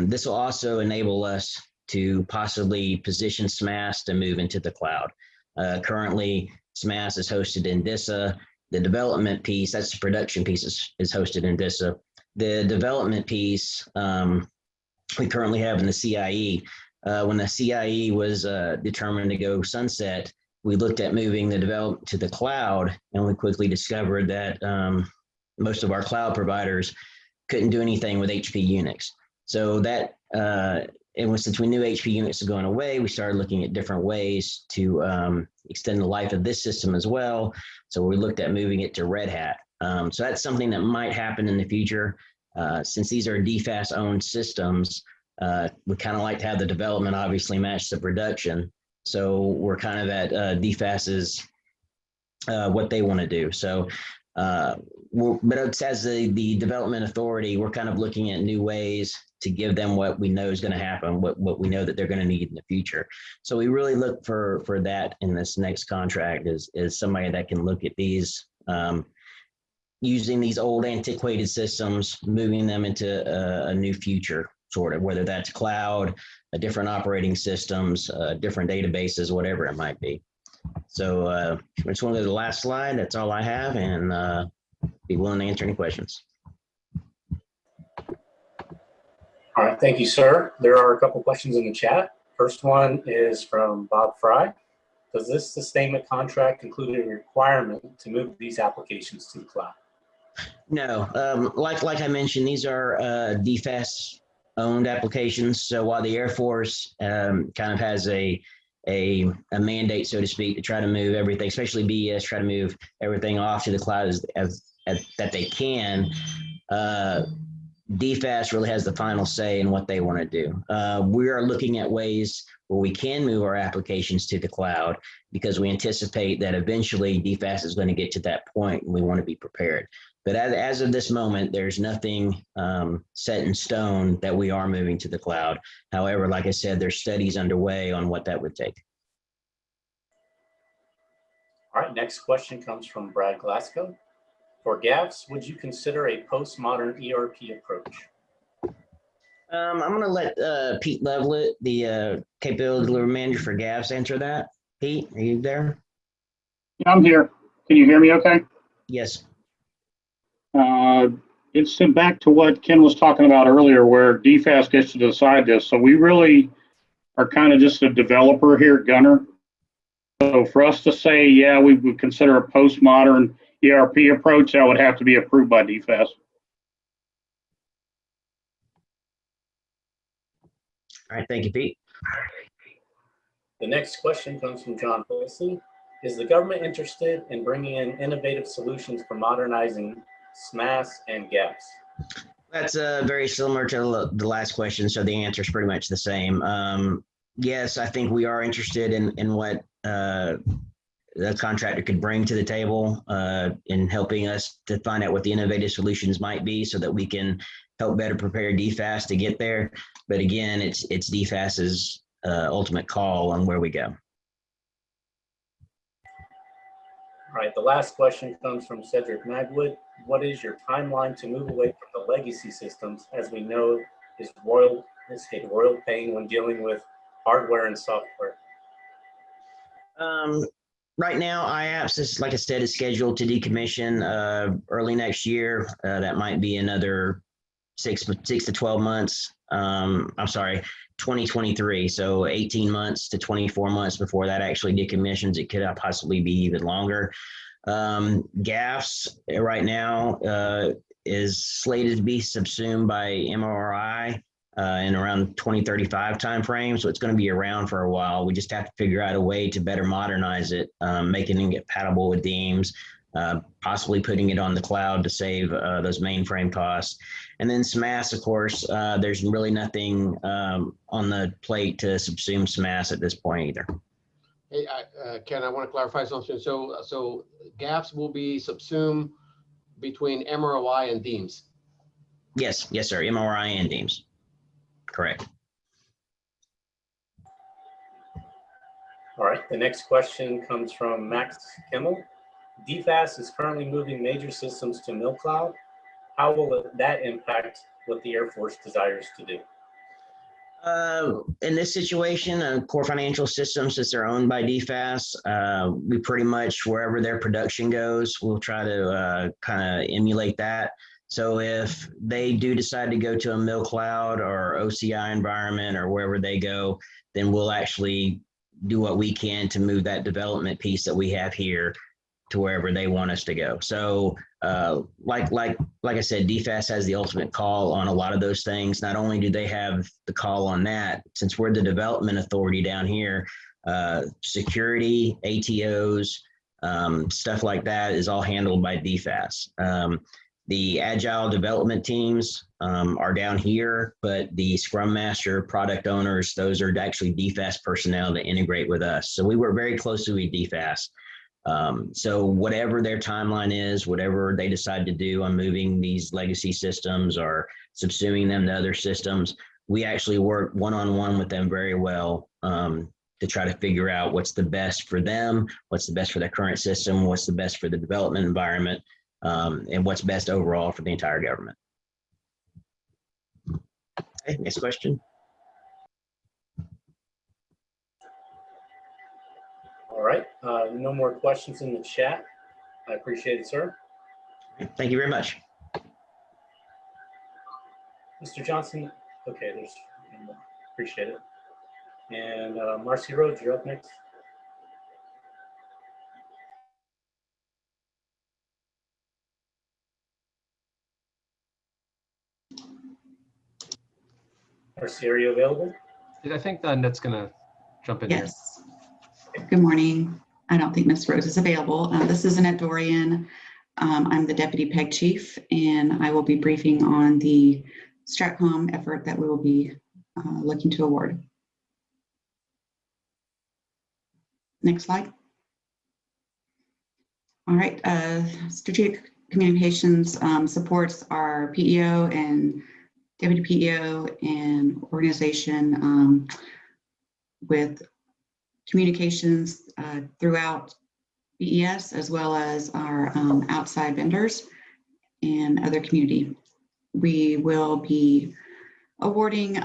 Speaker 8: This will also enable us to possibly position SMAS to move into the cloud. Currently, SMAS is hosted in DISA. The development piece, that's the production piece, is hosted in DISA. The development piece we currently have in the CIE. When the CIE was determined to go sunset, we looked at moving the development to the cloud, and we quickly discovered that most of our cloud providers couldn't do anything with HP Unix. So that, since we knew HP Unix was going away, we started looking at different ways to extend the life of this system as well. So we looked at moving it to Red Hat. So that's something that might happen in the future. Since these are DFAS-owned systems, We kind of like to have the development obviously match the production. So we're kind of at DFAS's what they want to do. So, but it's as the development authority, we're kind of looking at new ways to give them what we know is going to happen, what we know that they're going to need in the future. So we really look for that in this next contract is somebody that can look at these, using these old antiquated systems, moving them into a new future, sort of, whether that's cloud, a different operating systems, different databases, whatever it might be. So I just want to go to the last slide. That's all I have, and be willing to answer any questions.
Speaker 1: All right, thank you, sir. There are a couple questions in the chat. First one is from Bob Fry. Does this sustainment contract include a requirement to move these applications to the cloud?
Speaker 8: No, like I mentioned, these are DFAS owned applications. So while the Air Force kind of has a mandate, so to speak, to try to move everything, especially BES, try to move everything off to the cloud as that they can, DFAS really has the final say in what they want to do. We are looking at ways where we can move our applications to the cloud because we anticipate that eventually DFAS is going to get to that point and we want to be prepared. But as of this moment, there's nothing set in stone that we are moving to the cloud. However, like I said, there's studies underway on what that would take.
Speaker 1: All right, next question comes from Brad Glasgow. For GAFs, would you consider a postmodern ERP approach?
Speaker 8: I'm going to let Pete Levelett, the capability delivery manager for GAFs, answer that. Pete, are you there?
Speaker 9: Yeah, I'm here. Can you hear me okay?
Speaker 8: Yes.
Speaker 9: It's back to what Ken was talking about earlier, where DFAS gets to decide this. So we really are kind of just a developer here at Gunner. So for us to say, yeah, we would consider a postmodern ERP approach, that would have to be approved by DFAS.
Speaker 8: All right, thank you, Pete.
Speaker 1: The next question comes from John Wilson. Is the government interested in bringing in innovative solutions for modernizing SMAS and GAFs?
Speaker 8: That's very similar to the last question, so the answer is pretty much the same. Yes, I think we are interested in what the contractor could bring to the table in helping us to find out what the innovative solutions might be so that we can help better prepare DFAS to get there. But again, it's DFAS's ultimate call on where we go.
Speaker 1: All right, the last question comes from Cedric Magwood. What is your timeline to move away from the legacy systems, as we know is royal pain when dealing with hardware and software?
Speaker 8: Right now, IAPS is, like I said, is scheduled to decommission early next year. That might be another 6 to 12 months. I'm sorry, 2023. So 18 months to 24 months before that actually decommissions. It could possibly be even longer. GAFs right now is slated to be subsumed by MRI in around 2035 timeframe. So it's going to be around for a while. We just have to figure out a way to better modernize it, making it compatible with DEEMS, possibly putting it on the cloud to save those mainframe costs. And then SMAS, of course, there's really nothing on the plate to subsume SMAS at this point either.
Speaker 7: Hey, Ken, I want to clarify something. So GAFs will be subsumed between MROI and DEEMS?
Speaker 8: Yes, sir, MRI and DEEMS. Correct.
Speaker 1: All right, the next question comes from Max Kimmel. DFAS is currently moving major systems to MilCloud. How will that impact what the Air Force desires to do?
Speaker 8: In this situation, Core Financial Systems, since they're owned by DFAS, we pretty much, wherever their production goes, we'll try to kind of emulate that. So if they do decide to go to a MilCloud or OCI environment or wherever they go, then we'll actually do what we can to move that development piece that we have here to wherever they want us to go. So like I said, DFAS has the ultimate call on a lot of those things. Not only do they have the call on that, since we're the development authority down here, security, ATOs, stuff like that is all handled by DFAS. The agile development teams are down here, but the Scrum Master, product owners, those are actually DFAS personnel that integrate with us. So we work very closely with DFAS. So whatever their timeline is, whatever they decide to do on moving these legacy systems or subsuming them to other systems, we actually work one-on-one with them very well to try to figure out what's the best for them, what's the best for their current system, what's the best for the development environment, and what's best overall for the entire government. Okay, next question.
Speaker 1: All right, no more questions in the chat. I appreciate it, sir.
Speaker 8: Thank you very much.
Speaker 1: Mr. Johnson, okay, there's, appreciate it. And Marcy Rhodes, you're up next. Marcy, are you available?
Speaker 10: I think Annette's gonna jump in here.
Speaker 11: Yes. Good morning. I don't think Ms. Rose is available. This is Annette Dorian. I'm the Deputy PEG Chief, and I will be briefing on the STRATCOM effort that we will be looking to award. Next slide. All right, strategic communications supports our PEO and Deputy PEO and organization with communications throughout BES, as well as our outside vendors and other community. We will be awarding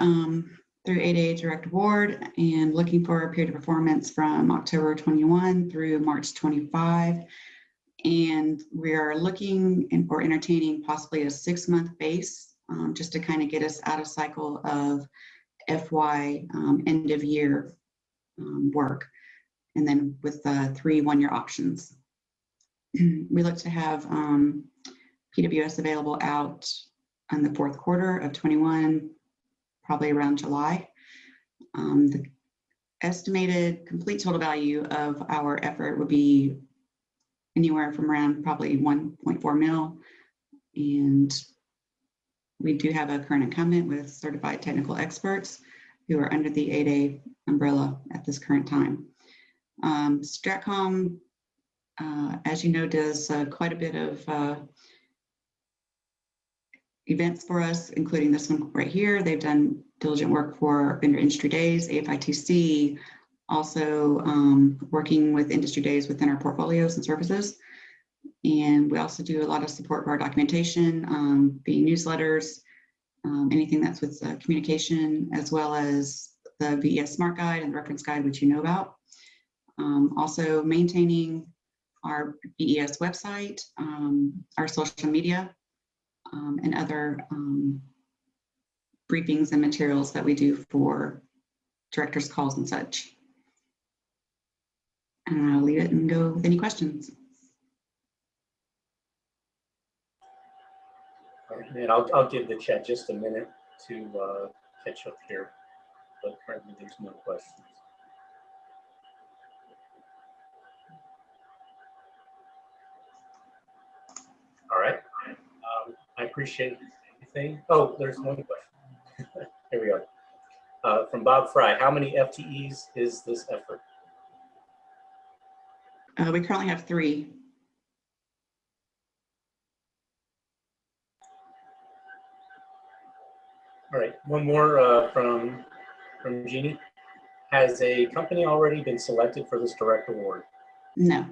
Speaker 11: through 8A Direct Award and looking for a period of performance from October 21 through March 25. And we are looking or entertaining possibly a 6-month base just to kind of get us out of cycle of FY end of year work, and then with 3 one-year options. We look to have PWS available out in the 4th quarter of 21, probably around July. The estimated complete total value of our effort would be anywhere from around probably 1.4 mil. And we do have a current incumbent with certified technical experts who are under the 8A umbrella at this current time. STRATCOM, as you know, does quite a bit of events for us, including this one right here. They've done diligent work for Vendor Industry Days, AFITC, also working with industry days within our portfolios and services. And we also do a lot of support for our documentation, being newsletters, anything that's with communication, as well as the VES Smart Guide and the reference guide, which you know about. Also maintaining our BES website, our social media, and other briefings and materials that we do for directors' calls and such. And I'll leave it and go with any questions.
Speaker 1: And I'll give the chat just a minute to catch up here, but currently there's no questions. All right, I appreciate everything. Oh, there's one question. Here we go. From Bob Fry, how many FTEs is this effort?
Speaker 11: We currently have 3.
Speaker 1: All right, one more from Jeannie. Has a company already been selected for this direct award?
Speaker 11: No.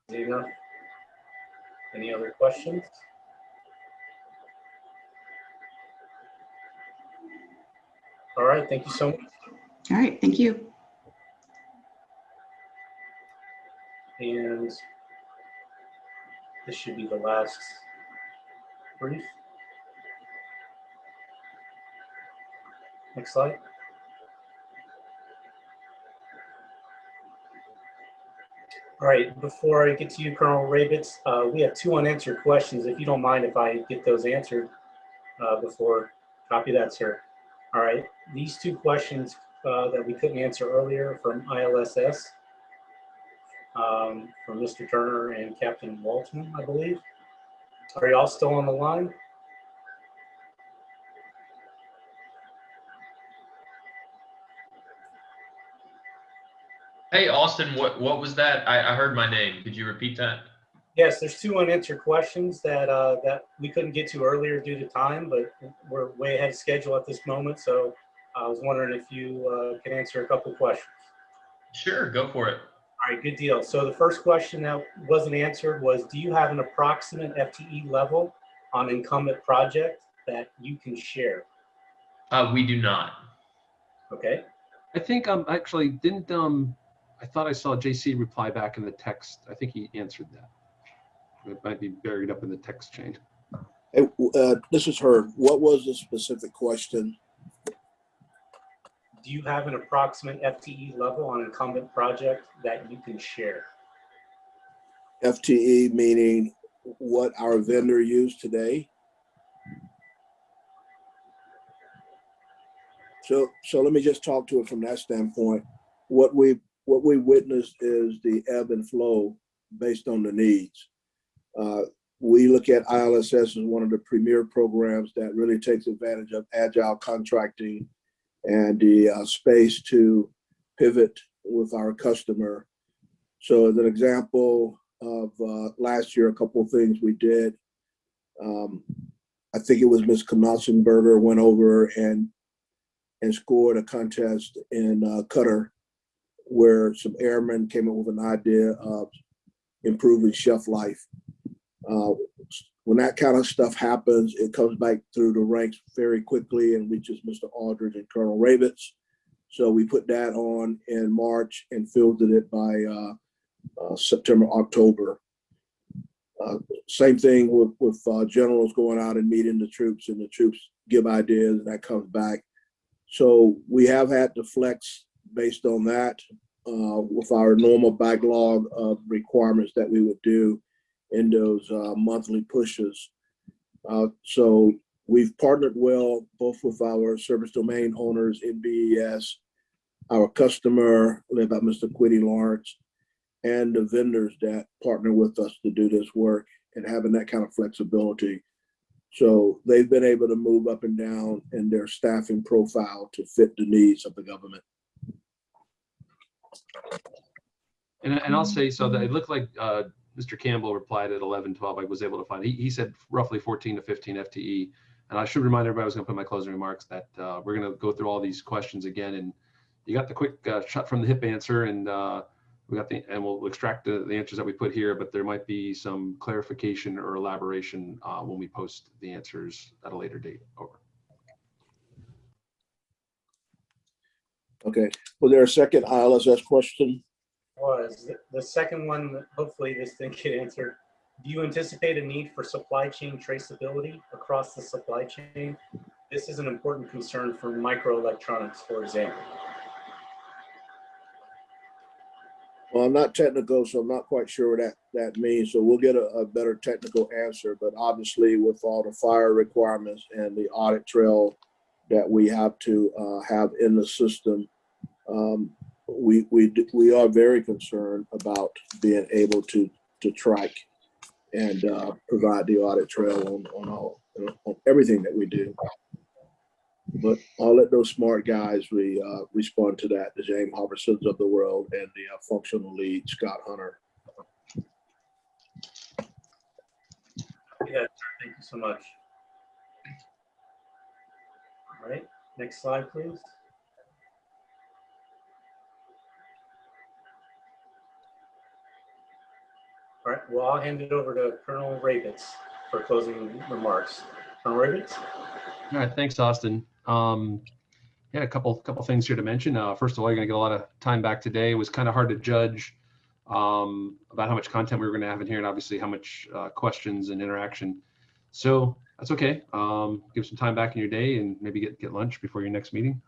Speaker 1: Enough. Any other questions? All right, thank you so much.
Speaker 11: All right, thank you.
Speaker 1: And this should be the last brief. Next slide. All right, before I get to you, Colonel Rabitz, we have 2 unanswered questions. If you don't mind if I get those answered before, copy that, sir. All right, these 2 questions that we couldn't answer earlier from ILSS. from Mr. Turner and Captain Walton, I believe. Are y'all still on the line?
Speaker 15: Hey, Austin, what was that? I heard my name. Could you repeat that?
Speaker 1: Yes, there's 2 unanswered questions that that we couldn't get to earlier due to time, but we're way ahead of schedule at this moment. So I was wondering if you can answer a couple questions.
Speaker 15: Sure, go for it.
Speaker 1: All right, good deal. So the first question that wasn't answered was, do you have an approximate FTE level on incumbent project that you can share?
Speaker 15: We do not.
Speaker 1: Okay.
Speaker 10: I think actually didn't I thought I saw JC reply back in the text. I think he answered that. It might be buried up in the text chain.
Speaker 12: Hey, this is Herb. What was the specific question?
Speaker 1: Do you have an approximate FTE level on incumbent project that you can share?
Speaker 12: FTE meaning what our vendor used today? So let me just talk to it from that standpoint. What we witnessed is the ebb and flow based on the needs. We look at ILSS as one of the premier programs that really takes advantage of agile contracting and the space to pivot with our customer. So as an example of last year, a couple of things we did, I think it was Ms. Knotzenberger went over and scored a contest in Qatar where some airmen came up with an idea of improving shelf life. When that kind of stuff happens, it comes back through the ranks very quickly and reaches Mr. Aldridge and Colonel Ravitz. So we put that on in March and fielded it by September, October. Same thing with generals going out and meeting the troops, and the troops give ideas and that comes back. So we have had to flex based on that with our normal backlog of requirements that we would do in those monthly pushes. So we've partnered well both with our service domain owners in BES, our customer led by Mr. Quiddy Lawrence, and the vendors that partner with us to do this work and having that kind of flexibility. So they've been able to move up and down in their staffing profile to fit the needs of the government.
Speaker 10: And I'll say so that it looked like Mr. Campbell replied at 11:12. I was able to find. He said roughly 14 to 15 FTE. And I should remind everybody, I was going to put my closing remarks that we're going to go through all these questions again. And you got the quick shot from the hip answer, and we'll extract the answers that we put here. But there might be some clarification or elaboration when we post the answers at a later date. Over.
Speaker 12: Okay. Was there a second ILSS question?
Speaker 1: Was the second one, hopefully this thing get answered. Do you anticipate a need for supply chain traceability across the supply chain? This is an important concern for microelectronics, for example.
Speaker 12: Well, I'm not technical, so I'm not quite sure what that means. So we'll get a better technical answer. But obviously, with all the fire requirements and the audit trail that we have to have in the system, we are very concerned about being able to track and provide the audit trail on everything that we do. But I'll let those smart guys respond to that, the James Harbisons of the world and the functional lead, Scott Hunter.
Speaker 1: Yeah, thank you so much. All right, next slide, please. All right, well, I'll hand it over to Colonel Ravitz for closing remarks. Colonel Ravitz?
Speaker 10: All right, thanks, Austin. Yeah, a couple things here to mention. First of all, you're going to get a lot of time back today. It was kind of hard to judge about how much content we were going to have in here, and obviously how much questions and interaction. So that's okay. Give some time back in your day, and maybe get lunch before your next meeting.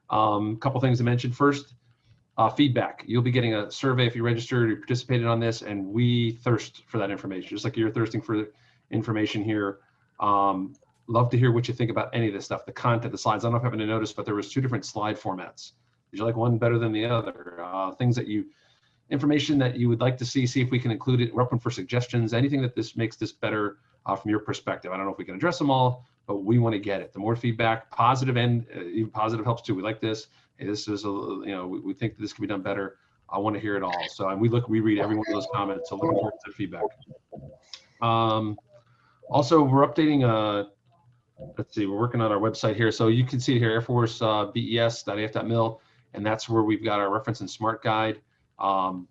Speaker 10: A couple things to mention. First, feedback. You'll be getting a survey if you registered or participated on this, and we thirst for that information, just like you're thirsting for information here. Love to hear what you think about any of this stuff, the content, the slides. I don't know if you happen to notice, but there was 2 different slide formats. Did you like one better than the other? Things that you information that you would like to see if we can include it. We're open for suggestions, anything that this makes this better from your perspective. I don't know if we can address them all, but we want to get it. The more feedback, positive and even positive helps too. We like this. Hey, this is, we think that this can be done better. I want to hear it all. So we read every one of those comments. So looking forward to the feedback. Also, we're updating, let's see, we're working on our website here. So you can see here, Air Force BES.af.mil, and that's where we've got our reference and smart guide.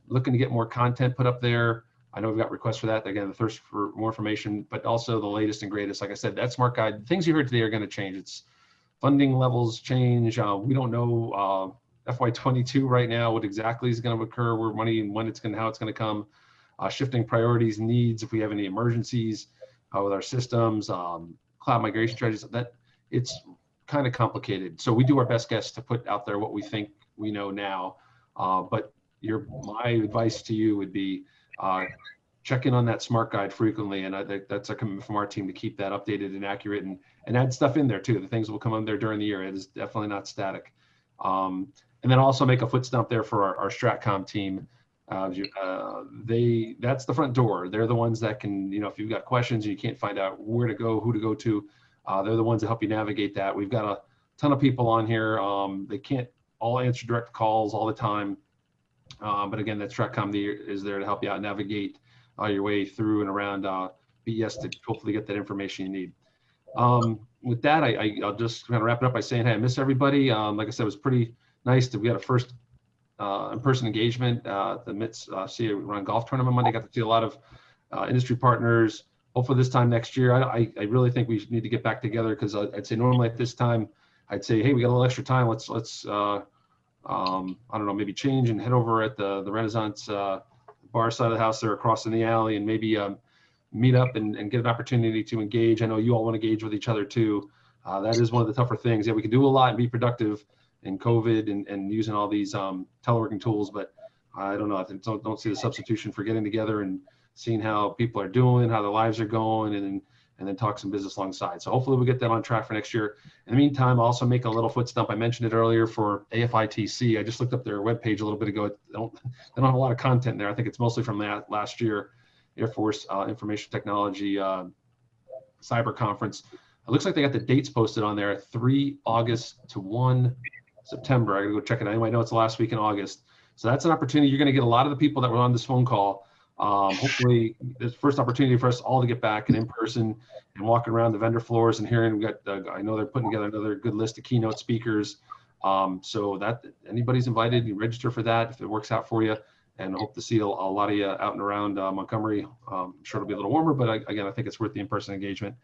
Speaker 10: Looking to get more content put up there. I know we've got requests for that. Again, the thirst for more information, but also the latest and greatest. Like I said, that smart guide, things you heard today are going to change. It's funding levels change. We don't know FY22 right now what exactly is going to occur, where money and when it's going to, how it's going to come. Shifting priorities, needs, if we have any emergencies with our systems, cloud migration strategies, that it's kind of complicated. So we do our best guess to put out there what we think we know now. But my advice to you would be check in on that smart guide frequently. And I think that's a commitment from our team to keep that updated and accurate and add stuff in there too. The things will come on there during the year. It is definitely not static. And then also make a foot stomp there for our Stratcom team. That's the front door. They're the ones that can, if you've got questions and you can't find out where to go, who to go to, they're the ones that help you navigate that. We've got a ton of people on here. They can't all answer direct calls all the time. But again, that Stratcom is there to help you out navigate your way through and around BES to hopefully get that information you need. With that, I'll just kind of wrap it up by saying, hey, I miss everybody. Like I said, it was pretty nice we had a first in-person engagement at the MITS run golf tournament Monday. Got to see a lot of industry partners. Hopefully this time next year, I really think we need to get back together, because I'd say normally at this time, I'd say, hey, we got a little extra time. Let's I don't know, maybe change and head over at the Renaissance bar side of the house there across in the alley, and maybe meet up and get an opportunity to engage. I know you all want to engage with each other too. That is one of the tougher things. Yeah, we can do a lot and be productive in COVID and using all these teleworking tools, but I don't know. I don't see the substitution for getting together and seeing how people are doing, how their lives are going, and then talk some business alongside. So hopefully we'll get that on track for next year. In the meantime, I'll also make a little foot stump. I mentioned it earlier for AFITC. I just looked up their webpage a little bit ago. They don't have a lot of content there. I think it's mostly from that last year, Air Force Information Technology Cyber Conference. It looks like they got the dates posted on there, 3 August to 1 September. I gotta go check it out. Anyway, I know it's the last week in August. So that's an opportunity. You're gonna get a lot of the people that were on this phone call. Hopefully this first opportunity for us all to get back and in person and walking around the vendor floors and hearing. We got, I know they're putting together another good list of keynote speakers. So that anybody's invited, you register for that if it works out for you, and hope to see a lot of you out and around Montgomery. I'm sure it'll be a little warmer, but again, I think it's worth the in-person engagement.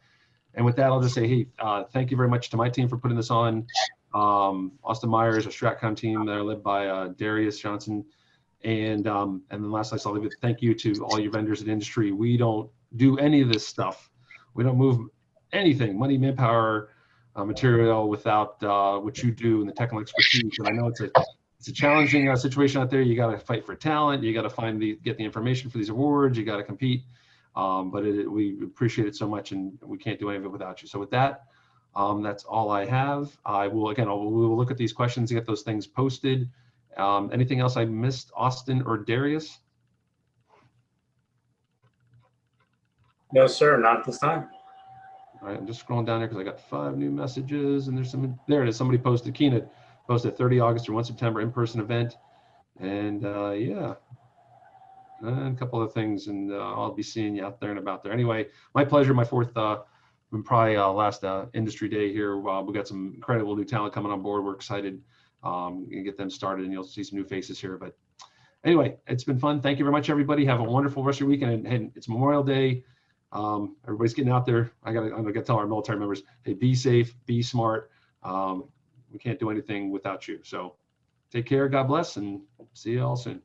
Speaker 10: And with that, I'll just say, hey, thank you very much to my team for putting this on. Austin Myers, a Stratcom team that are led by Darius Johnson. And then lastly, I'll leave it. Thank you to all your vendors in industry. We don't do any of this stuff. We don't move anything, money, manpower, material without what you do and the technical expertise. And I know it's a challenging situation out there. You got to fight for talent. You got to get the information for these awards. You got to compete. But we appreciate it so much, and we can't do any of it without you. So with that, that's all I have. We will look at these questions and get those things posted. Anything else I missed, Austin or Darius?
Speaker 1: No, sir, not at this time.
Speaker 10: All right, I'm just scrolling down here because I got 5 new messages, and there it is. Somebody posted, Keena posted 30 August or 1 September in-person event. And yeah, and a couple of things, and I'll be seeing you out there and about there. Anyway, my pleasure, my fourth, probably last industry day here. We got some incredible new talent coming on board. We're excited and get them started, and you'll see some new faces here. But anyway, it's been fun. Thank you very much, everybody. Have a wonderful rest of your weekend. And it's Memorial Day. Everybody's getting out there. I'm gonna tell our military members, hey, be safe, be smart. We can't do anything without you. So take care. God bless, and see you all soon.